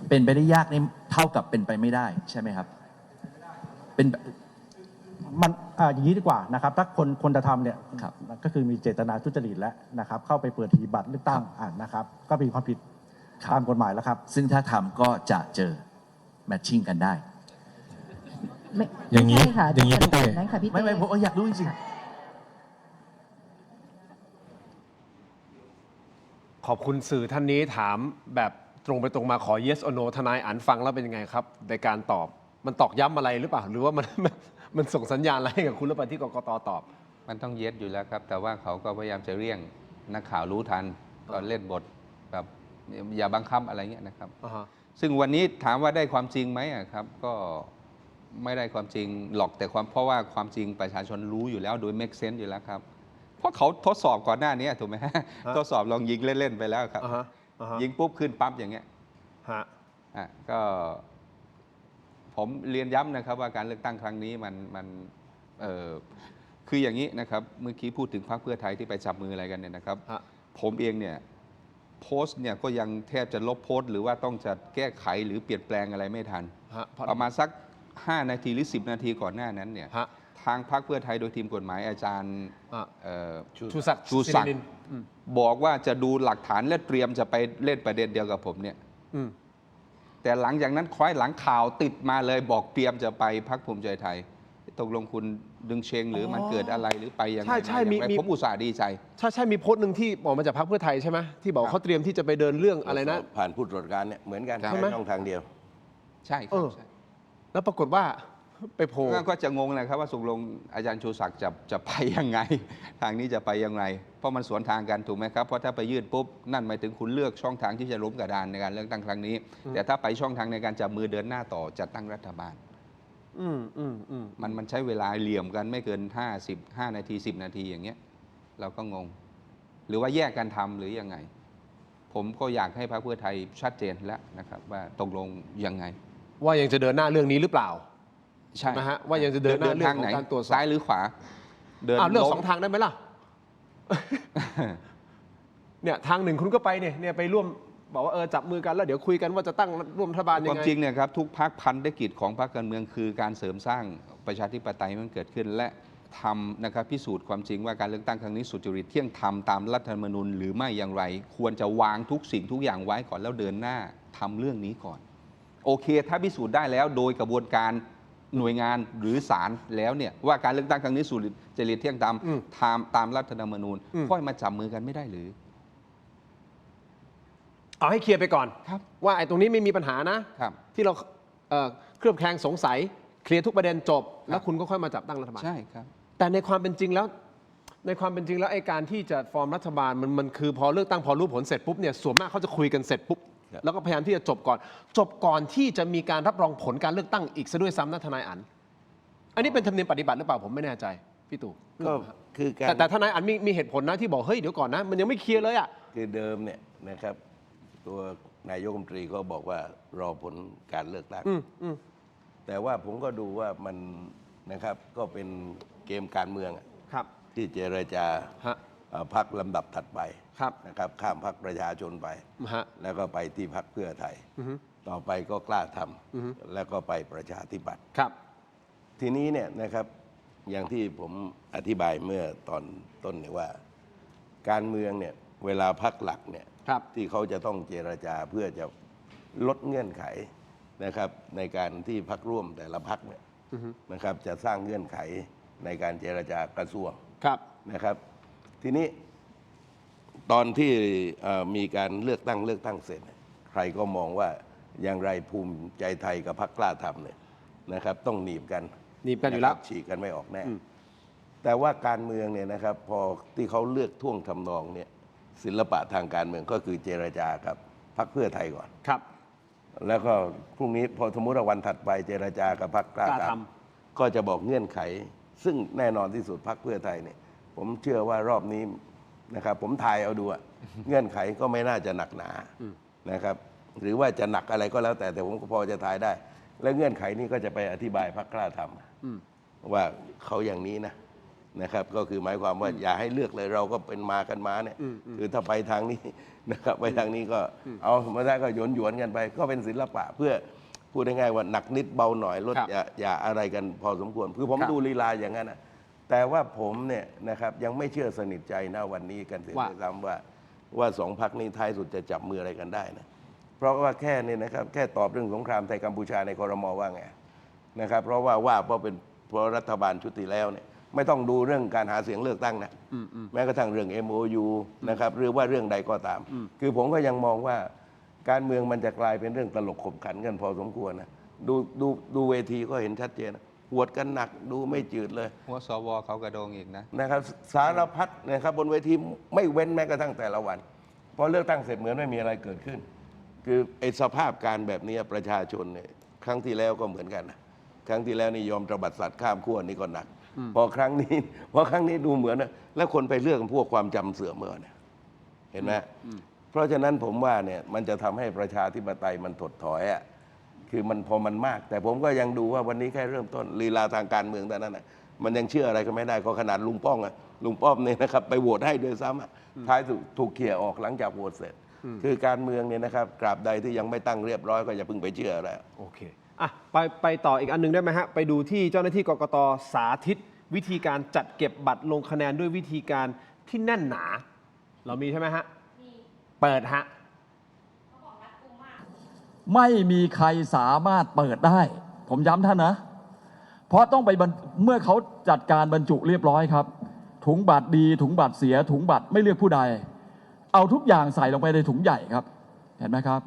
เป็นไปได้ยากนี่เท่ากับเป็นไปไม่ได้ใช่ไหมครับ เป็น มันอย่างนี้ดีกว่านะครับ ถ้าคนจะทำเนี่ยก็คือมีเจตนาทุจริตแล้วนะครับ เข้าไปเปิดหีบบัตรเลือกตั้งนะครับ ก็มีความผิดตามกฎหมายแล้วครับ ซึ่งถ้าทำก็จะเจอแมทชิ่งกันได้ อย่างนี้ ไม่ใช่ค่ะ อย่างนี้พี่เต้ นั้นค่ะพี่เต้ ไม่ผมอยากรู้จริง ขอบคุณสื่อท่านนี้ถามแบบตรงไปตรงมาขอ yes or no ทนายอั๋นฟังแล้วเป็นยังไงครับในการตอบมันตอกย้ำอะไรหรือเปล่าหรือว่ามันส่งสัญญาณอะไรให้กับคุณหรือเปล่าที่กกตตอบ มันต้องเย็ดอยู่แล้วครับ แต่ว่าเขาก็พยายามจะเลี่ยงนักข่าวรู้ทันตอนเล่นบทแบบอย่าบังคับอะไรเงี้ยนะครับ ซึ่งวันนี้ถามว่าได้ความจริงไหมอะครับ ก็ ไม่ได้ความจริงหรอกแต่เพราะว่าความจริงประชาชนรู้อยู่แล้วโดย make sense อยู่แล้วครับเพราะเขาทดสอบก่อนหน้านี้ถูกไหมฮะทดสอบลองยิงเล่นๆไปแล้วครับยิงปุ๊บขึ้นปั๊บอย่างเงี้ยก็ผมเรียนย้ำนะครับว่าการเลือกตั้งครั้งนี้มันคืออย่างนี้นะครับเมื่อกี้พูดถึงพรรคเพื่อไทยที่ไปจับมืออะไรกันเนี่ยนะครับผมเองเนี่ยโพสต์เนี่ยก็ยังแทบจะลบโพสต์หรือว่าต้องจะแก้ไขหรือเปลี่ยนแปลงอะไรไม่ทันประมาณสัก5 นาทีหรือ10 นาทีก่อนหน้านั้นเนี่ยทางพรรคเพื่อไทยโดยทีมกฎหมายอาจารย์ชูศักดิ์บอกว่าจะดูหลักฐานและเตรียมจะไปเล่นประเด็นเดียวกับผมเนี่ยแต่หลังจากนั้นคล้อยหลังข่าวติดมาเลยบอกเตรียมจะไปพรรคภูมิใจไทยตกลงคุณดึงเชงหรือมันเกิดอะไรหรือไปยังไงใช่ผมอุตส่าห์ดีใจใช่มีโพสต์หนึ่งที่บอกมาจากพรรคเพื่อไทยใช่ไหมที่บอกเขาเตรียมที่จะไปเดินเรื่องอะไรนะผ่านผู้ตรวจการเนี่ยเหมือนกันช่องทางเดียวใช่ครับแล้วปรากฏว่าไปโผล่ก็จะงงเลยครับว่าสุกลงอาจารย์ชูศักดิ์จะไปยังไงทางนี้จะไปยังไงเพราะมันสวนทางกันถูกไหมครับเพราะถ้าไปยื่นปุ๊บนั่นหมายถึงคุณเลือกช่องทางที่จะล้มกระดานในการเลือกตั้งครั้งนี้แต่ถ้าไปช่องทางในการจับมือเดินหน้าต่อจัดตั้งรัฐบาลมันใช้เวลาเหลี่ยมกันไม่เกิน5 นาที10 นาทีอย่างเงี้ยเราก็งงหรือว่าแยกกันทำหรือยังไงผมก็อยากให้พรรคเพื่อไทยชัดเจนแล้วนะครับว่าตกลงยังไงว่ายังจะเดินหน้าเรื่องนี้หรือเปล่าใช่นะฮะว่ายังจะเดินหน้าเรื่องของการตรวจสอบซ้ายหรือขวาเลือก2 ทางได้ไหมล่ะ เนี่ยทางหนึ่งคุณก็ไปเนี่ยไปร่วมบอกว่าจับมือกันแล้วเดี๋ยวคุยกันว่าจะตั้งร่วมรัฐบาลยังไงความจริงเนี่ยครับทุกพรรคพันธกิจของพรรคการเมืองคือการเสริมสร้างประชาธิปไตยมันเกิดขึ้นและทำนะครับพิสูจน์ความจริงว่าการเลือกตั้งครั้งนี้สุจริตเที่ยงธรรมตามรัฐธรรมนูญหรือไม่อย่างไรควรจะวางทุกสิ่งทุกอย่างไว้ก่อนแล้วเดินหน้าทำเรื่องนี้ก่อนโอเคถ้าพิสูจน์ได้แล้วโดยกระบวนการหน่วยงานหรือศาลแล้วเนี่ยว่าการเลือกตั้งครั้งนี้สุจริตเที่ยงธรรมตามรัฐธรรมนูญค่อยมาจับมือกันไม่ได้หรือเอาให้เคลียร์ไปก่อนว่าไอ้ตรงนี้ไม่มีปัญหานะที่เราเคลือบแคลงสงสัยเคลียร์ทุกประเด็นจบแล้วคุณก็ค่อยมาจับตั้งรัฐบาลใช่ครับแต่ในความเป็นจริงแล้วไอ้การที่จะฟอร์มรัฐบาลมันคือพอเลือกตั้งพอรู้ผลเสร็จปุ๊บเนี่ยส่วนมากเขาจะคุยกันเสร็จปุ๊บแล้วก็พยายามที่จะจบก่อนที่จะมีการรับรองผลการเลือกตั้งอีกซะด้วยซ้ำนะทนายอั๋นอันนี้เป็นธรรมเนียมปฏิบัติหรือเปล่าผมไม่แน่ใจพี่ตู่ก็คือการแต่ทนายอั๋นมีเหตุผลนะที่บอกเฮ้ยเดี๋ยวก่อนนะมันยังไม่เคลียร์เลยอ่ะคือเดิมเนี่ยนะครับตัวนายกรัฐมนตรีก็บอกว่ารอผลการเลือกตั้งแต่ว่าผมก็ดูว่ามันนะครับก็เป็นเกมการเมืองที่เจรจาพรรคลำดับถัดไปนะครับข้ามพรรคประชาชนไปแล้วก็ไปที่พรรคเพื่อไทยต่อไปก็กล้าทำแล้วก็ไปประชาธิปัตย์ทีนี้เนี่ยนะครับอย่างที่ผมอธิบายเมื่อตอนต้นเนี่ยว่าการเมืองเนี่ยเวลาพรรคหลักเนี่ยที่เขาจะต้องเจรจาเพื่อจะลดเงื่อนไขนะครับในการที่พรรคร่วมแต่ละพรรคเนี่ยนะครับจะสร้างเงื่อนไขในการเจรจากระทรวงนะครับทีนี้ตอนที่มีการเลือกตั้งเสร็จใครก็มองว่าอย่างไรภูมิใจไทยกับพรรคกล้าทำเนี่ยนะครับต้องหนีบกันอยู่แล้วฉีกกันไม่ออกแน่แต่ว่าการเมืองเนี่ยนะครับพอที่เขาเลือกท่วงทำนองเนี่ยศิลปะทางการเมืองก็คือเจรจากับพรรคเพื่อไทยก่อนแล้วก็พรุ่งนี้พอสมมติว่าวันถัดไปเจรจากับพรรคกล้าทำก็จะบอกเงื่อนไขซึ่งแน่นอนที่สุดพรรคเพื่อไทยเนี่ยผมเชื่อว่ารอบนี้นะครับผมทายเอาดูเงื่อนไขก็ไม่น่าจะหนักหนานะครับหรือว่าจะหนักอะไรก็แล้วแต่ผมก็พอจะทายได้และเงื่อนไขนี้ก็จะไปอธิบายพรรคกล้าทำว่าเขาอย่างนี้นะครับก็คือหมายความว่าอย่าให้เลือกเลยเราก็เป็นมากันมาเนี่ยคือถ้าไปทางนี้นะครับไปทางนี้ก็เอามาได้ก็หยวนกันไปก็เป็นศิลปะเพื่อพูดง่ายๆว่าหนักนิดเบาหน่อยลดอย่าอะไรกันพอสมควรคือผมดูลีลาอย่างนั้นนะแต่ว่าผมเนี่ยนะครับยังไม่เชื่อสนิทใจนะวันนี้กันเสียด้วยซ้ำว่าสองพรรคนี้ท้ายสุดจะจับมืออะไรกันได้นะเพราะว่าแค่นี้นะครับแค่ตอบเรื่องสงครามไทยกัมพูชาในครม.ว่าไงนะครับเพราะรัฐบาลชุดที่แล้วเนี่ยไม่ต้องดูเรื่องการหาเสียงเลือกตั้งนะแม้กระทั่งเรื่อง MOU นะครับหรือว่าเรื่องใดก็ตามคือผมก็ยังมองว่าการเมืองมันจะกลายเป็นเรื่องตลกขบขันกันพอสมควรนะดูเวทีก็เห็นชัดเจนหวดกันหนักดูไม่จืดเลยหัวสวเขากระโดงอีกนะครับสารพัดนะครับบนเวทีไม่เว้นแม้กระทั่งแต่ละวันพอเลือกตั้งเสร็จเหมือนไม่มีอะไรเกิดขึ้นคือไอ้สภาพการแบบนี้ประชาชนเนี่ยครั้งที่แล้วก็เหมือนกันนะ ครั้งที่แล้วนี่ยอมตบัดสัตว์ข้ามขั้วนี่ก็หนัก พอครั้งนี้ดูเหมือนนะแล้วคนไปเลือกพวกความจำเสื่อมเมื่อเนี่ยเห็นไหมเพราะฉะนั้นผมว่าเนี่ยมันจะทำให้ประชาธิปไตยมันถดถอยอ่ะคือมันพอมันมาก แต่ผมก็ยังดูว่าวันนี้แค่เริ่มต้นลีลาทางการเมืองแต่นั้นนะมันยังเชื่ออะไรก็ไม่ได้ก็ขนาดลุงป้อมเนี่ยนะครับไปโหวตให้ด้วยซ้ำท้ายถูกเขี่ยออกหลังจากโหวตเสร็จ คือการเมืองเนี่ยนะครับตราบใดที่ยังไม่ตั้งเรียบร้อยก็อย่าเพิ่งไปเชื่ออะไรโอเคอ่ะไปต่ออีกอันนึงได้ไหมฮะไปดูที่เจ้าหน้าที่กกต.สาธิตวิธีการจัดเก็บบัตรลงคะแนนด้วยวิธีการที่แน่นหนาเรามีใช่ไหมฮะเปิดฮะ ไม่มีใครสามารถเปิดได้ ผมย้ำท่านนะ เพราะต้องไปเมื่อเขาจัดการบรรจุเรียบร้อยครับ ถุงบัตรดีถุงบัตรเสียถุงบัตรไม่เลือกผู้ใด เอาทุกอย่างใส่ลงไปในถุงใหญ่ครับ เห็นไหมครับ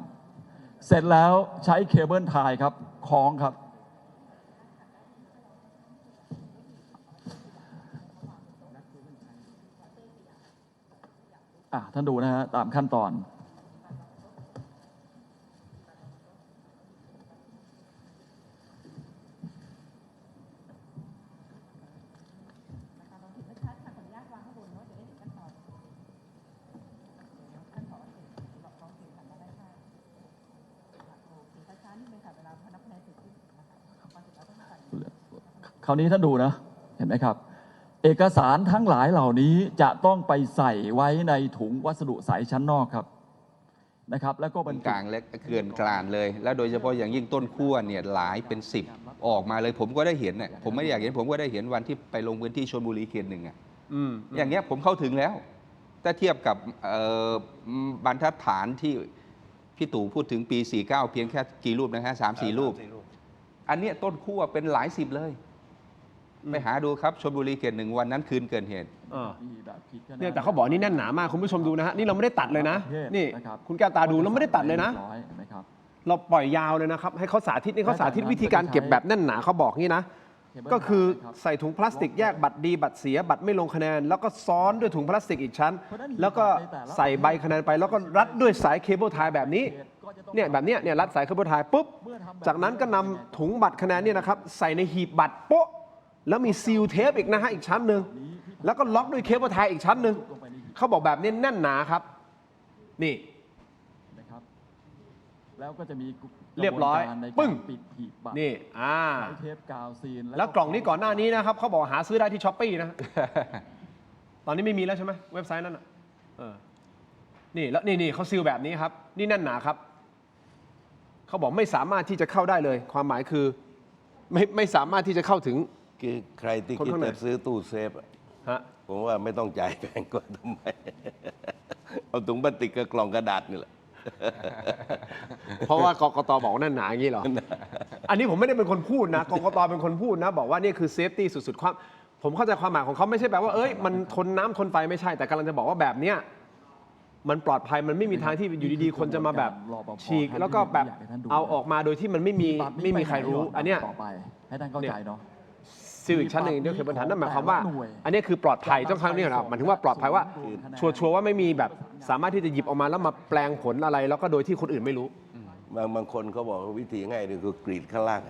เสร็จแล้วใช้เคเบิลไทยครับคล้องครับท่านดูนะฮะตามขั้นตอนคราวนี้ท่านดูนะเห็นไหมครับเอกสารทั้งหลายเหล่านี้จะต้องไปใส่ไว้ในถุงวัสดุใสชั้นนอกครับนะครับแล้วก็บรรจุ กลางและเกลื่อนกลาดเลย แล้วโดยเฉพาะอย่างยิ่งต้นขั้วเนี่ยหลายเป็น10ออกมาเลยผมก็ได้เห็นเนี่ยผมไม่ได้อยากเห็นผมก็ได้เห็นวันที่ไปลงพื้นที่ชลบุรีเขต 1อย่างเงี้ยผมเข้าถึงแล้วถ้าเทียบกับบรรทัดฐานที่พี่ตู่พูดถึงปี 49 เพียงแค่กี่รูปนะฮะ3-4 รูปอันเนี้ยต้นขั้วเป็นหลาย10เลยไปหาดูครับชลบุรีเขต 1วันนั้นคืนเกิดเหตุเนี่ยแต่เขาบอกนี่แน่นหนามากคุณผู้ชมดูนะฮะนี่เราไม่ได้ตัดเลยนะนี่คุณแก้วตาดูเราไม่ได้ตัดเลยนะเราปล่อยยาวเลยนะครับให้เขาสาธิตนี่เขาสาธิตวิธีการเก็บแบบแน่นหนาเขาบอกงี้นะก็คือใส่ถุงพลาสติกแยกบัตรดีบัตรเสียบัตรไม่ลงคะแนนแล้วก็ซ้อนด้วยถุงพลาสติกอีกชั้นแล้วก็ใส่ใบคะแนนไปแล้วก็รัดด้วยสายเคเบิลไทยแบบนี้เนี่ยแบบนี้เนี่ยรัดสายเคเบิลไทยปุ๊บจากนั้นก็นำถุงบัตรคะแนนเนี่ยนะครับใส่ในหีบบัตรโป๊ะแล้วมีซีลเทปอีกนะฮะอีกชั้นหนึ่งแล้วก็ล็อกด้วยเคเบิลไทยอีกชั้นหนึ่งเขาบอกแบบนี้แน่นหนาครับนี่นะครับแล้วก็จะมีเรียบร้อยปึ้งนี่เทปกาวซีนแล้วกล่องนี้ก่อนหน้านี้นะครับเขาบอกหาซื้อได้ที่ช้อปปี้นะ ตอนนี้ไม่มีแล้วใช่ไหมเว็บไซต์นั้นนี่แล้วนี่เขาซีลแบบนี้ครับนี่แน่นหนาครับเขาบอกไม่สามารถที่จะเข้าได้เลยความหมายคือไม่สามารถที่จะเข้าถึงคือใครที่คิดจะซื้อตู้เซฟผมว่าไม่ต้องจ่ายแพงกว่าทำไมเอาถุงพลาสติกกับกล่องกระดาษนี่แหละเพราะว่ากกต.บอกนั่นหนาอย่างนี้หรออันนี้ผมไม่ได้เป็นคนพูดนะกกต.เป็นคนพูดนะบอกว่านี่คือเซฟตี้สุดๆความผมเข้าใจความหมายของเขาไม่ใช่แปลว่ามันทนน้ำทนไฟไม่ใช่แต่กำลังจะบอกว่าแบบเนี้ยมันปลอดภัยมันไม่มีทางที่อยู่ดีๆคนจะมาแบบฉีกแล้วก็แบบเอาออกมาโดยที่มันไม่มีใครรู้อันเนี้ยต่อไปให้ท่านเข้าใจเนาะซีลอีกชั้นหนึ่งเดียวคือบรรทัดนั่นหมายความว่าอันนี้คือปลอดภัยต้องครั้งนี้เราหมายถึงว่าปลอดภัยว่าชัวร์ว่าไม่มีแบบสามารถที่จะหยิบออกมาแล้วมาแปลงผลอะไรแล้วก็โดยที่คนอื่นไม่รู้บางคนเขาบอกว่าวิธีง่ายคือกรีดข้างล่าง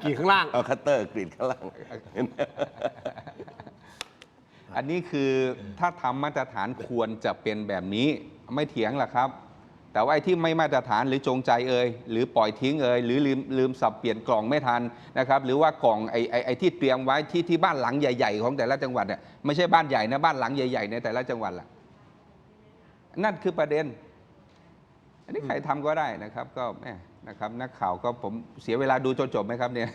กรีดข้างล่างเอาคัตเตอร์กรีดข้างล่างอันนี้คือถ้าทำมาตรฐานควรจะเป็นแบบนี้ไม่เถียงหรอกครับแต่ว่าไอ้ที่ไม่มาตรฐานหรือจงใจหรือปล่อยทิ้งหรือลืมสับเปลี่ยนกล่องไม่ทันนะครับหรือว่ากล่องไอ้ที่เตรียมไว้ที่บ้านหลังใหญ่ๆของแต่ละจังหวัดเนี่ยไม่ใช่บ้านใหญ่นะบ้านหลังใหญ่ๆในแต่ละจังหวัดล่ะนั่นคือประเด็นอันนี้ใครทำก็ได้นะครับก็แม่นะครับนักข่าวก็ผมเสียเวลาดูจนจบไหมครับเนี่ย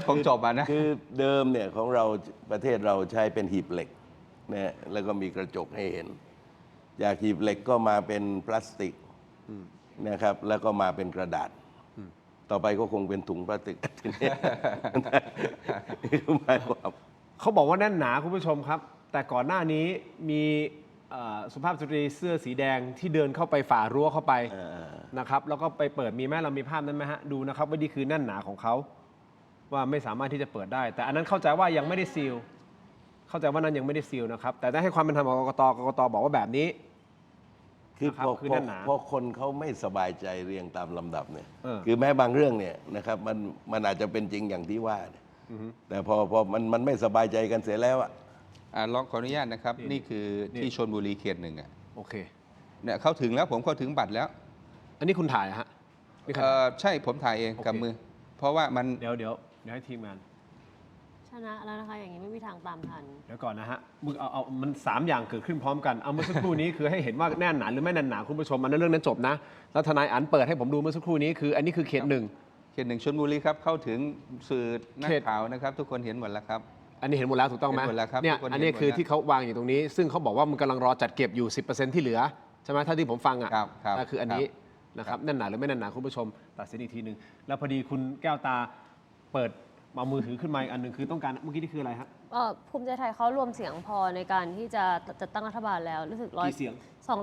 คงจบนะคือเดิมเนี่ยของเราประเทศเราใช้เป็นหีบเหล็กนะแล้วก็มีกระจกให้เห็นจากหีบเหล็กก็มาเป็นพลาสติกนะครับแล้วก็มาเป็นกระดาษต่อไปก็คงเป็นถุงพลาสติกทีนี้หมายความเขาบอกว่าแน่นหนาคุณผู้ชมครับแต่ก่อนหน้านี้มีสุภาพสตรีเสื้อสีแดงที่เดินเข้าไปฝ่ารั้วเข้าไปนะครับแล้วก็ไปเปิดมีไหมเรามีภาพนั้นไหมฮะดูนะครับว่านี่คือแน่นหนาของเขาว่าไม่สามารถที่จะเปิดได้แต่อันนั้นเข้าใจว่ายังไม่ได้ซีลเข้าใจว่านั้นยังไม่ได้ซีลนะครับแต่ได้ให้ความเป็นธรรมกับกกตบอกว่าแบบนี้ คือ นะครับคือแน่นหนา พอคนเขาไม่สบายใจเรียงตามลำดับเนี่ย เออ คือแม้บางเรื่องเนี่ยนะครับมันอาจจะเป็นจริงอย่างที่ว่าเนี่ยแต่พอมันไม่สบายใจกันเสียแล้วอะ ลองขออนุญาตนะครับ นี่คือที่ชลบุรีเขต 1อ่ะ โอเค เนี่ยเข้าถึงแล้วผมเข้าถึงบัตรแล้ว อันนี้คุณถ่ายอะฮะนี่ใคร ใช่ผมถ่ายเอง โอเค กับมือ เพราะว่ามัน เดี๋ยวให้ทีมงาน ชนะแล้วนะคะ อย่างนี้ไม่มีทางตามทัน เดี๋ยวก่อนนะฮะมึงเอามัน3อย่างเกิดขึ้นพร้อมกันเอาเมื่อสักครู่นี้คือให้เห็นว่าแน่นหนาหรือไม่แน่นหนาคุณผู้ชมอันนั้นเรื่องนั้นจบนะแล้วทนายอันเปิดให้ผมดูเมื่อสักครู่นี้คืออันนี้คือเขต 1 เขต 1ชลบุรีครับเข้าถึงสื่อนัก เขต ข่าวนะครับ ทุกคนเห็นหมดแล้วครับ อันนี้เห็นหมดแล้วถูกต้องไหม เห็นหมดแล้วครับ เนี่ย ทุกคน อันนี้ เห็นหมด คือ แล้ว ที่เขาวางอยู่ตรงนี้ ซึ่งเขาบอกว่ามันกำลังรอจัดเก็บอยู่ 10% ที่เหลือใช่ไหมเท่าที่ผมฟังอ่ะ ครับ คืออันนี้นะครับแน่นหนาหรือไม่แน่นหนาคุณผู้ชมตัดสินอีกทีหนึ่งแล้วพอดีคุณแก้วตาเปิดเอามือถือขึ้นมาอีกอันหนึ่งคือต้องการเมื่อกี้นี่คืออะไรฮะ ภูมิใจไทยเขารวมเสียงพอในการที่จะจัดตั้งรัฐบาลแล้วรู้สึก กี่เสียง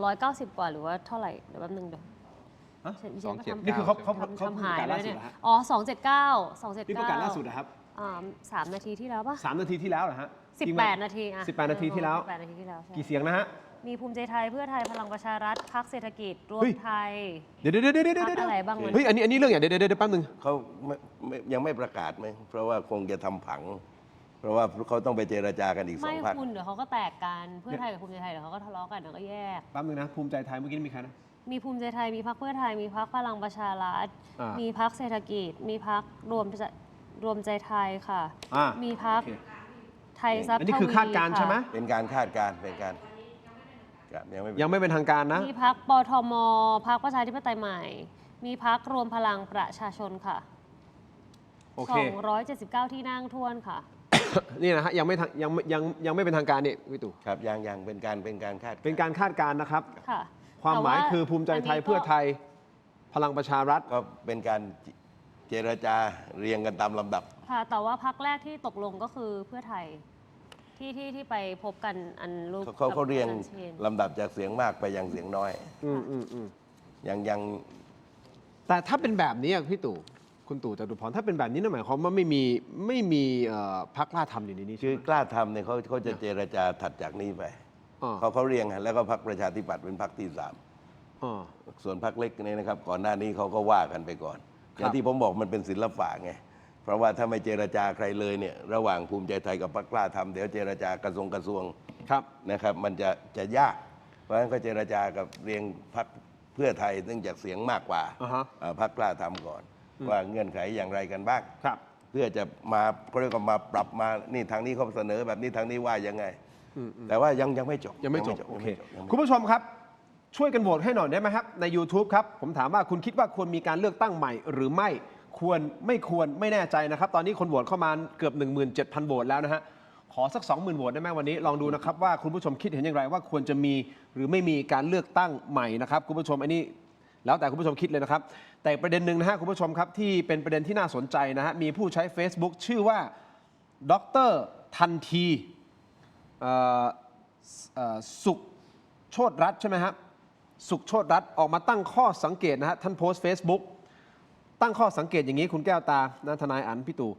290 กว่าหรือว่าเท่าไหร่เดี๋ยวแป๊บนึงเดี๋ยว ฮะ ดิฉันก็ทำ นี่คือเขา ทำหาย ประกาศ แล้ ล่าว สุด เนี่ย เหรอฮะ อ๋อ279 นี่ประกาศล่าสุดนะครับ 3 นาทีที่แล้วป่ะ 3 นาทีที่แล้วเหรอฮะ 18 นาทีอ่ะ 18 นาทีที่แล้ว 18 นาทีที่แล้วใช่ กี่เสียงนะฮะ มีภูมิใจไทยเพื่อไทยพลังประชารัฐพรรคเศรษฐกิจรวม เฮ้ย ไทย เดี๋ยว พรรคอะไรบ้างวะ เฮ้ยอันนี้เรื่องอย่างเดี๋ยวแป๊บนึง เขายังไม่ประกาศไหมเพราะว่าคงจะทำผัง เพราะว่าเขาต้องไปเจรจากันอีกสอ ไม่ งพรรค คุณเดี๋ยวเขาก็แตกกันเพื่อไทยกับภูมิใจไทยเดี๋ยวเขาก็ทะเลาะกันเดี๋ยวก็แยก แป๊บนึงนะภูมิใจไทยเมื่อกี้มีใครนะ มีภูมิใจไทยมีพรรคเพื่อไทยมีพรรคพลังประชารัฐ อ่ามี มีพรรคเศรษฐกิจ มีพรรครวมใจไทยค่ะ อ่า มีพรรค โอเค ไทยทรัพย์ อันนี้คือคาดการณ์ใช่ไหม เป็นการคาดการณ์เป็นการครับยังไม่เป็นทางการนะ มีพรรคปทมพรรคประชาธิปไตยใหม่ มีพรรครวมพลังประชาชนค่ะ โอเค 279 ที่นั่งท้วนค่ะ นี่นะฮะยังไม่เป็นทางการนี่พี่ตู่ ครับยังเป็นการคาด เป็นการคาดการณ์นะครับ ค่ะ ความหมาย แต่ คือภูมิใจไทย อันนี้ก็ เพื่อไทยพลังประชารัฐ ก็เป็นการเจรจาเรียงกันตามลำดับ ค่ะแต่ว่าพรรคแรกที่ตกลงก็คือเพื่อไทยที่ไปพบกันอันรูป เขาเรียง กับอาจาย์เชน ลำดับจากเสียงมากไปยังเสียงน้อย ยัง แต่ถ้าเป็นแบบนี้อะพี่ตู่คุณตู่จตุพรถ้าเป็นแบบนี้นั่นหมายความว่าไม่มีพรรคกล้าทำอยู่ในนี้ คือกล้าทำเนี่ยเขาจะเจรจาถัดจากนี้ไป อ๋อ เขาเรียงฮะแล้วก็พรรคประชาธิปัตย์เป็นพรรคที่สาม อ๋อ ส่วนพรรคเล็กเนี่ยนะครับก่อนหน้านี้เขาก็ว่ากันไปก่อนอย่างที่ผมบอกมันเป็นศิลปะไงเพราะว่าถ้าไม่เจรจาใครเลยเนี่ยระหว่างภูมิใจไทยกับพรรคกล้าทำเดี๋ยวเจรจากระทรวง ครับ นะครับมันจะยาก เพราะฉะนั้นก็เจรจากับเรียงพรรคเพื่อไทยเนื่องจากเสียงมากกว่า อ่าฮะ พรรคกล้าทำก่อน ว่าเงื่อนไขอย่างไรกันบ้าง ครับ เพื่อจะมาเขาเรียกว่ามาปรับมานี่ทางนี้เขาเสนอแบบนี้ทางนี้ว่ายังไง แต่ว่ายังไม่จบ ยังไม่จบ ยัง โอ ไม่ เค จบยังไม่จบ คุณผู้ชมครับ ช่วยกันโหวตให้หน่อยได้ไหมครับ ใน YouTube ครับ ผมถามว่าคุณคิดว่าควรมีการเลือกตั้งใหม่หรือไม่ควรไม่ควรไม่แน่ใจนะครับ ตอนนี้คนโหวตเข้ามาเกือบ 17,000 โหวตแล้วนะฮะขอสัก 20,000 โหวตได้ไหมวันนี้ลองดูนะครับว่าคุณผู้ชมคิดเห็นอย่างไรว่าควรจะมีหรือไม่มีการเลือกตั้งใหม่นะครับคุณผู้ชมอันนี้แล้วแต่คุณผู้ชมคิดเลยนะครับ แต่ประเด็นหนึ่งนะฮะคุณผู้ชมครับที่เป็นประเด็นที่น่าสนใจนะฮะมีผู้ใช้ Facebook ชื่อว่าดร.ทันทีสุขโชติรัตน์ใช่ไหมครับสุขโชติรัตน์ออกมาตั้งข้อสังเกตนะฮะท่านโพสต์ Facebook ตั้งข้อสังเกตอย่างนี้คุณแก้วตานะทนายอันพี่ตู่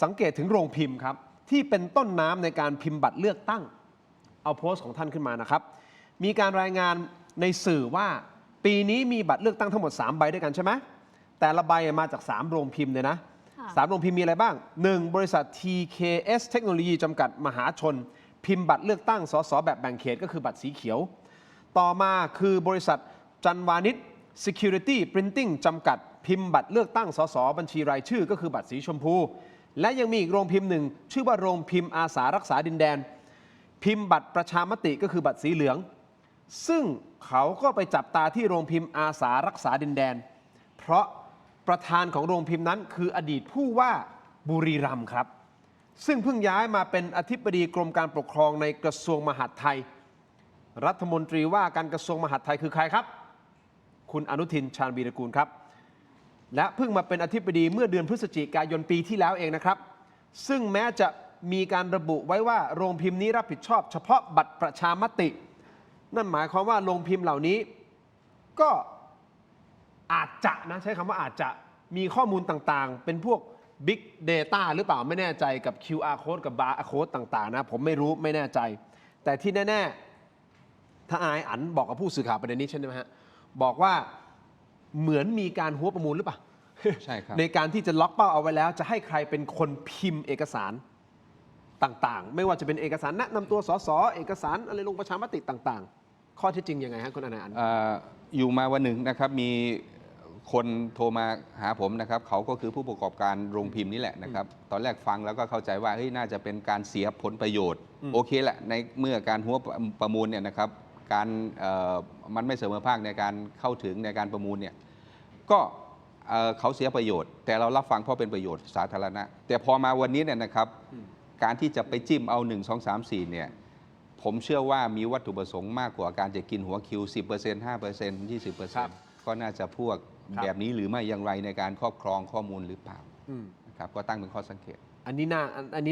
สังเกตถึงโรงพิมพ์ครับที่เป็นต้นน้ำในการพิมพ์บัตรเลือกตั้งเอาโพสต์ของท่านขึ้นมานะครับมีการรายงานในสื่อว่าปีนี้มีบัตรเลือกตั้งทั้งหมด3ใบด้วยกันใช่ไหมแต่ละใบมาจาก3โรงพิมพ์เลยนะ3โรงพิมพ์มีอะไรบ้าง 1. บริษัท TKS เทคโนโลยีจำกัดมหาชนพิมพ์บัตรเลือกตั้งสสแบบแบ่งเขตก็คือบัตรสีเขียวต่อมาคือบริษัทจันวานิช Security Printing จำกัดพิมพ์บัตรเลือกตั้งสสบัญชีรายชื่อก็คือบัตรสีชมพูและยังมีอีกโรงพิมพ์หนึ่งชื่อว่าโรงพิมพ์อาสารักษาดินแดนพิมพ์บัตรประชามติก็คือบัตรสีเหลืองซึ่งเขาก็ไปจับตาที่โรงพิมพ์อาสารักษาดินแดนเพราะประธานของโรงพิมพ์นั้นคืออดีตผู้ว่าบุรีรัมย์ครับซึ่งเพิ่งย้ายมาเป็นอธิบดีกรมการปกครองในกระทรวงมหาดไทยรัฐมนตรีว่าการกระทรวงมหาดไทยคือใครครับคุณอนุทินชาญวีรกูลครับและเพิ่งมาเป็นอธิบดีเมื่อเดือนพฤศจิกายนปีที่แล้วเองนะครับซึ่งแม้จะมีการระบุไว้ว่าโรงพิมพ์นี้รับผิดชอบเฉพาะบัตรประชามตินั่นหมายความว่าโรงพิมพ์เหล่านี้ก็อาจจะนะใช้คำว่าอาจจะมีข้อมูลต่างๆเป็นพวก Big Data หรือเปล่าไม่แน่ใจกับ QR Code กับ Bar Code ต่างๆนะผมไม่รู้ไม่แน่ใจแต่ที่แน่ๆ ทนายอั๋นบอกกับผู้สื่อข่าวประเด็นนี้ใช่ไหมฮะบอกว่าเหมือนมีการหัวประมูลหรือเปล่า ใช่ครับ ในการที่จะล็อกเป้าเอาไว้แล้ว จะให้ใครเป็นคนพิมพ์เอกสารต่างๆ ไม่ว่าจะเป็นเอกสารแนะนำตัวสสเอกสารอะไรลงประชามติต่างๆ ข้อเท็จจริงยังไงฮะคุณอนันต์ อยู่มาวันหนึ่งนะครับมีคนโทรมาหาผมนะครับเขาก็คือผู้ประกอบการโรงพิมพ์นี่แหละนะครับตอนแรกฟังแล้วก็เข้าใจว่าเฮ้ยน่าจะเป็นการเสียผลประโยชน์โอเคแหละในเมื่อการหัวประมูลเนี่ยนะครับการมันไม่เสมอภาคในการเข้าถึงในการประมูลเนี่ยก็เขาเสียประโยชน์แต่เรารับฟังเพราะเป็นประโยชน์สาธารณะแต่พอมาวันนี้เนี่ยนะครับการที่จะไปจิ้มเอา1 2 3 4เนี่ยผมเชื่อว่ามีวัตถุประสงค์มากกว่าการจะกินหัวคิว 10% 5% 20%ก็น่าจะพวกแบบนี้หรือไม่อย่างไรในการครอบครองข้อมูลหรือเปล่านะครับก็ตั้งเป็นข้อสังเกตอันนี้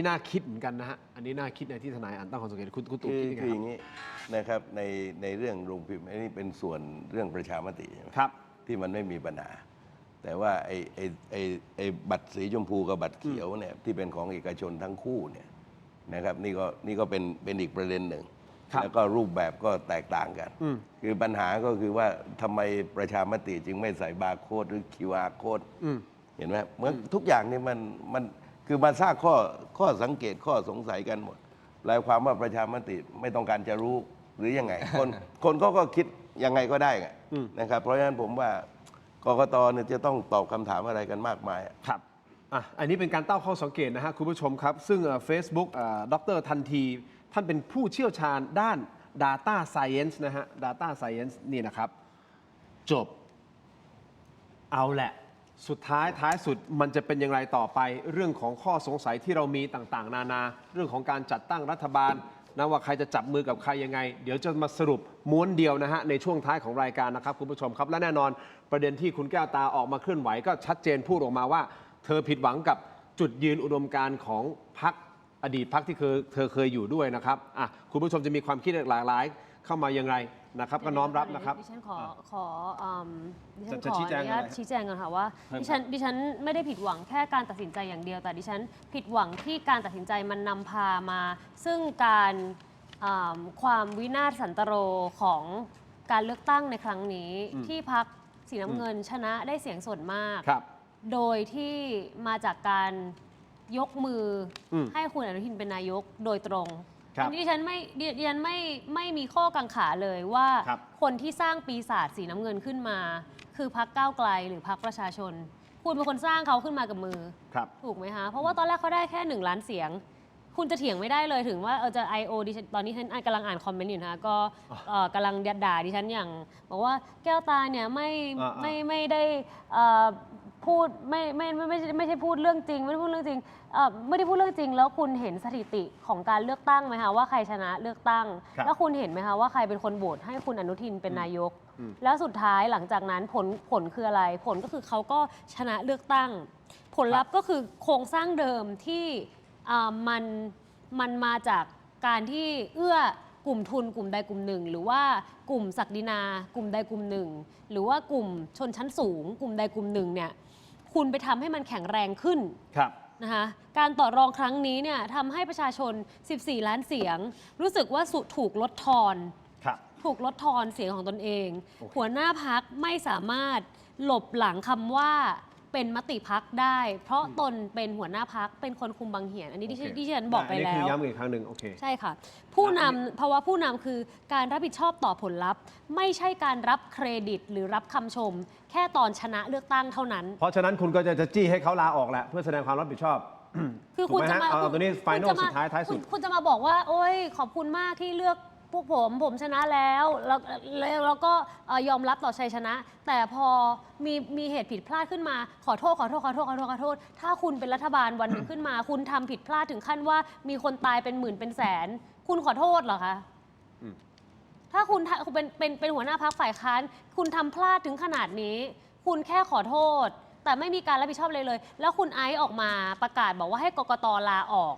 น่าคิดเหมือนกันนะฮะอันนี้น่าคิดในที่ทนายอันตั้งข้อสังเกตคุณตู่คิดยังไง คืออย่างนี้นะครับในเรื่องโรงพิมพ์อันนี้เป็นส่วนเรื่องประชามติใช่ไหม ครับ ที่มันไม่มีปัญหาแต่ว่าไอ้บัตรสีชมพูกับบัตรเขียวเนี่ยที่เป็นของเอกชนทั้งคู่เนี่ยนะครับนี่ก็เป็นอีกประเด็นหนึ่งแล้วก็รูปแบบก็แตกต่างกันคือปัญหาก็คือว่าทำไมประชามติจึงไม่ใส่บาร์โค้ดหรือ QR โค้ดเห็นไหมเหมือนทุกอย่างนี่มันคือมาสร้างข้อสังเกตข้อสงสัยกันหมดหมายความว่าประชามติไม่ต้องการจะรู้หรือยังไง คนเขาก็คิดยังไงก็ได้นะครับเพราะฉะนั้นผมว่ากกตเนี่ยจะต้องตอบคำถามอะไรกันมากมายครับอันนี้เป็นการตั้งข้อสังเกตนะฮะคุณผู้ชมครับซึ่ง Facebook ดร.ทันทีท่านเป็นผู้เชี่ยวชาญด้าน Data Science นะฮะ Data Science นี่นะครับจบเอาแหละสุดท้ายสุดมันจะเป็นอย่างไรต่อไปเรื่องของข้อสงสัยที่เรามีต่างๆนานาเรื่องของการจัดตั้งรัฐบาลนะว่าใครจะจับมือกับใครยังไงเดี๋ยวจะมาสรุปม้วนเดียวนะฮะในช่วงท้ายของรายการนะครับคุณผู้ชมครับและแน่นอนประเด็นที่คุณแก้วตาออกมาเคลื่อนไหวก็ชัดเจนพูดออกมาว่าเธอผิดหวังกับจุดยืนอุดมการณ์ของพรรคอดีตพรรคที่เธอเคยอยู่ด้วยนะครับคุณผู้ชมจะมีความคิดหลากหลายเข้ามาอย่างไรนะครับก็น้อมรับนะครับดิฉันขอชี้แจงก่อนค่ะว่าดิฉันไม่ได้ผิดหวังแค่การตัดสินใจอย่างเดียวแต่ดิฉันผิดหวังที่การตัดสินใจมันนำพามาซึ่งการความวินาศสันตโรของการเลือกตั้งในครั้งนี้ที่พรรคสีน้ำเงินชนะได้เสียงส่วนมากโดยที่มาจากการยกมือให้คุณอนุทินเป็นนายกโดยตรงอันนี้ดิฉันไม่มีข้อกังขาเลยว่าคนที่สร้างปีศาจสีน้ำเงินขึ้นมาคือพรรคก้าวไกลหรือพรรคประชาชนคุณเป็นคนสร้างเขาขึ้นมากับมือถูกไหมคะเพราะว่าตอนแรกเขาได้แค่1 ล้านเสียงคุณจะเถียงไม่ได้เลยถึงว่าจะ I.O. ดิฉันตอนนี้ฉันกำลังอ่านคอมเมนต์อยู่นะคะก็กำลังด่าดิฉันอย่างบอกว่าแก้วตาเนี่ยไม่ได้พูดไม่ใช่พูดเรื่องจริงไม่ได้พูดเรื่องจริงไม่ได้พูดเรื่องจริงแล้วคุณเห็นสถิติของการเลือกตั้งไหมคะว่าใครชนะเลือกตั้งแล้วคุณเห็นไหมคะว่าใครเป็นคนโหวตให้คุณอนุทินเป็นนายกแล้วสุดท้ายหลังจากนั้นผลคืออะไรผลก็คือเขาก็ชนะเลือกตั้งผลลัพธ์ก็คือโครงสร้างเดิมที่มันมาจากการที่เอื้อกลุ่มทุนกลุ่มใดกลุ่มหนึ่งหรือว่ากลุ่มศักดินากลุ่มใดกลุ่มหนึ่งหรือว่ากลุ่มชนชั้นสูงกลุ่มใดกลุ่มหนึ่งเนี่ยคุณไปทำให้มันแข็งแรงขึ้นนะคะการต่อรองครั้งนี้เนี่ยทำให้ประชาชน14 ล้านเสียงรู้สึกว่าถูกลดทอนเสียงของตนเองหัวหน้าพรรคไม่สามารถหลบหลังคำว่าเป็นมติพักได้เพราะตนเป็นหัวหน้าพักเป็นคนคุมบังเหียนอันนี้ที่ฉันบอกไปแล้วอันนี้คือย้ำอีกครั้งหนึ่งโอเคใช่ค่ะผู้นำภาวะผู้นำคือการรับผิดชอบต่อผลลัพธ์ไม่ใช่การรับเครดิตหรือรับคำชมแค่ตอนชนะเลือกตั้งเท่านั้นเพราะฉะนั้นคุณก็จะจี้ให้เขาลาออกแหละเพื่อแสดงความรับผิดชอบคือคุณจะมาเอาตัวนี้ไฟนอลสุดท้ายสุดคุณจะมาบอกว่าโอ้ยขอบคุณมากที่เลือกพวกผมชนะแล้วก็ยอมรับต่อชัยชนะ แต่พอมีเหตุผิดพลาดขึ้นมาขอโทษถ้าคุณเป็นรัฐบาลวันหนึ่งขึ้นมาคุณทำผิดพลาดถึงขั้นว่ามีคนตายเป็นหมื่นเป็นแสนคุณขอโทษเหรอคะถ้าคุณเป็นหัวหน้าพรรคฝ่ายค้านคุณทำพลาดถึงขนาดนี้คุณแค่ขอโทษแต่ไม่มีการรับผิดชอบเลยแล้วคุณไอซ์ออกมาประกาศบอกว่าให้กกต.ลาออก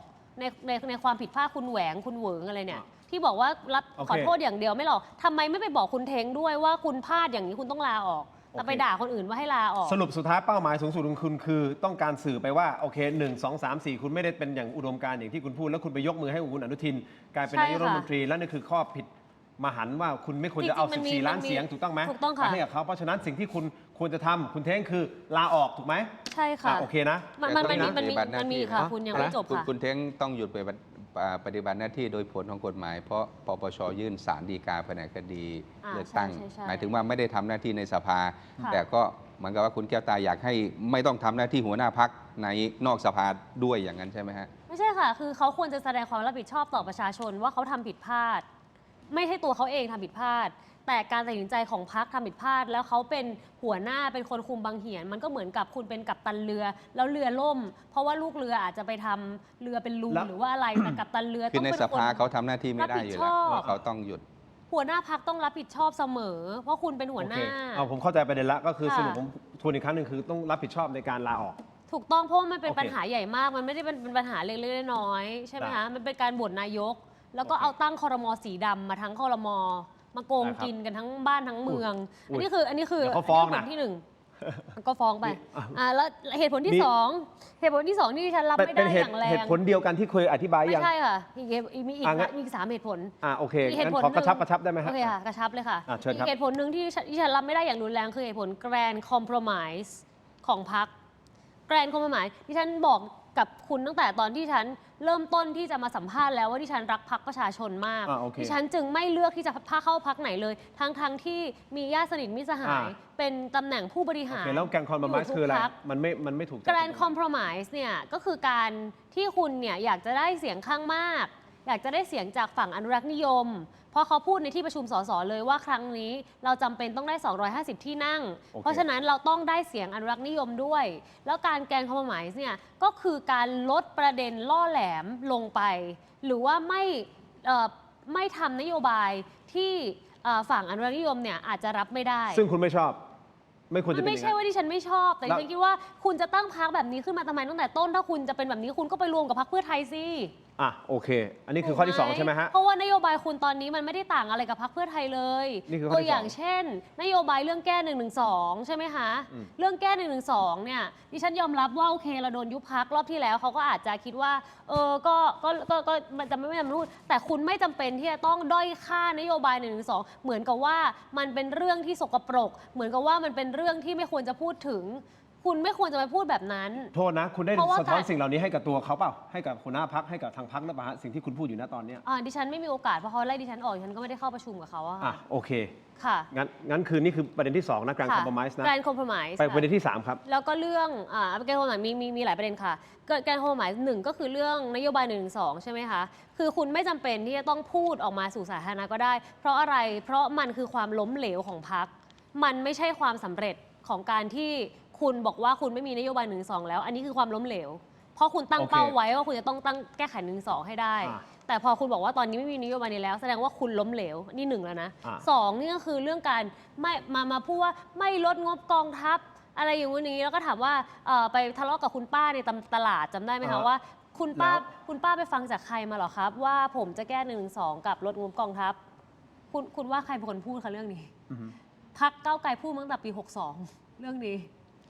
ในความผิดพลาดคุณแหวงคุณเหวิงอะไรเนี่ยที่บอกว่าขอโทษอย่างเดียวไม่หรอกทำไมไม่ไปบอกคุณเท้งด้วยว่าคุณพลาดอย่างนี้คุณต้องลาออกแต่ไปด่าคนอื่นว่าให้ลาออกสรุปสุดท้ายเป้าหมายสูงสุดของคุณคือต้องการสื่อไปว่าโอเค1 2 3 4คุณไม่ได้เป็นอย่างอุดมการณ์อย่างที่คุณพูดแล้วคุณไปยกมือให้คุณอนุทินกลายเป็นนายกรัฐมนตรีแล้วนี่คือข้อผิด มาหันว่าคุณไม่ควรจะเอา จริงๆมันมี 14 ล้านเสียงถูกต้องไหม ถูกต้องค่ะ ให้กับเขาเพราะฉะนั้นสิ่งที่คุณควรจะทำคุณเท้งคือลาออกถูกไหม ใช่ค่ะ โอเคนะ มันมีค่ะคุณยังไม่จบค่ะ คุณเท้งต้องหยุดปฏิบัติหน้าที่โดยผลของกฎหมาย เพราะปปชยื่นศาลฎีกาแผนกคดีเลือกตั้ง ใช่ หมายถึงว่าไม่ได้ทำหน้าที่ในสภา ค่ะ แต่ก็เหมือนกับว่าคุณแก้วตาอยากให้ไม่ต้องทำหน้าที่หัวหน้าพักในนอกสภาด้วยอย่างนั้นใช่ไหมฮะ ไม่ใช่ค่ะ คือเขาควรจะแสดงความรับผิดชอบต่อประชาชนว่าเขาทำผิดพลาด ไม่ใช่ตัวเขาเองทำผิดพลาด แต่การตัดสินใจของพรรคทำผิดพลาด แล้วเขาเป็นหัวหน้าเป็นคนคุมบังเหียน มันก็เหมือนกับคุณเป็นกัปตันเรือ แล้วเรือล่ม เพราะว่าลูกเรืออาจจะไปทำเรือเป็นรูหรือว่าอะไรแต่กัปตันเรือ คือ ต้อง ใน เป็น ส คน ภาเขาทำหน้าที่ไม่ได้อยู่แล้ว รับผิดชอบ เขาต้องหยุด หัวหน้าพรรคต้องรับผิดชอบเสมอ เพราะคุณเป็นหัวหน้า เอาผมเข้าใจประเด็นละก็คือ ค่ะ สรุปผมทวนอีกครั้งหนึ่งคือต้องรับผิดชอบในการลาออก ถูกต้องเพราะว่ามันเป็น โอเค ปัญหาใหญ่มาก มันไม่ได้เป็นปัญหาเล็กๆน้อยๆใช่ไหม ได้ คะ มันเป็นการโหวตนายก แล้วก็เอาตั้งครม.สีดำมาทั้งครม.มาโกง ได้ครับ กินกันทั้งบ้านทั้งเมือง อุ๊ย อันนี้คือ เดี๋ยวเขาฟ้องนะ เหตุผลที่หนึ่งก็ฟ้องไปแล้วเหตุผลที่ มี สองเหตุผลที่สองที่ดิฉันรับไม่ เป็ ได้ นเห อ ตุ ย่างแร เห ง ตุผลเดียวกันที่เคยอธิบาย ไม่ ยัง ใช่ค่ะมีอีก งั้น มีอีก3เหตุผล โอเค มีเหตุ งั้น ผล ขอกระชับ หนึ่ง กระชับได้ไหมฮะ โอเคค่ะกระชับเลยค่ะ เชิญครับ อีกเหตุผลหนึ่งที่ดิฉันรับไม่ได้อย่างรุนแรงคือเหตุผล Grand Compromise ของพรรค Grand Compromise ที่ฉันบอกกับคุณตั้งแต่ตอนที่ฉันเริ่มต้นที่จะมาสัมภาษณ์แล้วว่าที่ฉันรักพรรคประชาชนมาก โอเค ดิฉันจึงไม่เลือกที่จะเข้าพรรคไหนเลย ทั้งที่มีญาติสนิทมิตรสหาย เป็นตำแหน่งผู้บริหาร โอเคแล้วแกนคอนบอมไมส์คืออะไร มันไม่ถูกใจ Grand Compromise เนี่ยก็คือการที่คุณเนี่ยอยากจะได้เสียงข้างมาก อยากจะได้เสียงจากฝั่งอนุรักษ์นิยม เพราะเขาพูดในที่ประชุมสสเลยว่าครั้งนี้เราจำเป็นต้องได้ 250 ที่นั่ง โอเค เพราะฉะนั้นเราต้องได้เสียงอนุรักษ์นิยมด้วย แล้วการแกนคอมเพลมเนี่ยก็คือการลดประเด็นล่อแหลมลงไป หรือว่าไม่ทำนโยบายที่ฝั่งอนุรักษ์นิยมเนี่ยอาจจะรับไม่ได้ ซึ่งคุณไม่ชอบ ไม่ควรจะเป็น ไม่ อย่าง ใช่ นั้น ว่าที่ฉันไม่ชอบ แต่ดิฉันคิดว่าคุณจะตั้งพรรคแบบนี้ขึ้นมาทำไมตั้งแต่ต้นถ้าคุณจะเป็นแบบนี้คุณก็ไปรวมกับพรรคเพื่อไทยสิ โอเค อันนี้คือข้อที่ 2 ใช่ไหมฮะ เพราะว่านโยบายคุณตอนนี้มันไม่ได้ต่างอะไรกับพรรคเพื่อไทยเลย นี่คือข้อ ตัว ที่ อย่าง 2 เช่น นโยบายเรื่องแก้112ใช่ไหมคะเรื่องแก้112เนี่ยดิฉันยอมรับว่าโอเคเราโดนยุบพรรครอบที่แล้วเขาก็อาจจะคิดว่าก็มันจะไม่รู้แต่คุณไม่จำเป็นที่จะต้องด้อยค่านโยบาย112เหมือนกับว่ามันเป็นเรื่องที่สกปรก เหมือนกับว่ามันเป็นเรื่องที่ไม่ควรจะพูดถึง คุณไม่ควรจะไปพูดแบบนั้น โทษนะ คุณได้ เพราะว่า สะท้อน การ สิ่งเหล่านี้ให้กับตัวเขาเปล่า ให้กับหัวหน้าพักให้กับทางพักหรือเปล่าฮะสิ่งที่คุณพูดอยู่ณตอนเนี้ย ดิฉันไม่มีโอกาสเพราะเขาไล่ดิฉันออกดิฉันก็ไม่ได้เข้าประชุมกับเขาอะค่ะ โอเค ค่ะ งั้นคือนี่คือประเด็นที่ 2 นะการคอมเพลมไมส์นะ การคอมเพลมไส์ ไปประเด็นที่ 3 ครับ แล้วก็เรื่องการคอมเพลมไส์มีหลายประเด็นค่ะการคอมเพลมไส์หนึ่งก็คือเรื่องนโยบาย112ใช่ไหมคะคือคุณไม่จำเป็นที่จะต้องพูดออกมาสู่สาธารณะก็ได้ เพราะอะไรเพราะมันคือความล้มเหลวของพรรคมันไม่ใช่ความสำเร็จของการที่คุณบอกว่าคุณไม่มีนโยบาย112แล้วอันนี้คือความล้มเหลว เพราะคุณตั้งเป้าไว้ว่าคุณจะต้องแก้ไข112ให้ได้ แต่พอคุณบอกว่าตอนนี้ไม่มีนโยบายนี้แล้วแสดงว่าคุณล้มเหลวนี่1แล้วนะ2นี่ก็คือเรื่องการไม่มาพูดว่าไม่ลดงบกองทัพอะไรอย่างนี้แล้วก็ถามว่าไปทะเลาะกับคุณป้าในตลาดจำได้ไหมคะว่าคุณป้าไปฟังจากใครมาหรอครับว่าผมจะแก้112กับลดงบกองทัพคุณว่าใครเป็นคนพูดคะเรื่องนี้พรรคก้าวไกลพูดมาตั้งแต่ปี62เรื่องนี้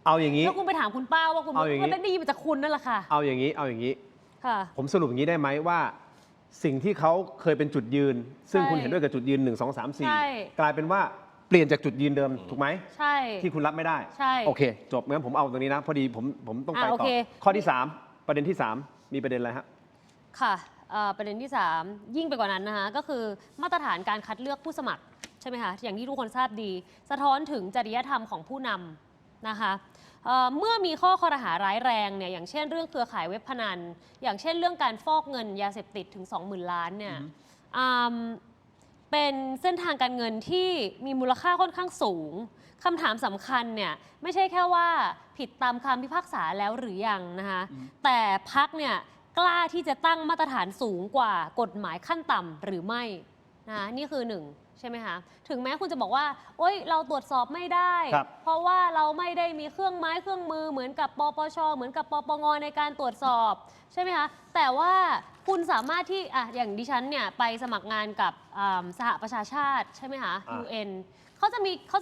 เอาอย่างนี้ แล้วคุณไปถามคุณป้าว่าคุณมันได้ยินมาจากคุณนั่นแหละค่ะเอาอย่างนี้ค่ะผมสรุปอย่างนี้ได้ไหมว่า สิ่งที่เขาเคยเป็นจุดยืน ซึ่งคุณเห็นด้วยกับจุดยืน1 2 3 4กลายเป็นว่าเปลี่ยนจากจุดยืนเดิมถูกไหม ใช่ ที่คุณรับไม่ได้ ใช่ โอเค จบงั้นผมเอาตรงนี้นะพอดีผมต้องไป โอ ต่อ เค ข้อที่ 3 ประเด็นที่ 3 มีประเด็นอะไรฮะ ค่ะประเด็นที่ 3 ยิ่งไปกว่านั้นนะคะก็คือมาตรฐานการคัดเลือกผู้สมัครใช่ไหมคะอย่างที่ทุกคนทราบดี สะท้อนถึงจริยธรรมของผู้นำนะคะเมื่อมีข้อคอรหาร้ายแรงเนี่ยอย่างเช่นเรื่องเครือข่ายเว็บพนันอย่างเช่นเรื่องการฟอกเงินยาเสพติดถึง 20,000 ล้านเนี่ยเป็นเส้นทางการเงินที่มีมูลค่าค่อนข้างสูงคำถามสำคัญเนี่ยไม่ใช่แค่ว่าผิดตามคำพิพากษาแล้วหรือยังนะคะแต่พรรคเนี่ยกล้าที่จะตั้งมาตรฐานสูงกว่ากฎหมายขั้นต่ำหรือไม่นะนี่คือ1ใช่ไหมคะถึงแม้คุณจะบอกว่าโอ๊ยเราตรวจสอบไม่ได้เพราะว่าเราไม่ได้มีเครื่องไม้เครื่องมือเหมือนกับปปชเหมือนกับปปงในการตรวจสอบใช่ไหมคะแต่ว่าคุณสามารถที่อย่างดิฉันเนี่ยไปสมัครงานกับสหประชาชาติใช่ไหมคะ UN เขาจ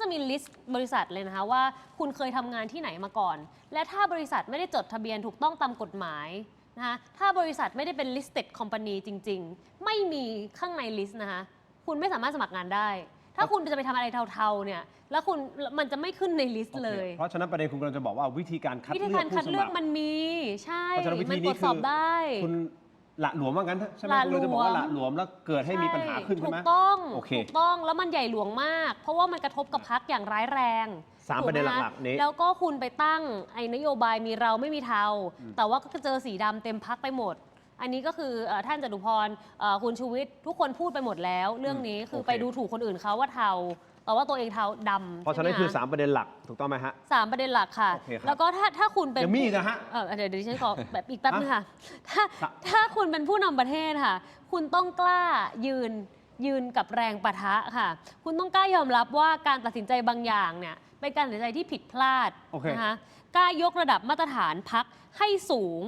ะมีลิสต์บริษัทเลยนะคะว่าคุณเคยทำงานที่ไหนมาก่อน และถ้าบริษัทไม่ได้จดทะเบียนถูกต้องตามกฎหมายนะคะถ้าบริษัทไม่ได้เป็น listed company จริงๆไม่มีข้างในลิสต์นะคะ คุณไม่สามารถสมัครงานได้ ถ้าคุณจะไปทำอะไรเทาๆเนี่ยแล้วมันจะไม่ขึ้นในลิสต์เลย เพราะฉะนั้นประเด็นคุณกำลังจะบอกว่าวิธีการคัดเลือกผู้สมัคร คัดเลือกมันมีใช่ เพราะฉะนั้นวิธี มันตร นี้ วจ คื สอบได้ คุณหละหลวมว่างั้นใช่ไหมคุณเลยจะบอกว่าหละหลวมแล้วเกิดให้มีปัญหาขึ้นใช่ไหม ถูกต้อง โอเค ถูกต้องแล้วมันใหญ่หลวงมาก เพราะว่ามันกระทบกับพรรคอย่างร้ายแรง 3 ประเด็นหลักๆนี้ แล้วก็คุณไปตั้งไอ้นโยบายมีเราไม่มีเทาแต่ว่าก็เจอสีดำเต็มพรรคไปหมด อันนี้ก็คือท่านจตุพรคุณชูวิทย์ทุกคนพูดไปหมดแล้ว เรื่องนี้คือไปดูถูกคนอื่นเขาว่าเทาแต่ว่าตัวเองเทาดำ เพราะฉะนั้นคือ 3 ประเด็นหลักถูกต้องไหมฮะ 3 ประเด็นหลักค่ะ โอเคครับ แล้วก็ถ้าคุณเป็น ยังมีอีกนะฮะ เดี๋ยวดิฉันขอแบบอีกแป๊บนึงค่ะ ถ้าคุณเป็นผู้นำประเทศค่ะ คุณต้องกล้ายืนกับแรงปะทะค่ะ คุณต้องกล้ายอมรับว่าการตัดสินใจบางอย่างเนี่ยเป็นการตัดสินใจที่ผิดพลาด โอเค นะคะกล้ายกระดับมาตรฐานพรรคให้สูง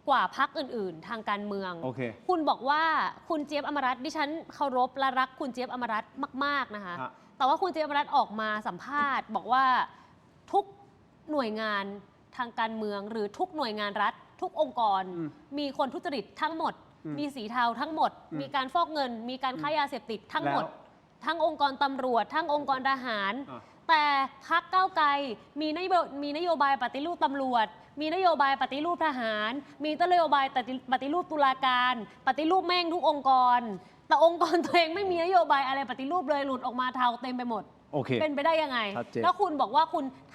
กว่าพรรคอื่น ๆ ทางการเมือง โอเค คุณบอกว่าคุณเจี๊ยบอมรัตน์ดิฉันเคารพและรักคุณเจี๊ยบอมรัตน์มาก ๆ นะคะ ฮะ แต่ว่าคุณเจี๊ยบอมรัตน์ออกมาสัมภาษณ์ บอกว่าทุกหน่วยงานทางการเมือง หรือทุกหน่วยงานรัฐ ทุกองค์กร มีคนทุจริตทั้งหมด มีสีเทาทั้งหมด มีการฟอกเงิน มีการค้ายาเสพติดทั้งหมด ทั้งองค์กรตำรวจ ทั้งองค์กรทหาร แต่พรรคก้าวไกลมีนโยบายปฏิรูปตำรวจ มีนโยบายปฏิรูปทหาร มีนโยบายปฏิรูปตุลาการ ปฏิรูปแม่งทุกองค์กร แต่องค์กรตัวเองไม่มีนโยบายอะไรปฏิรูปเลยหลุดออกมาเทาเต็มไปหมด โอเค เป็นไปได้ยังไง ชัดเจน แล้วคุณบอกว่า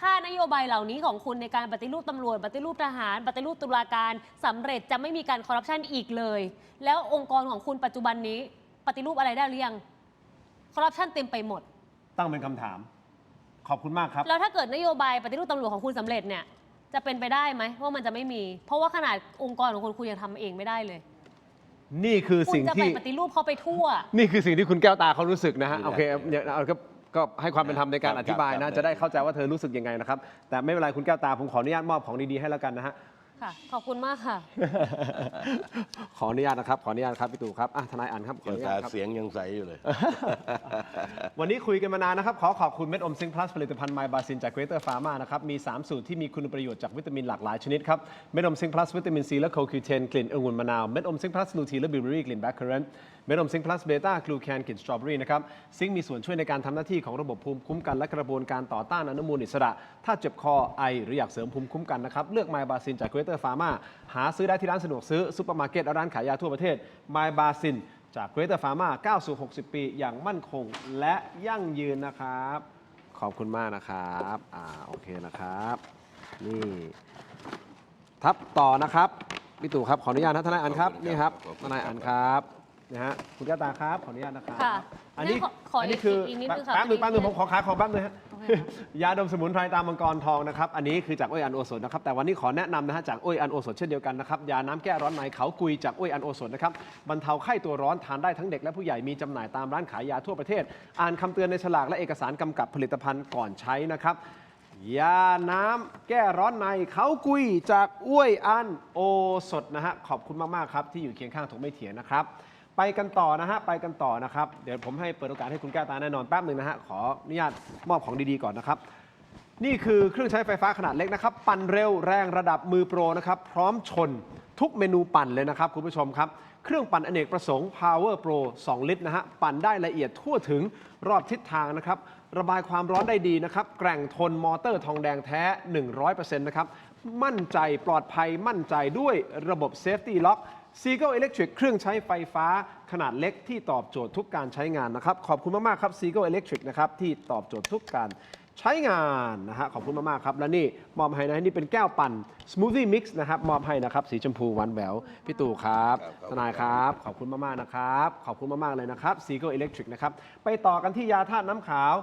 ถ้านโยบายเหล่านี้ของคุณในการปฏิรูปตำรวจ ปฏิรูปทหาร ปฏิรูปตุลาการสำเร็จจะไม่มีการคอร์รัปชันอีกเลย แล้วองค์กรของคุณปัจจุบันนี้ปฏิรูปอะไรได้หรือยังคอร์รัปชันเต็มไปหมด ตั้งเป็นคำถาม ขอบคุณมากครับ แล้วถ้าเกิดนโยบายปฏิรูปตำรวจของคุณสำเร็จเนี่ยจะเป็นไปได้ไหมว่ามันจะไม่มี เพราะว่าขนาดองค์กรของคุณยังทำเองไม่ได้เลย นี่คือ คุ สิ่ ณ ง จะไป ที่ ปฏิรูปเขาไปทั่ว นี่คือสิ่งที่คุณแก้วตาเขารู้สึกนะฮะ โอเคเนี่ยเอาก็ให้ความเป็นธรรมในการอธิบายนะ จะได้เข้าใจว่าเธอรู้สึกยังไงนะครับ แต่ไม่เป็นไรคุณแก้วตาผมขออนุญาตมอบของดีๆให้แล้วกันนะฮะ ค่ะ ขอบคุณมากค่ะ ขออนุญาตนะครับ ขออนุญาตครับพี่ตู่ครับทนายอันครับขออนุญาตครับ เสียงยังใสอยู่เลย วันนี้คุยกันมานานนะครับ ขอขอบคุณเม็ดอมซิงค์พลัสผลิตภัณฑ์ไมบาซินจากเกรเตอร์ฟาร์มานะครับ มี 3 สูตรที่มีคุณประโยชน์จากวิตามินหลากหลายชนิดครับ เม็ดอมซิงค์พลัสวิตามินซีและโคคิวเทนกลิ่นองุ่นมะนาว เม็ดอมซิงค์พลัสลูทีและบิวเบอรี่กลิ่นแบล็คเคอร์เรนต์เม็ดอมซิงค์พลัสเบต้ากลูแคนกลิ่นสตรอเบอรี่นะครับซิงค์มีส่วนช่วยในการทำหน้าที่ของระบบภูมิคุ้มกันและกระบวนการต่อต้านอนุมูลอิสระ ถ้าเจ็บคอไอหรืออยากเสริมภูมิคุ้มกันนะครับเลือกไมบาซินจากเกรเตอร์ฟาร์มาหาซื้อได้ที่ร้านสะดวกซื้อซุปเปอร์มาร์เก็ตและร้านขายยาทั่วประเทศไมบาซินจากเกรเตอร์ฟาร์มาก้าวสู่ 60 ปีอย่างมั่นคงและยั่งยืนนะครับขอบคุณมากนะครับโอเคนะครับนี่ทับต่อนะครับพี่ตู่ครับขออนุญาตนะทนายอันครับนี่ครับทนายอันครับนะฮะคุณแก้วตาครับขออนุญาตนะครับ ค่ะ อันนี้ ขอ อันนี้คือ อีกนิดนึงค่ะ แป๊บนึงผมขอขายของแป๊บนึงฮะยาดมสมุนไพรตามังกรทองนะครับอันนี้คือจากอ้อยอันโอสถนะครับแต่วันนี้ขอแนะนำนะฮะจากอ้อยอันโอสถเช่นเดียวกันนะครับยาน้ำแก้ร้อนในเขากุยจากอ้อยอันโอสถนะครับบรรเทาไข้ตัวร้อนทานได้ทั้งเด็กและผู้ใหญ่มีจำหน่ายตามร้านขายยาทั่วประเทศอ่านคำเตือนในฉลากและเอกสารกำกับผลิตภัณฑ์ก่อนใช้นะครับยาน้ำแก้ร้อนในเขากุยจากอ้วยอันโอสถนะฮะขอบคุณมากๆครับที่อยู่เคียงข้างถกไม่เถียงนะครับไปกันต่อนะฮะไปกันต่อนะครับเดี๋ยวผมให้เปิดโอกาสให้คุณแก้วตาแน่นอนแป๊บหนึ่งนะฮะขออนุญาตมอบของดีๆก่อนนะครับนี่คือเครื่องใช้ไฟฟ้าขนาดเล็กนะครับปั่นเร็วแรงระดับมือโปรนะครับพร้อมชนทุกเมนูปั่นเลยนะครับคุณผู้ชมครับเครื่องปั่นอเนกประสงค์ Power Pro 2 ลิตรนะฮะปั่นได้ละเอียดทั่วถึงรอบทิศทางนะครับระบายความร้อนได้ดีนะครับแกร่งทนมอเตอร์ทองแดงแท้ 100% นะครับมั่นใจปลอดภัยมั่นใจด้วยระบบ Safety Lock Seagull Electric เครื่องใช้ไฟฟ้าขนาดเล็กที่ตอบโจทย์ทุกการใช้งานนะครับขอบคุณมากๆครับ Seagull Electric นะครับที่ตอบโจทย์ทุกการใช้งานนะฮะขอบคุณมากๆครับและนี่มอบให้นะนี่เป็นแก้วปั่น Smoothie Mix นะครับมอบให้นะครับสีชมพูหวานแหววพี่ตู่ครับทนายครับขอบคุณมากๆนะครับขอบคุณมากๆเลยนะครับ Seagull Electric นะครับไปต่อกันที่ยาธาตุน้ำขาว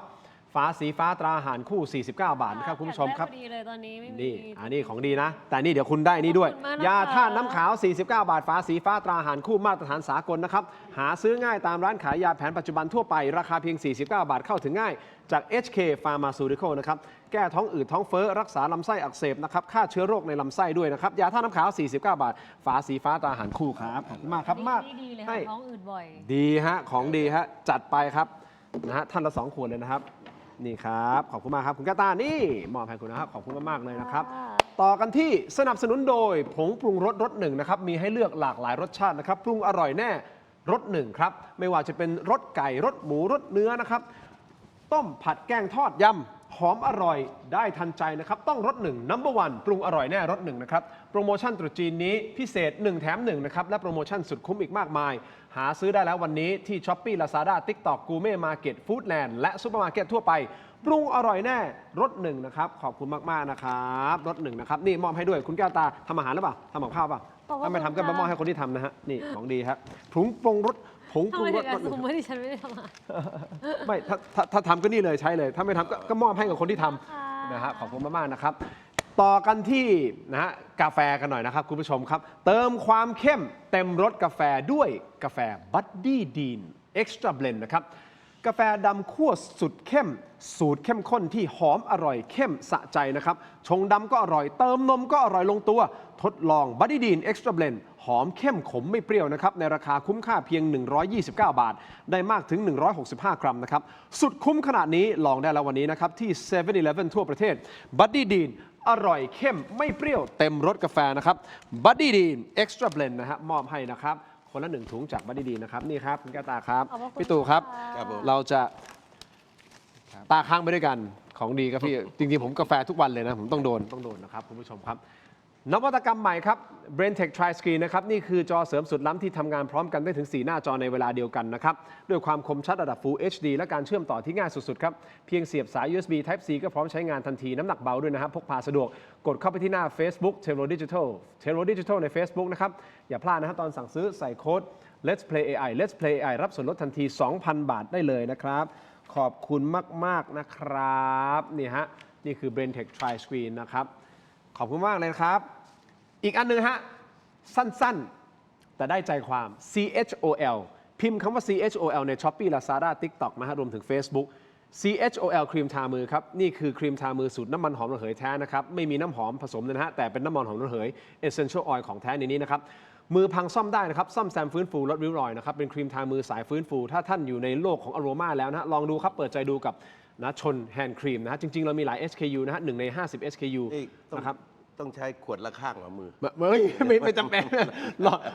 ฝาสีฟ้าตราหารคู่ 49 บาทนะครับคุณผู้ชมครับ อยากได้พอดีเลยตอนนี้ไม่มี นี่อันนี้ของดีนะ แต่นี่เดี๋ยวคุณได้นี่ด้วย ขอบคุณมากนะคะ ยาธาตุน้ำขาว 49 บาทฝาสีฟ้าตราหารคู่มาตรฐานสากลนะครับหาซื้อง่ายตามร้านขายยาแผนปัจจุบันทั่วไปราคาเพียง 49 บาทเข้าถึงง่ายจาก HK Pharmaceutical นะครับแก้ท้องอืดท้องเฟ้อรักษาลำไส้อักเสบนะครับฆ่าเชื้อโรคในลำไส้ด้วยนะครับยาธาตุน้ำขาว 49 บาทฝาสีฟ้าตราหารคู่ครับขอบคุณมากครับมาก นี่ดีเลย ให้ ค่ะท้องอืดบ่อย ดีฮะของดีฮะจัดไปครับนะฮะท่านละ2 ขวดเลยนะครับนี่ครับขอบคุณมากครับคุณแก้วตานี่มอบให้คุณนะครับขอบคุณมากๆเลยนะครับต่อกันที่สนับสนุนโดยผงปรุงรสรสหนึ่งนะครับมีให้เลือกหลากหลายรสชาตินะครับปรุงอร่อยแน่ รสหนึ่งครับไม่ว่าจะเป็นรสไก่รสหมูรสเนื้อนะครับต้มผัดแกงทอดยำหอมอร่อยได้ทันใจนะครับต้องรสหนึ่ง No. 1ปรุงอร่อยแน่รสหนึ่งนะครับโปรโมชั่นตรุษจีนนี้พิเศษ1 แถม 1นะครับและโปรโมชั่นสุดคุ้มอีกมากมายหาซื้อได้แล้ววันนี้ที่ Shopee Lazada TikTok Gourmet Market Foodland และซุปเปอร์มาร์เก็ตทั่วไปปรุงอร่อยแน่รสหนึ่งนะครับขอบคุณมากๆนะครับรสหนึ่งนะครับนี่มอบให้ด้วยคุณแก้วตาทำอาหารหรือเปล่าทำกับข้าวเปล่าถ้าไม่ทำก็มามอบให้คนที่ทำนะฮะนี่ของดีครับผงปรุงรสผงปรุงรส ทำไมถึงassumeว่าดิฉันไม่ได้ทำอาหาร ไม่ถ้าทำก็นี่เลยใช้เลย ถ้าไม่ทำก็มอบให้กับคนที่ทำนะฮะขอบคุณมากๆนะครับ ต่อกันที่นะฮะกาแฟกันหน่อยนะครับคุณผู้ชมครับ เติมความเข้มเต็มรสกาแฟด้วยกาแฟบัดดี้ดีนเอ็กซ์ตร้าเบลนด์นะครับกาแฟดำคั่วสุดเข้มสูตรเข้มข้นที่หอมอร่อยเข้มสะใจนะครับชงดำก็อร่อยเติมนมก็อร่อยลงตัวทดลองบัดดี้ดีนเอ็กซ์ตร้าเบลนด์หอมเข้มขมไม่เปรี้ยวนะครับในราคาคุ้มค่าเพียง129 บาทได้มากถึง165 กรัมนะครับสุดคุ้มขนาดนี้ลองได้แล้ววันนี้นะครับที่ 7-Eleven ทั่วประเทศบัดดี้ดีนอร่อยเข้มไม่เปรี้ยวเต็มรสกาแฟนะครับบัดดี้ดีนเอ็กซ์ตร้าเบลนด์นะฮะมอบให้นะครับคนละ1 ถุงจากบัดดี้ดีนนะครับนี่ครับคุณแก้วตาครับพี่ตู่ครับเราจะตาค้างไปด้วยกันของดีครับพี่จริงๆผมกาแฟทุกวันเลยนะผมต้องโดนนะครับคุณผู้ชมครับนวัตกรรมใหม่ครับ BrainTech Tri-Screen นะครับนี่คือจอเสริมสุดล้ำที่ทำงานพร้อมกันได้ถึง4 หน้าจอในเวลาเดียวกันนะครับด้วยความคมชัดระดับ Full HD และการเชื่อมต่อที่ง่ายสุดๆครับเพียงเสียบสาย USB Type C ก็พร้อมใช้งานทันทีน้ำหนักเบาด้วยนะครับพกพาสะดวกกดเข้าไปที่หน้า Facebook Telo Digital ใน Facebook นะครับอย่าพลาดนะครับตอนสั่งซื้อใส่โค้ด Let's Play AI Let's Play AI รับส่วนลดทันที 2,000 บาทได้เลยนะครับขอบคุณมากๆนะครับนี่ฮะนี่คือ BrainTech Tri-Screen นะครับขอบคุณมากเลยครับอีกอันนึงฮะสั้นๆแต่ได้ใจความ CHOL พิมพ์คำว่า CHOL ใน Shopee Lazada TikTok นะฮะรวมถึง Facebook CHOL ครีมทามือครับนี่คือครีมทามือสูตรน้ำมันหอมระเหยแท้นะครับไม่มีน้ำหอมผสมเลยนะฮะแต่เป็นน้ำมันหอมระเหย Essential Oil ของแท้ในนี้นะครับมือพังซ่อมได้นะครับซ่อมแซมฟื้นฟูลดริ้วรอยนะครับเป็นครีมทามือสายฟื้นฟูถ้าท่านอยู่ในโลกของอโรมาแล้วนะฮะลองดูครับเปิดใจดูกับนะชนแฮนด์ครีมนะฮะจริงๆเรามีหลาย SKU นะฮะ1 ใน 50 SKU นะครับต้องใช้ขวดละข้างหรอมือไม่จำเป็น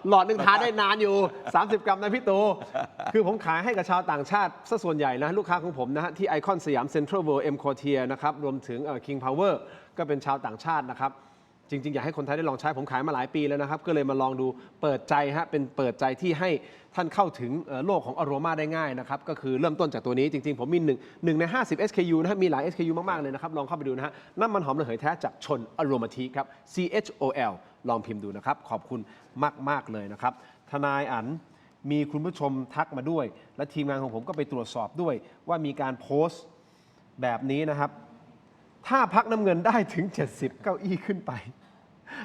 หลอดหนึ่งทาได้นานอยู่ 30 กรัมนะพี่ตูคือผมขายให้กับชาวต่างชาติซะส่วนใหญ่นะลูกค้าของผมนะฮะที่ไอคอนสยามเซ็นทรัลเวิลด์เอ็มคอร์เทียนะครับรวมถึงKing Power ก็เป็นชาวต่างชาตินะครับจริงๆอยากให้คนไทยได้ลองใช้ผมขายมาหลายปีแล้วนะครับก็เลยมาลองดูเปิดใจฮะเป็นเปิดใจที่ให้ท่านเข้าถึงโลกของอโรมาได้ง่ายนะครับก็คือเริ่มต้นจากตัวนี้จริงๆผมมี1 ใน 50 SKU นะฮะมีหลาย SKU มากๆเลยนะครับลองเข้าไปดูนะฮะน้ำมันหอมระเหยแท้จากชนอโรมาทีครับ CHOL ลองพิมพ์ดูนะครับขอบคุณมากๆเลยนะครับทนายอั๋นมีคุณผู้ชมทักมาด้วยและทีมงานของผมก็ไปตรวจสอบด้วยว่ามีการโพสต์แบบนี้นะครับถ้าพรรคน้ำเงินได้ถึง70เก้าอี้ขึ้นไป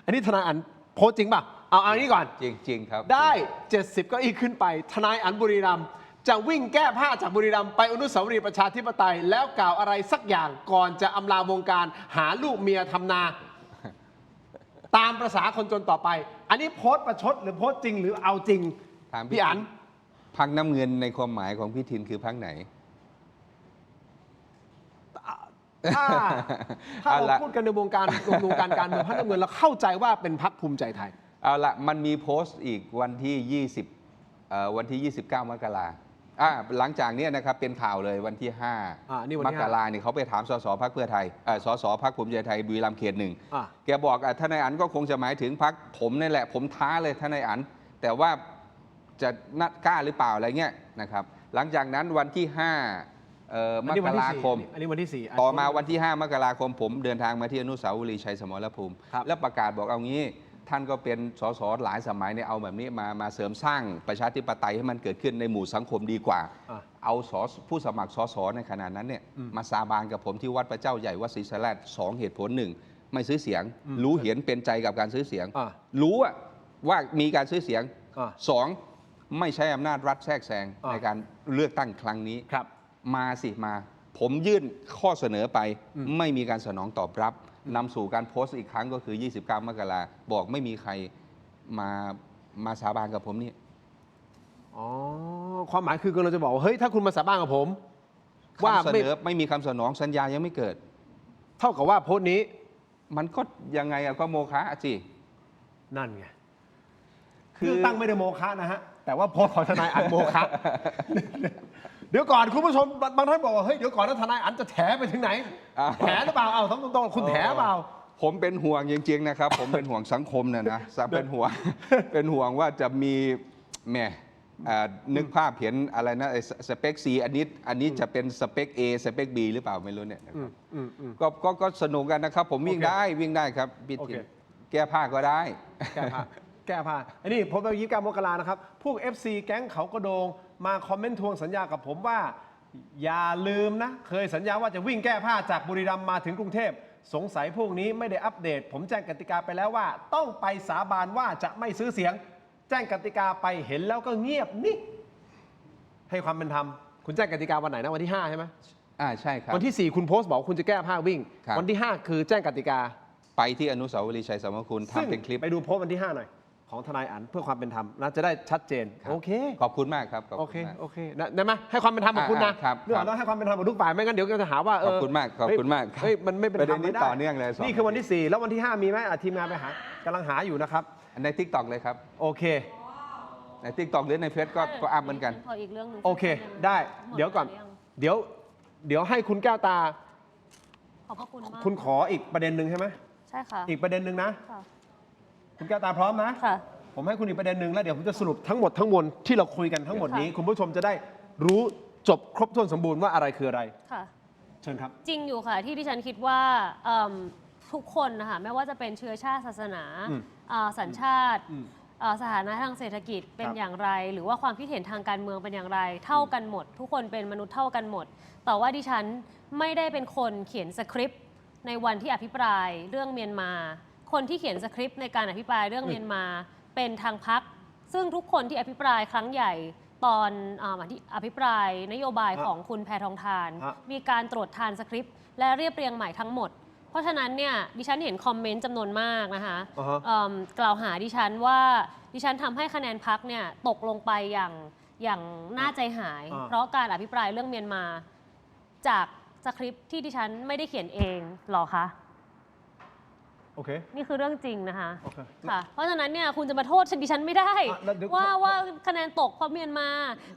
อันนี้ทนายอั๋นโพสต์จริงป่ะเอาอันนี้ก่อนจริงครับได้70เก้าอี้ขึ้นไปทนายอั๋นบุรีรัมย์จะวิ่งแก้ผ้าจากบุรีรัมย์ไปอนุสาวรีย์ประชาธิปไตยแล้วกล่าวอะไรสักอย่างก่อนจะอำลาวงการหาลูกเมียทำนา ตามประษาคนจนต่อไป อันนี้โพสต์ประชดหรือโพสต์จริงหรือเอาจริงพี่อั๋นพรรคน้ำเงินในความหมายของพี่ทินคือพรรคไหนถ้าเราพูดกันในวงการการเมืองพรรคน้ำเงินเราเข้าใจว่าเป็นพรรคภูมิใจไทยเอาละมันมีโพสต์อีกวันที่29 มกราหลังจากนี้นะครับเป็นข่าวเลยวันที่5มกราเนี่ยเขาไปถามสสพรรคเพื่อไทยสสพรรคภูมิใจไทยบุรีรัมย์เขต 1แกบอกทนายอั๋นก็คงจะหมายถึงพรรคผมนี่แหละผมท้าเลยทนายอั๋นแต่ว่าจะกล้าหรือเปล่าอะไรเงี้ยนะครับหลังจากนั้นวันที่มกราคมอันนี้วันที่4ต่อมาวันที่5 มกราคมผมเดินทางมาที่อนุสาวรีย์ชัยสมรภูมิและประกาศบอกเอางี้ท่านก็เป็นสสหลายสมัยเนี่ยเอาแบบนี้มาเสริมสร้างประชาธิปไตยให้มันเกิดขึ้นในหมู่สังคมดีกว่าเอาผู้สมัครสสในขณะนั้นเนี่ยมาสาบานกับผมที่วัดพระเจ้าใหญ่วัดศรีสะแลษ2 เหตุผล 1ไม่ซื้อเสียงรู้เห็นเป็นใจกับการซื้อเสียงรู้ว่ามีการซื้อเสียง2ไม่ใช้อำนาจรัฐแทรกแซงในการเลือกตั้งครั้งนี้มาผมยื่นข้อเสนอไปไม่มีการสนองตอบรับนำสู่การโพสต์อีกครั้งก็คือ29 มกราบอกไม่มีใครมาสาบานกับผมนี่ความหมายคือเราจะบอกว่าเฮ้ยถ้าคุณมาสาบานกับผมว่าไม่มีคำสนองสัญญายังไม่เกิดเท่ากับว่าโพสต์นี้มันก็ยังไงก็โมฆะสินั่นไงคือตั้งไม่ได้โมฆะนะฮะ แต่ว่าโพสต์ของทนายอันโมฆะ เดี๋ยวก่อนคุณผู้ชมบางท่านบอกว่าเฮ้ยเดี๋ยวก่อนนะทนายอันจะแถไปถึงไหนแถหรือเปล่าเอาตรงๆคุณแถเปล่า ผมเป็นห่วงจริงๆนะครับ ผมเป็นห่วงสังคมนะเป็นห่วง เป็นห่วงว่าจะมีแหม่นึกภาพเห็นอะไรนะสเปค C อันนี้จะเป็นสเปค A สเปค B หรือเปล่าไม่รู้เนี่ยก็สนุกกันนะครับ ผมวิ่งได้ครับพี่ทินแก้ผ้าก็ได้ แก้ผ้าอันนี้ผมไป29 มกรานะครับพวก FC แก๊งเขากระโดงมาคอมเมนต์ทวงสัญญากับผมว่าอย่าลืมนะเคยสัญญาว่าจะวิ่งแก้ผ้าจากบุรีรัมย์มาถึงกรุงเทพสงสัยพวกนี้ไม่ได้อัปเดตผมแจ้งกติกาไปแล้วว่าต้องไปสาบานว่าจะไม่ซื้อเสียงแจ้งกติกาไปเห็นแล้วก็เงียบนี่ให้ความเป็นธรรมคุณแจ้งกติกาวันไหนนะวันที่5ใช่ไหมใช่ครับวันที่4คุณโพสต์บอกคุณจะแก้ผ้าวิ่งวันที่5คือแจ้งกติกาไปที่อนุสาวรีย์ชัยสมรภูมิทำเป็นคลิปไปดูโพสต์วันที่5หน่อยของทนายอันเพื่อความเป็นธรรมนะจะได้ชัดเจนโอเคขอบคุณมากครับโอเคได้ไหมให้ความเป็นธรรมกับคุณนะเรื่องต้องให้ความเป็นธรรมกับทุกฝ่ายไม่งั้นเดี๋ยวจะหาว่าขอบคุณมากเฮ้ยมันไม่เป็นธรรมไม่ได้ต่อเนื่องเลยนี่คือวันที่4แล้ววันที่5มีไหมทีมงานไปหากำลังหาอยู่นะครับใน TikTok เลยครับโอเคใน TikTok หรือในเฟซก็อัพเหมือนกันขออีกเรื่องนึงโอเคได้เดี๋ยวก่อนเดี๋ยวให้คุณแก้วตาขอบพระคุณมากคุณขออีกประเด็นหนึ่งใช่ไหมใช่ค่ะอีกประเด็นหนึ่งนะคุณแก้วตาพร้อมนะค่ะผมให้คุณอีกประเด็นหนึ่งแล้วเดี๋ยวผมจะสรุปทั้งหมดทั้งมวลที่เราคุยกันทั้งหมดนี้คุณผู้ชมจะได้รู้จบครบถ้วนสมบูรณ์ว่าอะไรคืออะไรค่ะเชิญครับจริงอยู่ค่ะที่ดิฉันคิดว่าทุกคนนะคะไม่ว่าจะเป็นเชื้อชาติศาสนาสัญชาติสถานะทางเศรษฐกิจเป็นอย่างไรหรือว่าความคิดเห็นทางการเมืองเป็นอย่างไรเท่ากันหมดทุกคนเป็นมนุษย์เท่ากันหมดแต่ว่าดิฉันไม่ได้เป็นคนเขียนสคริปต์ในวันที่อภิปรายเรื่องเมียนมาคนที่เขียนสคริปต์ในการอภิปรายเรื่องเมียนมาเป็นทางพรรคซึ่งทุกคนที่อภิปรายครั้งใหญ่ตอนที่อภิปรายนโยบายของคุณแพทองธารมีการตรวจทานสคริปต์และเรียบเรียงใหม่ทั้งหมดเพราะฉะนั้นเนี่ยดิฉันเห็นคอมเมนต์จำนวนมากนะคะกล่าวหาดิฉันว่าดิฉันทำให้คะแนนพรรคเนี่ยตกลงไปอย่างน่าใจหายเพราะการอภิปรายเรื่องเมียนมาจากสคริปต์ที่ดิฉันไม่ได้เขียนเองหรอคะโอเคนี่คือเรื่องจริงนะคะค่ะเพราะฉะนั้นเนี่ยคุณจะมาโทษดิฉันไม่ได้ว่าคะแนนตกเพราะเมียนมา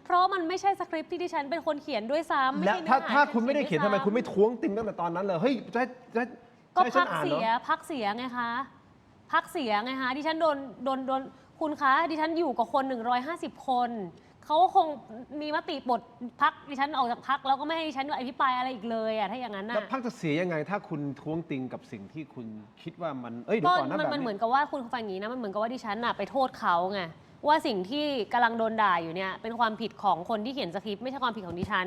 เพราะมันไม่ใช่สคริปต์ที่ดิฉันเป็นคนเขียนด้วยซ้ำและถ้าคุณไม่ได้เขียนทำไมคุณไม่ท้วงติงตั้งแต่ตอนนั้นเลยเฮ้ยก็พักเสียไงคะพักเสียไงคะดิฉันโดนคุณคะดิฉันอยู่กับคน150คนเขาคงมีมติปลดพักดิฉันออกจากพักแล้วก็ไม่ให้ดิฉันอภิปรายอะไรอีกเลยถ้าอย่างนั้นแล้วพักจะเสียยังไงถ้าคุณท้วงติงกับสิ่งที่คุณคิดว่ามันเดี๋ยวก่อนนะมันเหมือนกับว่าคุณฟังอย่างนี้นะมันเหมือนกับว่าดิฉันไปโทษเขาไงว่าสิ่งที่กำลังโดนด่าอยู่เนี่ยเป็นความผิดของคนที่เขียนสคริปต์ไม่ใช่ความผิดของดิฉัน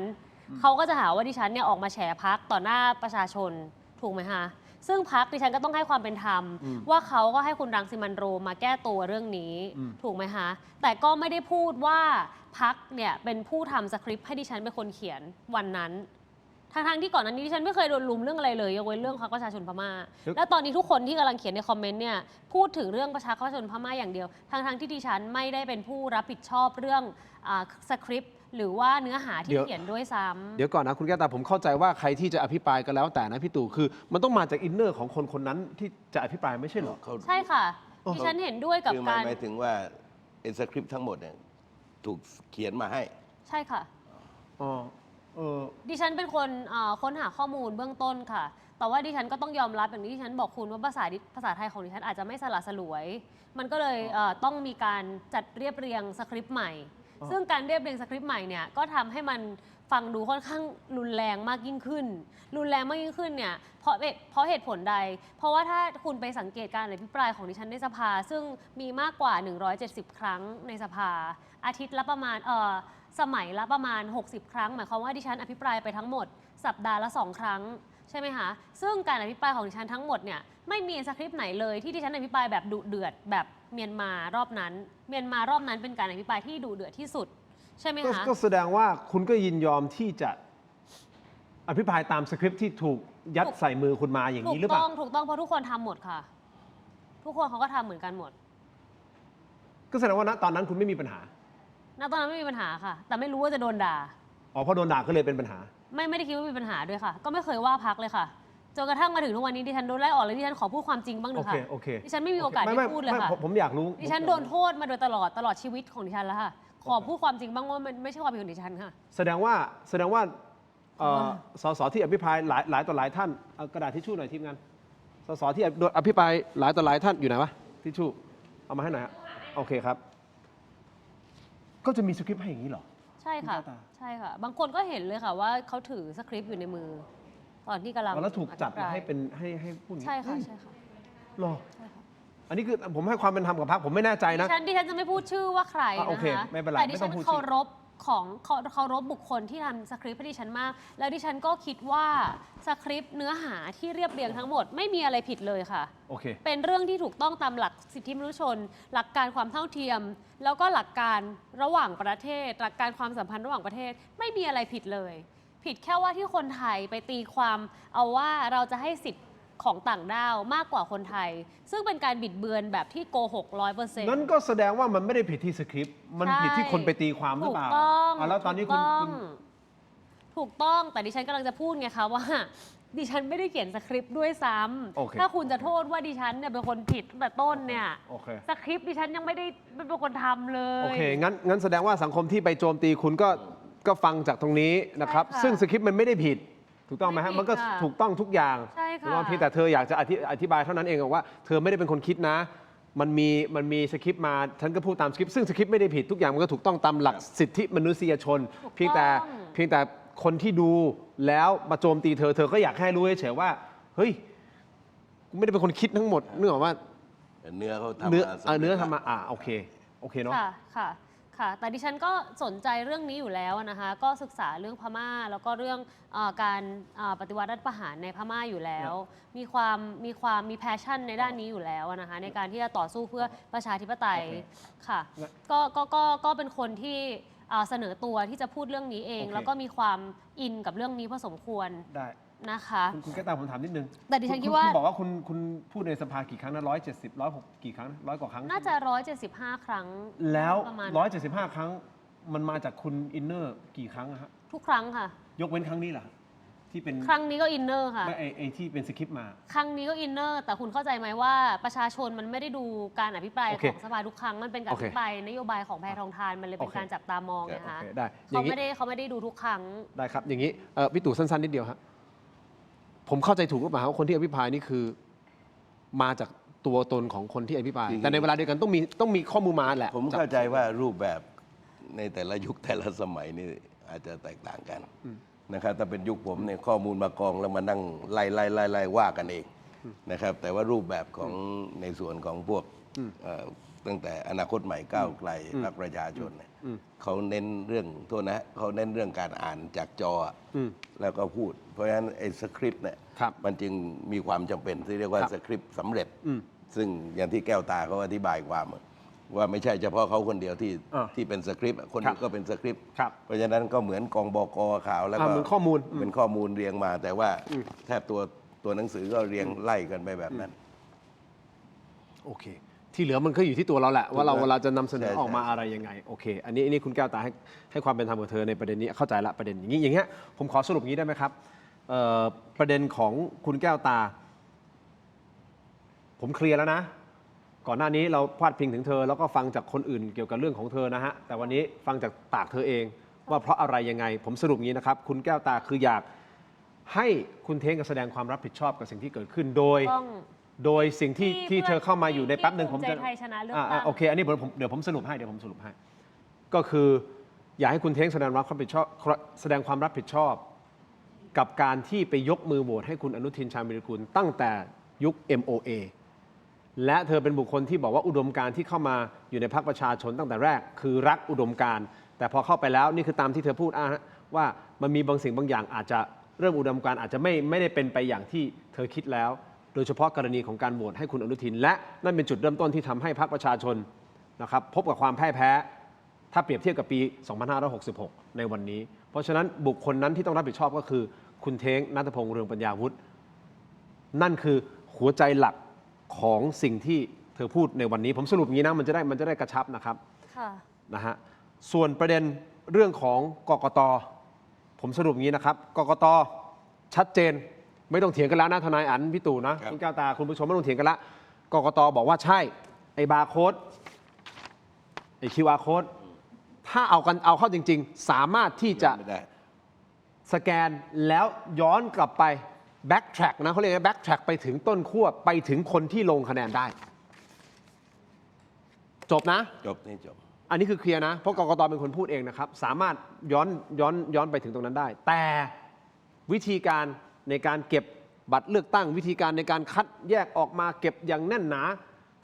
เขาก็จะหาว่าดิฉันเนี่ยออกมาแฉพักต่อหน้าประชาชนถูกไหมคะซึ่งพรรคดิฉันก็ต้องให้ความเป็นธรรมว่าเขาก็ให้คุณรังสิมันต์โรมมาแก้ตัวเรื่องนี้ถูกไหมคะแต่ก็ไม่ได้พูดว่าพรรคเนี่ยเป็นผู้ทำสคริปต์ให้ดิฉันเป็นคนเขียนวันนั้นทางที่ก่อนนั้นดิฉันไม่เคยโดนลุมเรื่องอะไรเลยยกเว้นเรื่องพรรคประชาชนพม่าและตอนนี้ทุกคนที่กำลังเขียนในคอมเมนต์เนี่ยพูดถึงเรื่องประชาชนพม่าอย่างเดียวทางที่ดิฉันไม่ได้เป็นผู้รับผิดชอบเรื่องสคริปต์หรือว่าเนื้อหาที่เขียนด้วยซ้ำเดี๋ยวก่อนนะคุณแก้วตาผมเข้าใจว่าใครที่จะอภิปรายก็แล้วแต่นะพี่ตู่คือมันต้องมาจากอินเนอร์ของคนนั้นที่จะอภิปรายไม่ใช่เหรอใช่ค่ะดิฉันเห็นด้วยกับการหมายถึงว่าสคริปต์ทั้งหมดเนี่ยถูกเขียนมาให้ใช่ค่ะดิฉันเป็นคนค้นหาข้อมูลเบื้องต้นค่ะแต่ว่าดิฉันก็ต้องยอมรับอย่างที่ดิฉันบอกคุณว่าภาษาไทยของดิฉันอาจจะไม่สละสลวยมันก็เลยต้องมีการจัดเรียบเรียงสคริปต์ใหม่ซึ่งการเรียบเรียงสคริปต์ใหม่เนี่ยก็ทำให้มันฟังดูค่อนข้างรุนแรงมากยิ่งขึ้นเนี่ยเพราะเหตุผลใดเพราะว่าถ้าคุณไปสังเกตการอภิปรายของดิฉันในสภาซึ่งมีมากกว่า170ครั้งในสภาอาทิตย์ละประมาณสมัยละประมาณ60ครั้งหมายความว่าดิฉันอภิปรายไปทั้งหมดสัปดาห์ละ2ครั้งใช่ไหมคะซึ่งการอภิปรายของดิฉันทั้งหมดเนี่ยไม่มีสคริปต์ไหนเลยที่ดิฉันอภิปรายแบบดุเดือดแบบเมียนมารอบนั้นเป็นการอภิปรายที่ดุเดือดที่สุดใช่ไหมคะก็แสดงว่าคุณก็ยินยอมที่จะอภิปรายตามสคริปต์ที่ถูกยัดใส่มือคุณมาอย่างนี้หรือเปล่าถูกต้องเพราะทุกคนทำหมดค่ะทุกคนเขาก็ทำเหมือนกันหมดก็แสดงว่าณตอนนั้นคุณไม่มีปัญหาตอนนั้นไม่มีปัญหาค่ะแต่ไม่รู้ว่าจะโดนด่าเพราะโดนด่าก็เลยเป็นปัญหาไม่ได้คิดว่ามีปัญหาด้วยค่ะก็ไม่เคยว่าพรรคเลยค่ะจนกระทั่งมาถึงทุกวันนี้ดิฉันโดนไล่ออกเลยดิฉันขอพูดความจริงบ้างหนึ่งค่ะดิฉันไม่มีโอกาสได้พูดเลยค่ะผมอยากรู้ดิฉันโดนโทษมาโดยตลอดชีวิตของดิฉันแล้วค่ะ ขอพูดความจริงบ้างว่ามันไม่ใช่ความผิดของดิฉันค่ะ แสดงว่าสสที่อภิปรายหลายต่อหลายท่านเอากระดาษทิชชู่หน่อยทีมงานสสที่โดนอภิปรายหลายต่อหลายท่านอยู่ไหนวะทิชชู่เอามาให้หน่อยฮะโอเคครับ ก็จะมีสคริปต์ให้อย่างนี้เหรอ ใช่ค่ะ ใช่ค่ะ บางคนก็เห็นเลยค่ะว่าเขาถือสคริปต์อยู่ในมือ ตอนที่กำลัง แล้วถูกจัด อภิปราย ให้เป็นให้พูดอย่างนี้ ใช่ค่ะใช่ค่ะ หรออันนี้คือผมให้ความเป็นธรรมกับพรรคผมไม่แน่ใจนะ ดิฉันจะไม่พูดชื่อว่าใคร โอ นะ เค คะ ไม่เป็นไร แต่ดิ ไม่ต้ ฉั อน งพูดชื่อ เคารพบุคคลที่ทำสคริปต์ให้ดิฉันมาก แล้วดิฉันก็คิดว่าสคริปต์เนื้อหาที่เรียบเรียงทั้งหมดไม่มีอะไรผิดเลยค่ะ โอเค เป็นเรื่องที่ถูกต้องตามหลักสิทธิมนุษยชน หลักการความเท่าเทียม แล้วก็หลักการระหว่างประเทศ หลักการความสัมพันธ์ระหว่างประเทศ ไม่มีอะไรผิดเลย ผิดแค่ว่าที่คนไทยไปตีความเอาว่าเราจะให้สิทธิ์ของต่างด้าวมากกว่าคนไทย ซึ่งเป็นการบิดเบือนแบบที่โกหก 100% นั้นก็แสดงว่ามันไม่ได้ผิดที่สคริปต์มันผิดที่คนไปตีความหรือเปล่า ถูกต้อง แล้วตอนนี้คุณ ถูกต้องแต่ดิฉันกำลังจะพูดไงคะว่า ดิฉันไม่ได้เขียนสคริปต์ด้วยซ้ โอเค ำถ้าคุณจะโทษว่าดิฉันเนี่ยเป็นคนผิดตั้งแต่ต้นเนี่ย โอเค สคริปต์ดิฉันยังไม่ได้เป็นคนทำเลย โอเคงั้นแสดงว่าสังคมที่ไปโจมตีคุณก็ฟังจากตรงนี้นะครับ ใช่ค่ะ ซึ่งสคริปต์มันไม่ได้ผิด ถูกต้องไหมฮะ ไม่ผิด มันก็ ค่ะ ถูกต้องทุกอย่าง ใช่ค่ะ ถูกต้องเพียงแต่เธออยากจะอธิบายเท่านั้นเองว่าเธอไม่ได้เป็นคนคิดนะ มันมีสคริปต์มาฉันก็พูดตามสคริปต์ซึ่งสคริปต์ไม่ได้ผิดทุกอย่างมันก็ถูกต้องตามหลักสิทธิมนุษยชน เพียงแต่คนที่ดูแล้วมาโจมตีเธอก็อยากให้รู้เฉยๆว่าเฮ้ยกูไม่ได้เป็นคนคิดทั้งหมดนึกออกว่า เนื้อเขาทำ เนื้อ มาสำเร็จ เนื้อทำมาโอเคเนาะ ค่ะ แต่ดิฉันก็สนใจเรื่องนี้อยู่แล้วนะคะ ก็ศึกษาเรื่องพม่า แล้วก็เรื่องการปฏิวัติรัฐประหารในพม่าอยู่แล้ว มีแพชชั่นในด้านนี้อยู่แล้วนะคะ ในการที่จะต่อสู้เพื่อประชาธิปไตยค่ะ ก็เป็นคนที่เสนอตัวที่จะพูดเรื่องนี้เอง โอเค แล้วก็มีความอินกับเรื่องนี้พอสมควร ได้ นะคะ คุณแก้วตาผมถามนิดนึง แต่ดิฉันคิดว่า คุณบอกว่าคุณพูดในสภากี่ครั้งนะ170 106กี่ครั้ง100 กว่าครั้ง น่าจะ 175 ครั้ง แล้ว ประมาณ 175 ครั้งมันมาจากคุณอินเนอร์กี่ครั้งอะฮะ ทุกครั้งค่ะ ยกเว้นครั้งนี้เหรอที่เป็น ครั้งนี้ก็อินเนอร์ค่ะ ไม่ไอที่เป็นสคริปต์มา ครั้งนี้ก็อินเนอร์แต่คุณเข้าใจไหมว่าประชาชนมันไม่ได้ดูการอภิปราย โอ ข เค องสภาทุกครั้งมันเป็นการอภิปรายนโยบายของแพทองทานมันเลยเป็น โอเค การจับตามองนะคะ โอเคได้อ เขา ย่างนี้ ไม่ได้ดูทุกครั้ง ได้ครับ อย่างนี้พี่ตู่สั้นๆนิดเดียวครับผมเข้าใจถูกหรือเปล่าว่าคนที่อภิปรายนี่คือมาจากตัวตนของคนที่อภิปราย จริงๆ แต่ในเวลาเดียวกันต้องมีข้อมูลมาแหละ ผมเข้าใจว่ารูปแบบในแต่ละยุคแต่ละสมัยนี่อาจจะแตกต่างกันนะครับถ้าเป็นยุคผมเนี่ยข้อมูลมากองแล้วมานั่งไล่ว่ากันเองนะครับ แต่ว่ารูปแบบของในส่วนของพวกตั้งแต่อนาคตใหม่ก้าวไกลพรรคประชาชนเนี่ยเขาเน้นเรื่องโทษนะเขาเน้นเรื่องการอ่านจากจอแล้วก็พูด เพราะฉะนั้นไอ้สคริปต์เนี่ยมันจึงมีความจำเป็นที่เรียกว่าสคริปต์สำเร็จ ซึ่งอย่างที่แก้วตาเขาอธิบายความว่าไม่ใช่เฉพาะเขาคนเดียวที่เป็นสคริปต์คนอื่นก็เป็นสคริปต์เพราะฉะนั้นก็เหมือนกองบกข่าวแล้วก็ เหมือนข้อมูล เป็นข้อมูลเรียงมา แต่ว่าแทบตัวหนังสือก็เรียงไล่กันไปแบบนั้น โอเค ที่เหลือมันก็อยู่ที่ตัวเราแหละว่าเราจะนำเสนอ ใช่ ออกมาอะไรยังไงโอเค อันนี้คุณแก้วตาให้ความเป็นธรรมกับเธอในประเด็นนี้เข้าใจละประเด็นอย่างเงี้ยผมขอสรุปงี้ได้ไหมครับประเด็นของคุณแก้วตา ผมเคลียร์แล้วนะ ก่อนหน้านี้เราพาดพิงถึงเธอ แล้วก็ฟังจากคนอื่นเกี่ยวกับเรื่องของเธอนะฮะแต่วันนี้ฟังจากปากเธอเอง ว่าเพราะอะไรยังไง ผมสรุปงี้นะครับ คุณแก้วตาคืออยากให้คุณเท้งแสดงความรับผิดชอบกับสิ่งที่เกิดขึ้นโดยสิ่งที่เธอเข้ามาอยู่ในแป๊บหนึ่งผมจะ ภูมิใจไทยชนะเลือกตั้ง โอเคอันนี้เดี๋ยวผมสรุปให้ก็คืออยากให้คุณเท้งแสดงความรับผิดชอบกับการที่ไปยกมือโหวตให้คุณอนุทินชาญวิรกูลตั้งแต่ยุค MOA และเธอเป็นบุคคลที่บอกว่าอุดมการณ์ที่เข้ามาอยู่ในพรรคประชาชนตั้งแต่แรกคือรักอุดมการณ์แต่พอเข้าไปแล้วนี่คือตามที่เธอพูดว่ามันมีบางสิ่งบางอย่างอาจจะเรื่องอุดมการณ์อาจจะไม่ได้เป็นไปอย่างที่เธอคิดแล้วโดยเฉพาะกรณีของการโหวตให้คุณอนุทินและนั่นเป็นจุดเริ่มต้นที่ทำให้พรรคประชาชนนะครับพบกับความพ่ายแพ้ถ้าเปรียบเทียบกับปี 2566 ในวันนี้เพราะฉะนั้นบุคคลนั้นที่ต้องรับผิดชอบก็คือคุณเท้งณัฐพงษ์เรืองปัญญาวุฒินั่นคือหัวใจหลักของสิ่งที่เธอพูดในวันนี้ผมสรุปอย่างนี้นะมันจะได้กระชับนะครับนะฮะส่วนประเด็นเรื่องของกกต.ผมสรุปอย่างนี้นะครับกกต.ชัดเจนไม่ต้องเถียงกันแล้วนะทนายอั๋นพี่ตู่นะคุณแก้วตาคุณผู้ชมไม่ต้องเถียงกันละกกต.บอกว่าใช่ไอ้บาร์โค้ดไอ้ QR โค้ด ถ้าเอาเข้าจริง ๆ สามารถที่จะสแกนแล้วย้อนกลับไป backtrack นะเขาเรียกว่า backtrack ไปถึงต้นขั้วไปถึงคนที่ลงคะแนนได้ จบนะ จบนี่จบ อันนี้คือเคลียร์นะเพราะกกตเป็นคนพูดเองนะครับสามารถย้อนไปถึงตรงนั้นได้ แต่วิธีการในการเก็บบัตรเลือกตั้งวิธีการในการคัดแยกออกมาเก็บอย่างแน่นหนา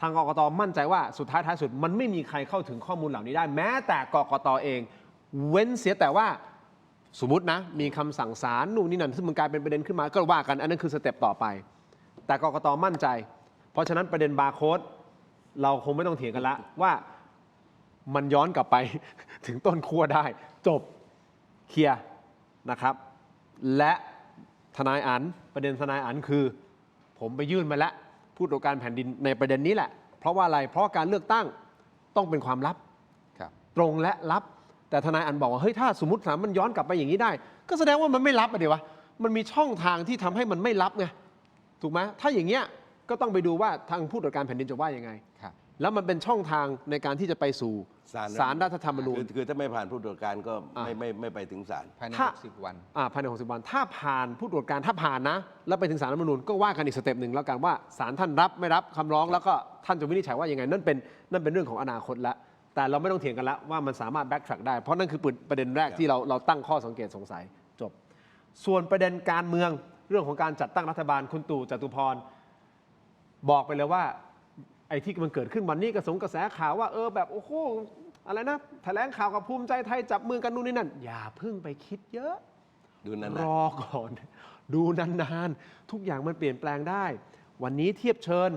ทางกกตมั่นใจว่าสุดท้ายสุดมันไม่มีใครเข้าถึงข้อมูลเหล่านี้ได้แม้แต่กกตเองเว้นเสียแต่ว่าสมมตินะมีคำสั่งศาลนู่นนี่นั่นซึ่งมันกลายเป็นประเด็นขึ้นมาก็ว่ากันอันนั้นคือสเต็ปต่อไปแต่กกตมั่นใจเพราะฉะนั้นประเด็นบาร์โค้ดเราคงไม่ต้องเถียงกันละว่ามันย้อนกลับไป ถึงต้นขั้วได้จบเคลียร์นะครับและทนายอันประเด็นทนายอันคือผมไปยื่นมาแล้วผู้ตรวจการแผ่นดินในประเด็นนี้แหละเพราะว่าอะไรเพราะการเลือกตั้งต้องเป็นความลับตรงและลับแต่ทนายอันบอกว่าเฮ้ยถ้าสมมติสามมันย้อนกลับไปอย่างนี้ได้ก็แสดงว่ามันไม่ลับอะเดี๋ยววะมันมีช่องทางที่ทำให้มันไม่ลับไงถูกไหมถ้าอย่างเงี้ยก็ต้องไปดูว่าทางผู้ตรวจการแผ่นดินจะว่ายังไงแล้วมันเป็นช่องทางในการที่จะไปสู่ศาลรัฐธรรมนูญคือถ้าไม่ผ่านผู้ตรวจการก็ไม่ไปถึงศาลภายใน60 วันภายใน60 วันถ้าผ่านผู้ตรวจการถ้าผ่านนะแล้วไปถึงศาลรัฐธรรมนูญก็ว่ากันอีกสเต็ปหนึ่งแล้วกันว่าศาลท่านรับไม่รับคำร้องแล้วก็ท่านจะวินิจฉัยว่ายังไงนั่นเป็นเรื่องของอนาคตแล้วแต่เราไม่ต้องเถียงกันแล้วว่ามันสามารถแบ็กทรัคได้เพราะนั่นคือประเด็นแรกที่เราตั้งข้อสังเกตสงสัยจบส่วนประเด็นการเมืองเรื่องของการจัดตั้งรัฐบาลคุณตู่จตุพรบอกไปเลยว่าไอ้ที่มันเกิดขึ้นวันนี้กระแสข่าวว่าแบบโอ้โหอะไรนะแถลงข่าวกับภูมิใจไทยจับมือกันนู่นนี่นั่นอย่าเพิ่งไปคิดเยอะรอก่อนดูนานๆทุกอย่างมันเปลี่ยนแปลงได้วันนี้เทียบเชิญ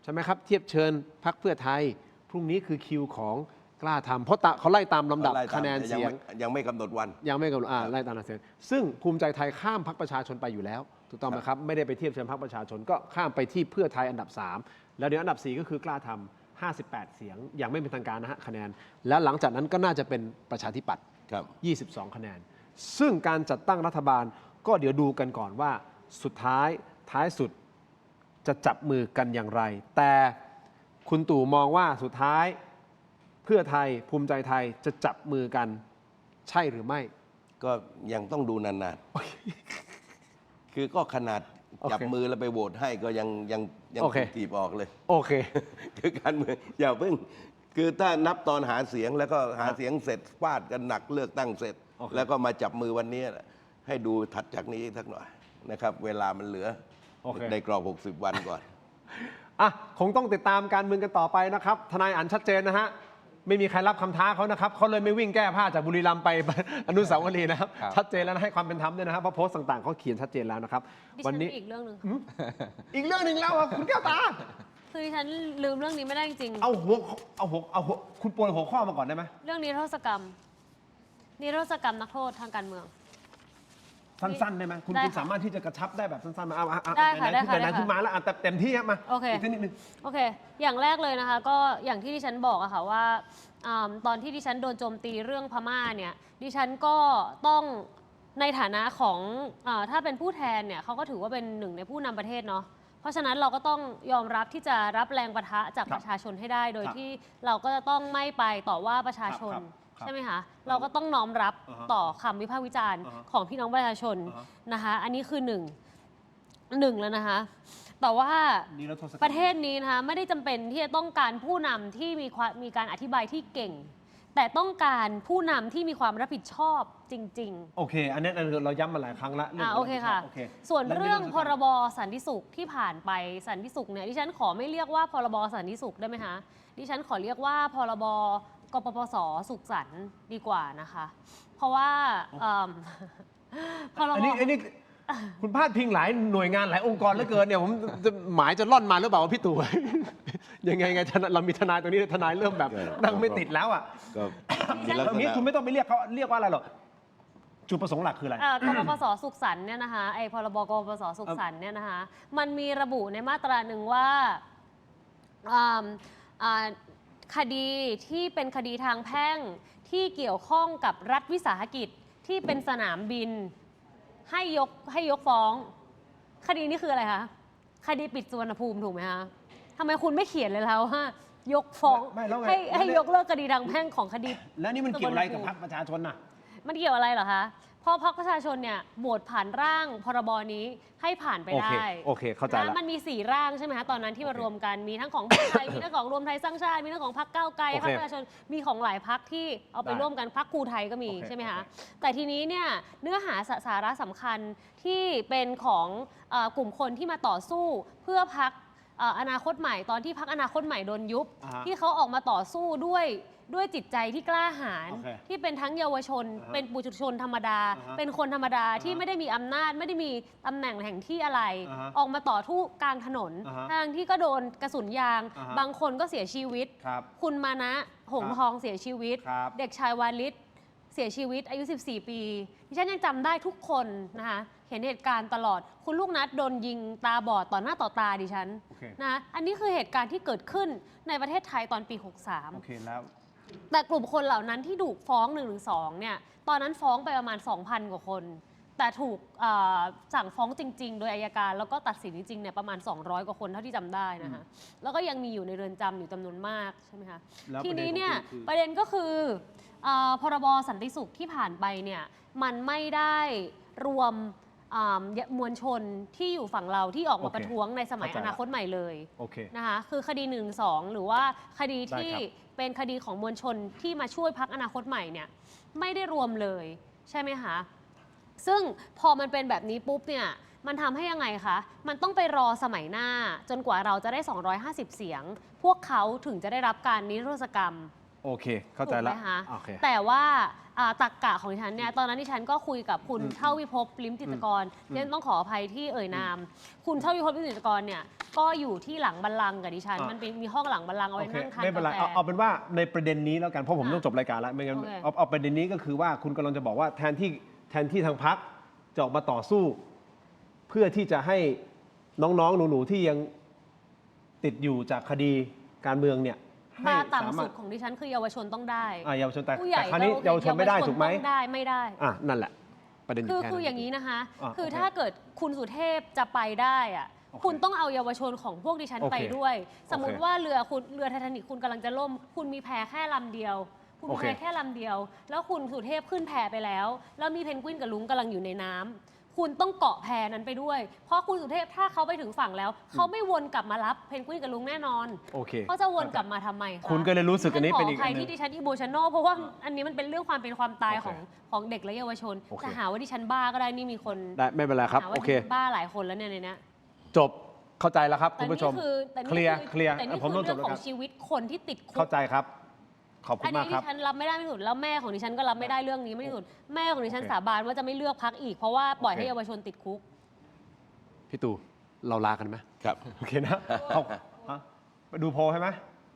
ใช่ไหมครับเทียบเชิญพรรคเพื่อไทยพรุ่งนี้คือคิวของกล้าทำเพราะเขาไล่ตามลำดับคะแนนเสียงยังไม่กำหนดวันยังไม่กำหนดไล่ตามเสียงซึ่งภูมิใจไทยข้ามพรรคประชาชนไปอยู่แล้วถูกต้องไหมครับไม่ได้ไปเทียบเชิญพรรคประชาชนก็ข้ามไปที่เพื่อไทยอันดับ3แล้วเดี๋ยวอันดับ4ก็คือกล้าทำ58 เสียงอย่างไม่เป็นทางการนะฮะคะแนนแล้วหลังจากนั้นก็น่าจะเป็นประชาธิปัตย์22 คะแนนซึ่งการจัดตั้งรัฐบาลก็เดี๋ยวดูกันก่อนว่าสุดท้ายสุดจะจับมือกันอย่างไรแต่คุณตู่มองว่าสุดท้ายเพื่อไทยภูมิใจไทยจะจับมือกันใช่หรือไม่ก็ยังต้องดูนานๆคือก็ขนาดจับมือแล้วไปโหวตให้ก็ยังถีบออกเลยโอเคคือการเมืองอย่าเพิ่งคือถ้านับตอนหาเสียงแล้วก็หาเสียงเสร็จฟาดกันหนักเลือกตั้งเสร็จแล้วก็มาจับมือวันนี้ให้ดูถัดจากนี้สักหน่อยนะครับเวลามันเหลือในกรอบ60 วันก่อนคงต้องติดตามการเมืองกันต่อไปนะครับทนายอันชัดเจนนะฮะไม่มีใครรับคำท้าเขานะครับเขาเลยไม่วิ่งแก้ผ้าจากบุรีรัมย์ไปอนุสาวรีย์นะครับชัดเจนแล้วนะให้ความเป็นธรรมด้วยนะครับเพราะโพสต์ต่างๆเขาเขียนชัดเจนแล้วนะครับวันนี้อีกเรื่องหนึ่งอีกเรื่องหนึ่งแล้วครับคุณแก้วตาคือดิฉันลืมเรื่องนี้ไม่ได้จริงเอาคุณโปรยหัวข้อมาก่อนได้ไหมเรื่องนิรโทษกรรมนักโทษทางการเมืองสั้นๆได้ไหมคุณสามารถที่จะกระชับได้แบบสั้นๆมาได้ค่ะได้ค่ะคุณมาแล้วแต่เต็มที่ครับมาอีกนิดนึงโอเคอย่างแรกเลยนะคะก็อย่างที่ดิฉันบอกอะค่ะว่าตอนที่ดิฉันโดนโจมตีเรื่องพม่าเนี่ยดิฉันก็ต้องในฐานะของถ้าเป็นผู้แทนเนี่ยเขาก็ถือว่าเป็นหนึ่งในผู้นำประเทศเนาะเพราะฉะนั้นเราก็ต้องยอมรับที่จะรับแรงปะทะจากประชาชนให้ได้โดยที่เราก็จะต้องไม่ไปต่อว่าประชาชนใช่ไหมคะเราก็ต้องน้อมรับต่อคำวิพากษ์วิจารณ์ของพี่น้องประชาชนนะคะอันนี้คือหนึ่งแล้วนะคะแต่ว่าประเทศนี้นะคะไม่ได้จำเป็นที่จะต้องการผู้นำที่มีการอธิบายที่เก่งแต่ต้องการผู้นำที่มีความรับผิดชอบจริงๆโอเคอันนี้เราย้ำมาหลายครั้งแล้วโอเคค่ะส่วนเรื่องพรบสันติสุขที่ผ่านไปสันติสุขเนี่ยดิฉันขอไม่เรียกว่าพรบสันติสุขได้ไหมคะดิฉันขอเรียกว่าพรบกปปส.สุขสันต์ดีกว่านะคะเพราะว่าพรบอันนี้คุณพาดพิงหลายหน่วยงานหลายองค์กรเหลือเกินเนี่ยผมหมายจะล่อนมาหรือเปล่าว่าพี่ตู่ยังไงเรามีทนายตัวนี้ทนายเริ่มแบบนั่งไม่ติดแล้วอ่ะตรงนี้คุณไม่ต้องไปเรียกเขาเรียกว่าอะไรหรอกจุดประสงค์หลักคืออะไรกปปส.สุขสันต์เนี่ยนะคะไอ้พรบกปปส.สุขสันต์เนี่ยนะคะมันมีระบุในมาตราหนึ่งว่าคดีที่เป็นคดีทางแพ่งที่เกี่ยวข้องกับรัฐวิสาหกิจที่เป็นสนามบินให้ยกฟ้องคดีนี้คืออะไรคะคดีปิดสุวรรณภูมิถูกไหมคะทำไมคุณไม่เขียนเลยแล้วว่า ยกฟ้อง ไม่แล้วไง ให้ยกเลิกคดีทางแพ่งของคดี แล้วนี่มันเกี่ยวอะไรกับพรรคประชาชนน่ะ มันเกี่ยวอะไรเหรอคะเพราะพรรคประชาชนเนี่ยโหวตผ่านร่างพรบนี้ให้ผ่านไปได้ โอเคเข้าใจแล้ว มันมี 4 ร่างใช่ไหมคะตอนนั้นที่มารวมกันมีทั้งของเพื่อไทย มีทั้งของรวมไทยสร้างชาติมีทั้งของพรรคก้าวไกล โอเค พรรคประชาชนมีของหลายพรรคที่เอาไป ได้ ร่วมกันพรรคครูไทยก็มี โอเค ใช่ไหมคะ โอเค แต่ทีนี้เนี่ยเนื้อหาสาระสำคัญที่เป็นของกลุ่มคนที่มาต่อสู้เพื่อพรรคอนาคตใหม่ตอนที่พรรคอนาคตใหม่โดนยุบ อ่าฮะ ที่เขาออกมาต่อสู้ด้วยจิตใจที่กล้าหาญ โอเค ที่เป็นทั้งเยาวชน อ่าฮะ เป็นปุถุชนธรรมดา อ่าฮะ เป็นคนธรรมดาที่ไม่ได้มีอำนาจไม่ได้มีตำแหน่งแห่งที่อะไร อ่าฮะ ออกมาต่อทู่กลางถนน อ่าฮะ ทางที่ก็โดนกระสุนยาง อ่าฮะ บางคนก็เสียชีวิต ครับ คุณมานะหง ครับ ทองเสียชีวิต ครับ เด็กชายวาลิศเสียชีวิตอายุ 14 ปีดิฉันยังจำได้ทุกคนนะคะเห็นเหตุการณ์ตลอด คุณลูกนัดโดนยิงตาบอดต่อหน้าต่อตาดิฉัน โอเค นะอันนี้คือเหตุการณ์ที่เกิดขึ้นในประเทศไทยตอนปี โอ 63 เคแล้ว แต่กลุ่มคนเหล่านั้นที่ถูกฟ้อง112เนี่ย ตอนนั้นฟ้องไปประมาณ 2,000 กว่าคน แต่ถูกสั่งฟ้องจริง ๆ โดยอัยการ แล้วก็ตัดสินจริงๆเนี่ยประมาณ 200 กว่าคนเท่าที่จำได้นะคะแล้วก็ยังมีอยู่ในเรือนจำอยู่จำนวนมากใช่ไหมคะ แล้ว ทีนี้เนี่ย ป ประ ระ เด็ เด็ น น ก็ ก็ คื คือพรบสันติสุขที่ผ่านไปเนี่ยมันไม่ได้รวมมวลชนที่อยู่ฝั่งเราที่ออกมา โอเค ประท้วงในสมัย เข้าใจ อนาคตใหม่เลย โอเค นะคะคือคดี1-2 หรือว่าคดีที่ ได้ครับ เป็นคดีของมวลชนที่มาช่วยพักอนาคตใหม่เนี่ยไม่ได้รวมเลยใช่ไหมคะซึ่งพอมันเป็นแบบนี้ปุ๊บเนี่ยมันทำให้ยังไงคะมันต้องไปรอสมัยหน้าจนกว่าเราจะได้ 250 เสียง พวกเขาถึงจะได้รับการนิรโทษกรรม โอเค เข้าใจ ถูก แล้ว ไหมคะ โอเค แต่ว่าตักกะของดิฉันเนี่ยตอนนั้นดิฉันก็คุยกับคุณเท่าวิภพลิ้มจิตรกรเรียนต้องขออภัยที่เอ่ยนาม คุณเท่าวิภพลิ้มจิตรกรเนี่ยก็อยู่ที่หลังบัลลังก์กับดิฉัน อ่ะ มันเป็นมีห้องหลังบัลลังก์เอา โอ ไว้ เค นั่งทาน ไม่เป็นไร กาแฟ เอาเป็นว่าในประเด็นนี้แล้วกันเพราะผมต้องจบรายการแล้วไม่งั้น โอเค เอาประเด็นนี้ก็คือว่าคุณกำลังจะบอกว่าแทนที่ทางพักจะออกมาต่อสู้ เพื่อที่จะให้น้องๆหนูๆที่ยังติดอยู่จากคดีการเมืองเนี่ยให้ มา สา ต่ำ มา สุ ร ด ถ ของดิฉันคือเยาวชนต้องได้ เยาวชนแต่ ผู้ใหญ่ คราวนี้ ก็โอเค เยาวชนไม่ได้ถูกไหม ต้องได้ไม่ได้ นั่นแหละ ประเด็น คือ แค่ คือ นั้น อย่างนี้นะคะ อ่ะ คือ โอเค ถ้าเกิดคุณสุเทพจะไปได้อะ โอเค คุณต้องเอาเยาวชนของพวกดิฉัน โอเค ไปด้วย สมม โอ ติ เค ว่าเรือไททานิคคุณกำลังจะล่ม คุณมีแพแค่ลำเดียว คุณมี โอเค แพแค่ลำเดียว แล้วคุณสุเทพขึ้นแพไปแล้ว แล้วมีเพนกวินกับลุงกำลังอยู่ในน้ำคุณต้องเกาะแพนั้นไปด้วย เพราะคุณสุเทพถ้าเขาไปถึงฝั่งแล้ว เขาไม่วนกลับมารับเพนกวินกับลุงแน่นอน โอเค เขาจะวนกลับมาทำไมคะ คุณก็เลยรู้สึกอันนี้เป็นอีก ขออภั อั ย นหนึ ที่ ง ดิฉันอิโมชันอลเพราะว่าอันนี้มันเป็นเรื่องความเป็นความตาย โอเค ของเด็กและเยาวชน โอเค จะหาว่าดิฉันบ้าก็ได้นี่มีคน ได้ไม่เป็นไรครับ หา โอ ว่า เค ดิฉันบ้าหลายคนแล้วเนี่ยในเนี้ย จบเข้าใจแล้วครับ แต่ คุณผู้ชม แต่ เคลียร์เคลียร์ แต่นี่ ผม คื ต้ อ องจ เรื่ บ อง แล้ว ขอ ครั ง บ ชีวิตคนที่ติดคุ เข้าก ใจครับ ขอบคุ อั ณ น มา นี้ กครับ ดิฉันรับไม่ได้ไม่สุดแล้วแม่ของดิฉันก็รับไม่ได้เรื่องนี้ไม่สุดแม่ของดิฉัน โอเค สาบานว่าจะไม่เลือกพักอีกเพราะว่าปล่อย โอเค ให้เยาวชนติดคุก พี่ตู่เราลากันไหม ครับ โอเคนะเอาฮะไปดูโพลใช่ไหม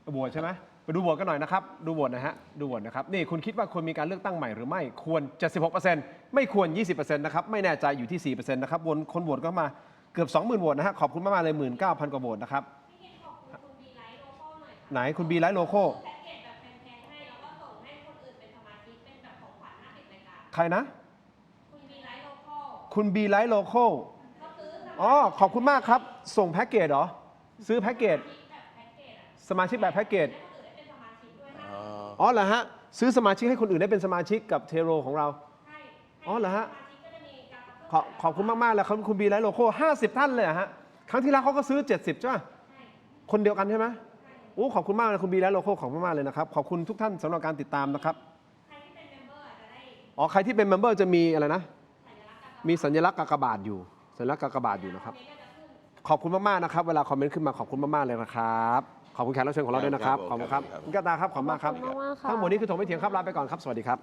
ไปโหวตใช่ไหมไปดูโหวตกันหน่อยนะครับ ดูโหวตนะฮะ ดูโหวตนะครับ นี่คุณคิดว่าควรมีการเลือกตั้งใหม่หรือไม่ ควร 76%ไม่ควร 20%นะครับ ไม่แน่ใจอยู่ที่ 4%นะครับวนคนโหวตก็มาเกือบ 20,000 โหวตนะฮะ ขอบคุณมากๆเลย 19,000 กว่าโหวตนะครับ ไหนคุณบีไลท์โลโก้ใครนะ คุณบีไลท์โลโก้อ๋อ ขอบคุณมากครับ ส่งแพ็กเกจเหรอ ซื้อแพ็กเกจ สมาชิกแบบแพ็กเกจ อ๋อเหรอฮะ ซื้อสมาชิกให้คนอื่นได้เป็นสมาชิกกับเทโรของเรา อ๋อเหรอฮะ ขอบคุณมากๆเลยครับคุณบีไลท์โลโก้50 ท่านเลยเหรอฮะ ครั้งที่แล้วเขาก็ซื้อ 70 ใช่ไหมคนเดียวกันใช่ไหมโอ้ขอบคุณมากเลยคุณบีไลท์โลโก้ขอบคุณมากเลยนะครับ ขอบคุณทุกท่านสำหรับการติดตามนะครับ อ๋อ ใครที่เป็นเมมเบอร์จะมีอะไรนะ มีสัญลักษณ์กากบาทอยู่ สัญลักษณ์กากบาทอยู่นะครับ ขอบคุณมากๆนะครับ เวลาคอมเมนต์ขึ้นมาขอบคุณมากๆเลยนะครับ ขอบคุณแขกรับเชิญของเราด้วยนะครับ ขอบคุณครับคุณกตาครับ ขอบคุณมากครับ ขอบคุณมากๆค่ะ ทั้งหมดนี้คือถกไม่เถียงครับ ลาไปก่อนครับ สวัสดีครับ